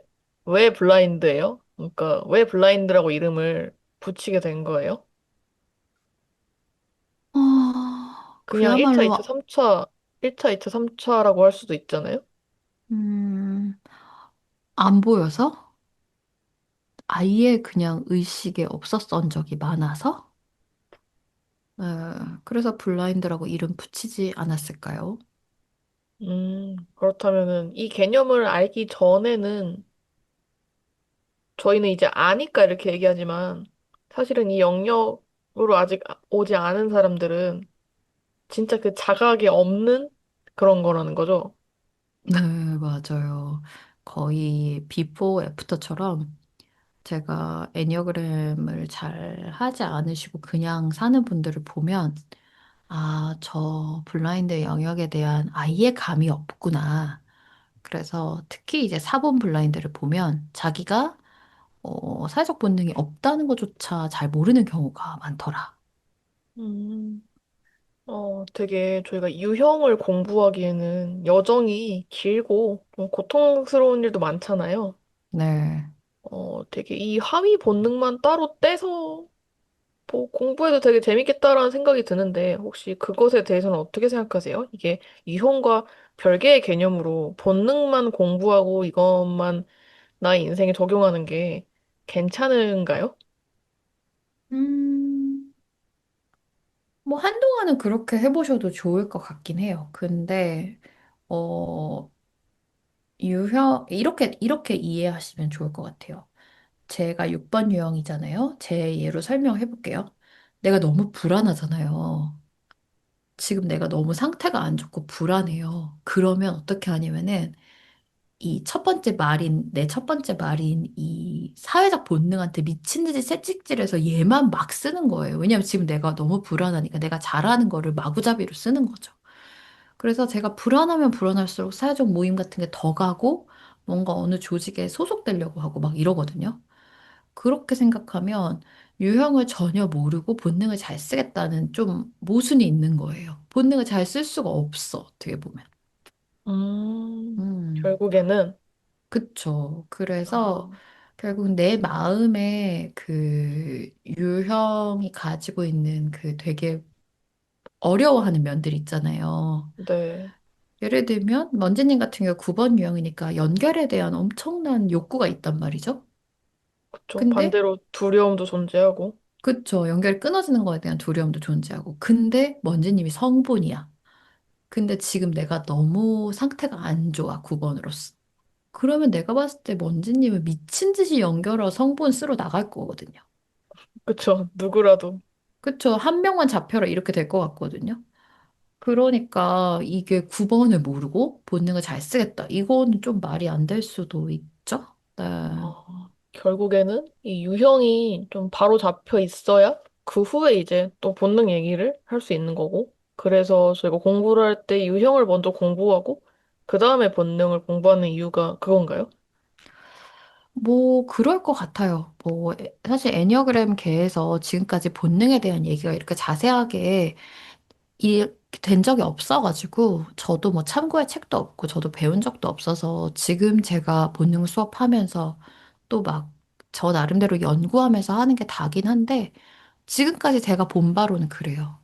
왜 블라인드예요? 그러니까 왜 블라인드라고 이름을 붙이게 된 거예요? 그냥 1차, 2차, 그야말로 3차, 1차, 2차, 3차라고 할 수도 있잖아요? 음, 안 보여서 아예 그냥 의식에 없었던 적이 많아서 그래서 블라인드라고 이름 붙이지 않았을까요? 그렇다면은 이 개념을 알기 전에는 저희는 이제 아니까 이렇게 얘기하지만 사실은 이 영역으로 아직 오지 않은 사람들은 진짜 그 자각이 없는 그런 거라는 거죠. 네, 맞아요. 거의 비포 애프터처럼 제가 애니어그램을 잘 하지 않으시고 그냥 사는 분들을 보면 아, 저 블라인드 영역에 대한 아예 감이 없구나. 그래서 특히 이제 사본 블라인드를 보면 자기가 사회적 본능이 없다는 것조차 잘 모르는 경우가 많더라. 음, 되게 저희가 유형을 공부하기에는 여정이 길고 좀 고통스러운 일도 많잖아요. 네. 되게 이 하위 본능만 따로 떼서 뭐 공부해도 되게 재밌겠다라는 생각이 드는데 혹시 그것에 대해서는 어떻게 생각하세요? 이게 유형과 별개의 개념으로 본능만 공부하고 이것만 나의 인생에 적용하는 게 괜찮은가요? 음, 뭐 한동안은 그렇게 해보셔도 좋을 것 같긴 해요. 근데 어, 이렇게 이해하시면 좋을 것 같아요. 제가 6번 유형이잖아요. 제 예로 설명해 볼게요. 내가 너무 불안하잖아요. 지금 내가 너무 상태가 안 좋고 불안해요. 그러면 어떻게 하냐면은 내 첫 번째 말인 이 사회적 본능한테 미친 듯이 채찍질해서 얘만 막 쓰는 거예요. 왜냐면 지금 내가 너무 불안하니까 내가 잘하는 거를 마구잡이로 쓰는 거죠. 그래서 제가 불안하면 불안할수록 사회적 모임 같은 게 더 가고 뭔가 어느 조직에 소속되려고 하고 막 이러거든요. 그렇게 생각하면 유형을 전혀 모르고 본능을 잘 쓰겠다는 좀 모순이 있는 거예요. 본능을 잘 쓸 수가 없어, 어떻게 보면. 음, 결국에는, 그쵸. 그래서 아, 결국 내 마음에 그 유형이 가지고 있는 그 되게 어려워하는 면들이 있잖아요. 네, 예를 들면, 먼지님 같은 경우 9번 유형이니까 연결에 대한 엄청난 욕구가 있단 말이죠. 그쵸. 근데 반대로 두려움도 존재하고, 그쵸. 연결이 끊어지는 거에 대한 두려움도 존재하고. 근데 먼지님이 성분이야. 근데 지금 내가 너무 상태가 안 좋아, 9번으로서. 그러면 내가 봤을 때 먼지님은 미친 듯이 연결어 성분 쓰러 나갈 거거든요. 그쵸. 누구라도. 그쵸. 한 명만 잡혀라 이렇게 될 것 같거든요. 그러니까 이게 9번을 모르고 본능을 잘 쓰겠다. 이거는 좀 말이 안 될 수도 있죠. 네. 결국에는 이 유형이 좀 바로 잡혀 있어야 그 후에 이제 또 본능 얘기를 할 수 있는 거고. 그래서 저희가 공부를 할 때 유형을 먼저 공부하고, 그 다음에 본능을 공부하는 이유가 그건가요? 뭐, 그럴 것 같아요. 사실 애니어그램계에서 지금까지 본능에 대한 얘기가 이렇게 자세하게 된 적이 없어가지고, 저도 뭐 참고할 책도 없고, 저도 배운 적도 없어서, 지금 제가 본능 수업하면서 또 막, 저 나름대로 연구하면서 하는 게 다긴 한데, 지금까지 제가 본 바로는 그래요.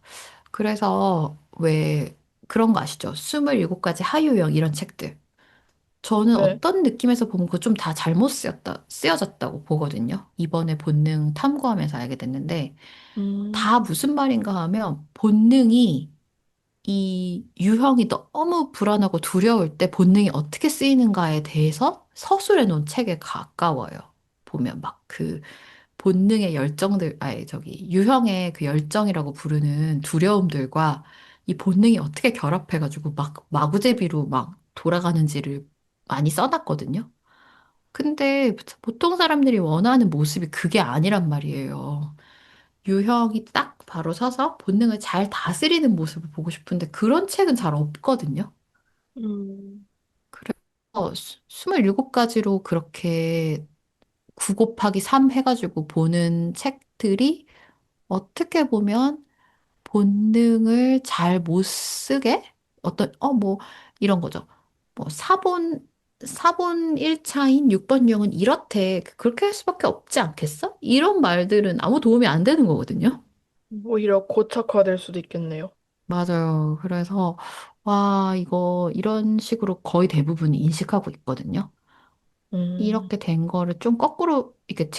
그래서 왜 그런 거 아시죠? 27가지 하유형 이런 책들. 저는 네. 어떤 느낌에서 보면 그거 좀 다 잘못 쓰여졌다고 보거든요. 이번에 본능 탐구하면서 알게 됐는데, 음, 다 무슨 말인가 하면 본능이 이 유형이 너무 불안하고 두려울 때 본능이 어떻게 쓰이는가에 대해서 서술해 놓은 책에 가까워요. 보면 막 그 본능의 열정들, 아니, 저기, 유형의 그 열정이라고 부르는 두려움들과 이 본능이 어떻게 결합해가지고 막 마구제비로 막 돌아가는지를 많이 써놨거든요. 근데 보통 사람들이 원하는 모습이 그게 아니란 말이에요. 유형이 딱 바로 서서 본능을 잘 다스리는 모습을 보고 싶은데 그런 책은 잘 없거든요. 음, 그래서 27가지로 그렇게 9 곱하기 3 해가지고 보는 책들이 어떻게 보면 본능을 잘 못 쓰게 뭐 이런 거죠. 뭐 사본 1차인 6번 유형은 이렇대. 그렇게 할 수밖에 없지 않겠어? 이런 말들은 아무 도움이 안 되는 거거든요. 오히려 고착화될 수도 있겠네요. 맞아요. 그래서 이런 식으로 거의 대부분이 인식하고 있거든요. 음, 이렇게 된 거를 좀 거꾸로 이렇게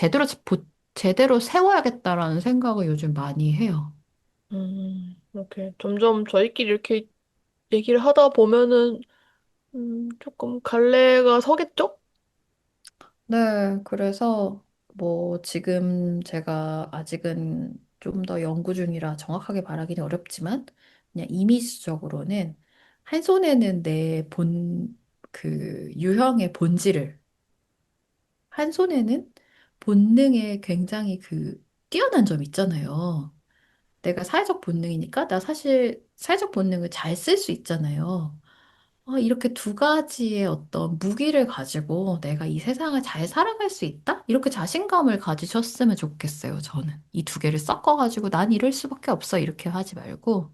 제대로 세워야겠다라는 생각을 요즘 많이 해요. 이렇게 점점 저희끼리 이렇게 얘기를 하다 보면은, 조금 갈래가 서겠죠? 네, 그래서 뭐 지금 제가 아직은 좀 더 연구 중이라 정확하게 말하기는 어렵지만 그냥 이미지적으로는 한 손에는 그 유형의 본질을 한 손에는 본능에 굉장히 그 뛰어난 점 있잖아요. 내가 사회적 본능이니까 나 사실 사회적 본능을 잘 쓸 수 있잖아요. 이렇게 두 가지의 어떤 무기를 가지고 내가 이 세상을 잘 살아갈 수 있다? 이렇게 자신감을 가지셨으면 좋겠어요, 저는. 이 두 개를 섞어가지고 난 이럴 수밖에 없어. 이렇게 하지 말고.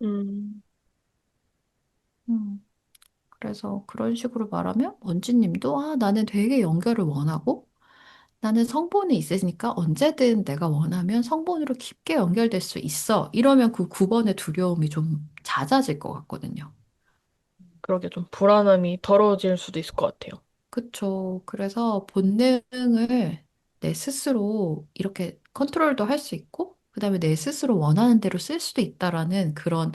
음, 음, 그래서 그런 식으로 말하면 원지님도 나는 되게 연결을 원하고 나는 성본이 있으니까 언제든 내가 원하면 성본으로 깊게 연결될 수 있어. 이러면 그 9번의 두려움이 좀 잦아질 것 같거든요. 그러게 좀 불안함이 덜어질 수도 있을 것 같아요. 그쵸. 그래서 본능을 내 스스로 이렇게 컨트롤도 할 수 있고, 그 다음에 내 스스로 원하는 대로 쓸 수도 있다라는 그런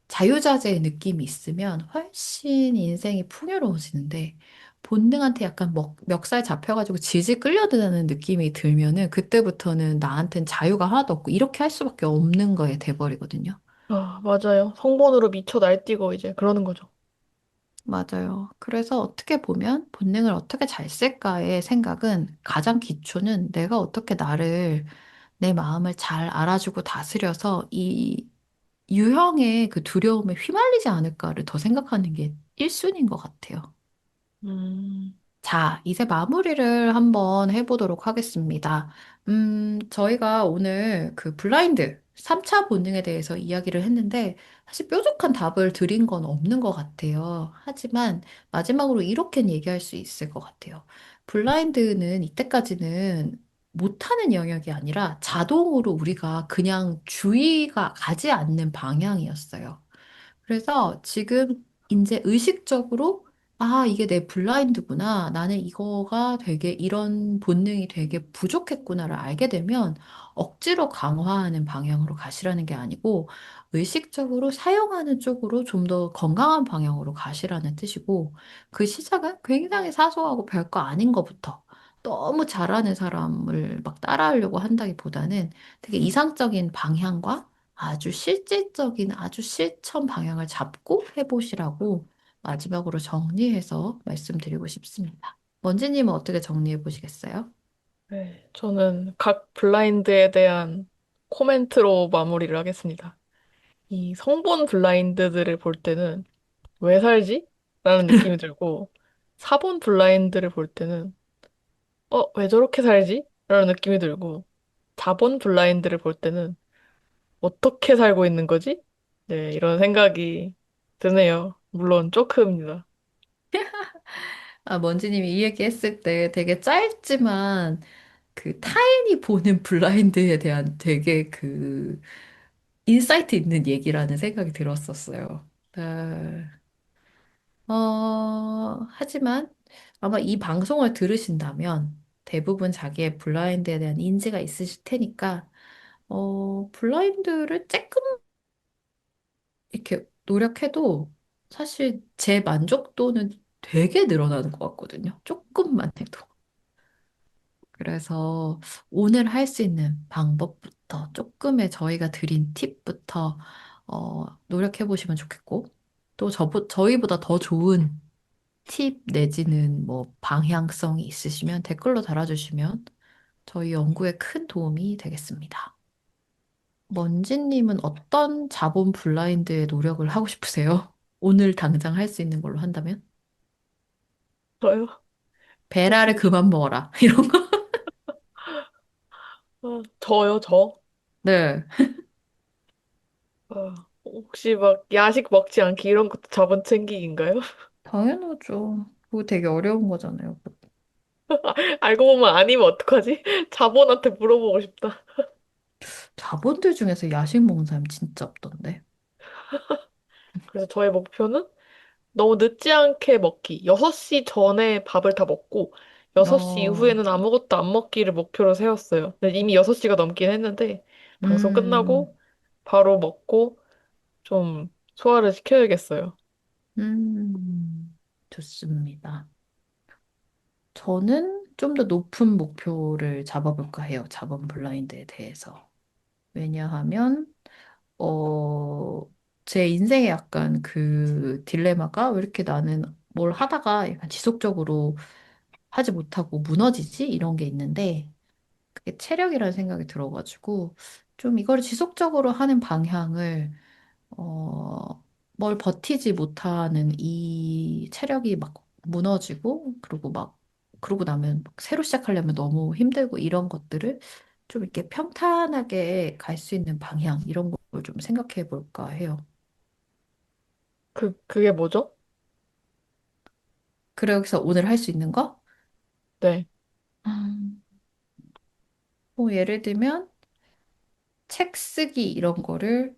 자유자재의 느낌이 있으면 훨씬 인생이 풍요로워지는데, 본능한테 약간 멱살 잡혀가지고 질질 끌려드는 느낌이 들면은 그때부터는 나한텐 자유가 하나도 없고 이렇게 할 수밖에 없는 거에 돼버리거든요. 아, 맞아요. 성본으로 미쳐 날뛰고 이제 그러는 거죠. 맞아요. 그래서 어떻게 보면 본능을 어떻게 잘 쓸까의 생각은 가장 기초는 내가 어떻게 내 마음을 잘 알아주고 다스려서 이 유형의 그 두려움에 휘말리지 않을까를 더 생각하는 게 1순위인 것 같아요. 음, 자, 이제 마무리를 한번 해보도록 하겠습니다. 저희가 오늘 그 블라인드 3차 본능에 대해서 이야기를 했는데, 사실 뾰족한 답을 드린 건 없는 것 같아요. 하지만 마지막으로 이렇게 얘기할 수 있을 것 같아요. 블라인드는 이때까지는 못하는 영역이 아니라 자동으로 우리가 그냥 주의가 가지 않는 방향이었어요. 그래서 지금 이제 의식적으로 이게 내 블라인드구나. 나는 이거가 되게 이런 본능이 되게 부족했구나를 알게 되면 억지로 강화하는 방향으로 가시라는 게 아니고 의식적으로 사용하는 쪽으로 좀 더 건강한 방향으로 가시라는 뜻이고 그 시작은 굉장히 사소하고 별거 아닌 것부터 너무 잘하는 사람을 막 따라하려고 한다기보다는 되게 이상적인 방향과 아주 실질적인 아주 실천 방향을 잡고 해보시라고 마지막으로 정리해서 말씀드리고 싶습니다. 먼지님은 어떻게 정리해 보시겠어요? 네, 저는 각 블라인드에 대한 코멘트로 마무리를 하겠습니다. 이 성본 블라인드들을 볼 때는 왜 살지? 라는 느낌이 들고, 4번 블라인드를 볼 때는 왜 저렇게 살지? 라는 느낌이 들고, 4번 블라인드를 볼 때는 어떻게 살고 있는 거지? 네, 이런 생각이 드네요. 물론 조금입니다. 먼지님이 이 얘기 했을 때 되게 짧지만 그 타인이 보는 블라인드에 대한 되게 그 인사이트 있는 얘기라는 생각이 들었었어요. 네. 하지만 아마 이 방송을 들으신다면 대부분 자기의 블라인드에 대한 인지가 있으실 테니까, 블라인드를 조금 이렇게 노력해도 사실 제 만족도는 되게 늘어나는 것 같거든요. 조금만 해도. 그래서 오늘 할 수 있는 방법부터 조금의 저희가 드린 팁부터 노력해 보시면 좋겠고, 또 저희보다 더 좋은 팁 내지는 뭐 방향성이 있으시면 댓글로 달아주시면 저희 연구에 큰 도움이 되겠습니다. 먼지님은 어떤 자본 블라인드에 노력을 하고 싶으세요? 오늘 당장 할 수 있는 걸로 한다면? 저요? 베라를 혹시, 그만 먹어라. 이런 거? 저요, 저? 네. 혹시 막 야식 먹지 않기 이런 것도 자본 챙기기인가요? 당연하죠. 그거 되게 어려운 거잖아요. 알고 보면 아니면 어떡하지? 자본한테 물어보고 싶다. 자본들 중에서 야식 먹는 사람 진짜 없던데. 그래서 저의 목표는 너무 늦지 않게 먹기. 6시 전에 밥을 다 먹고, 6시 어, 이후에는 아무것도 안 먹기를 목표로 세웠어요. 근데 이미 6시가 넘긴 했는데, 방송 음, 끝나고 바로 먹고 좀 소화를 시켜야겠어요. 좋습니다. 저는 좀 더 높은 목표를 잡아볼까 해요. 자본 블라인드에 대해서. 왜냐하면, 어, 제 인생에 약간 그 딜레마가 왜 이렇게 나는 뭘 하다가 약간 지속적으로 하지 못하고 무너지지? 이런 게 있는데, 그게 체력이라는 생각이 들어가지고, 좀 이거를 지속적으로 하는 방향을, 뭘 버티지 못하는 이 체력이 막 무너지고, 그리고 막, 그러고 나면 막 새로 시작하려면 너무 힘들고 이런 것들을 좀 이렇게 평탄하게 갈 수 있는 방향, 이런 걸 좀 생각해 볼까 해요. 그게 뭐죠? 그래서 오늘 할 수 있는 거? 네. 음, 뭐 예를 들면 책 쓰기 이런 거를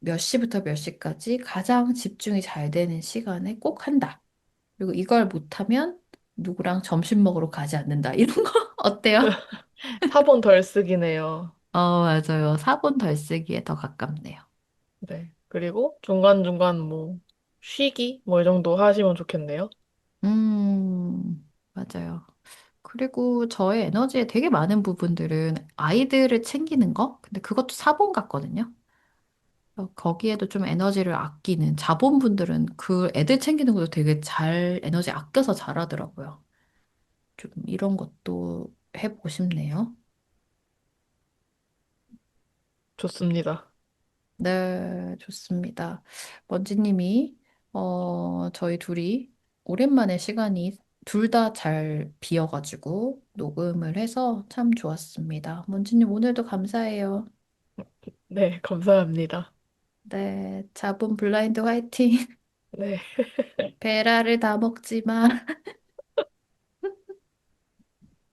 몇 시부터 몇 시까지 가장 집중이 잘 되는 시간에 꼭 한다. 그리고 이걸 못하면 누구랑 점심 먹으러 가지 않는다. 이런 거 어때요? 4번 덜 쓰기네요. 맞아요. 4번 덜 쓰기에 더 가깝네요. 네. 그리고 중간중간 뭐, 쉬기? 뭐, 이 정도 하시면 좋겠네요. 맞아요. 그리고 저의 에너지의 되게 많은 부분들은 아이들을 챙기는 거? 근데 그것도 4번 같거든요. 거기에도 좀 에너지를 아끼는 자본분들은 그 애들 챙기는 것도 되게 잘 에너지 아껴서 잘하더라고요. 좀 이런 것도 해보고 싶네요. 좋습니다. 네, 좋습니다. 먼지님이, 저희 둘이 오랜만에 시간이 둘 다 잘 비어가지고 녹음을 해서 참 좋았습니다. 먼지님 오늘도 감사해요. 네, 감사합니다. 네, 자본 블라인드 화이팅. 네. 베라를 다 먹지 마.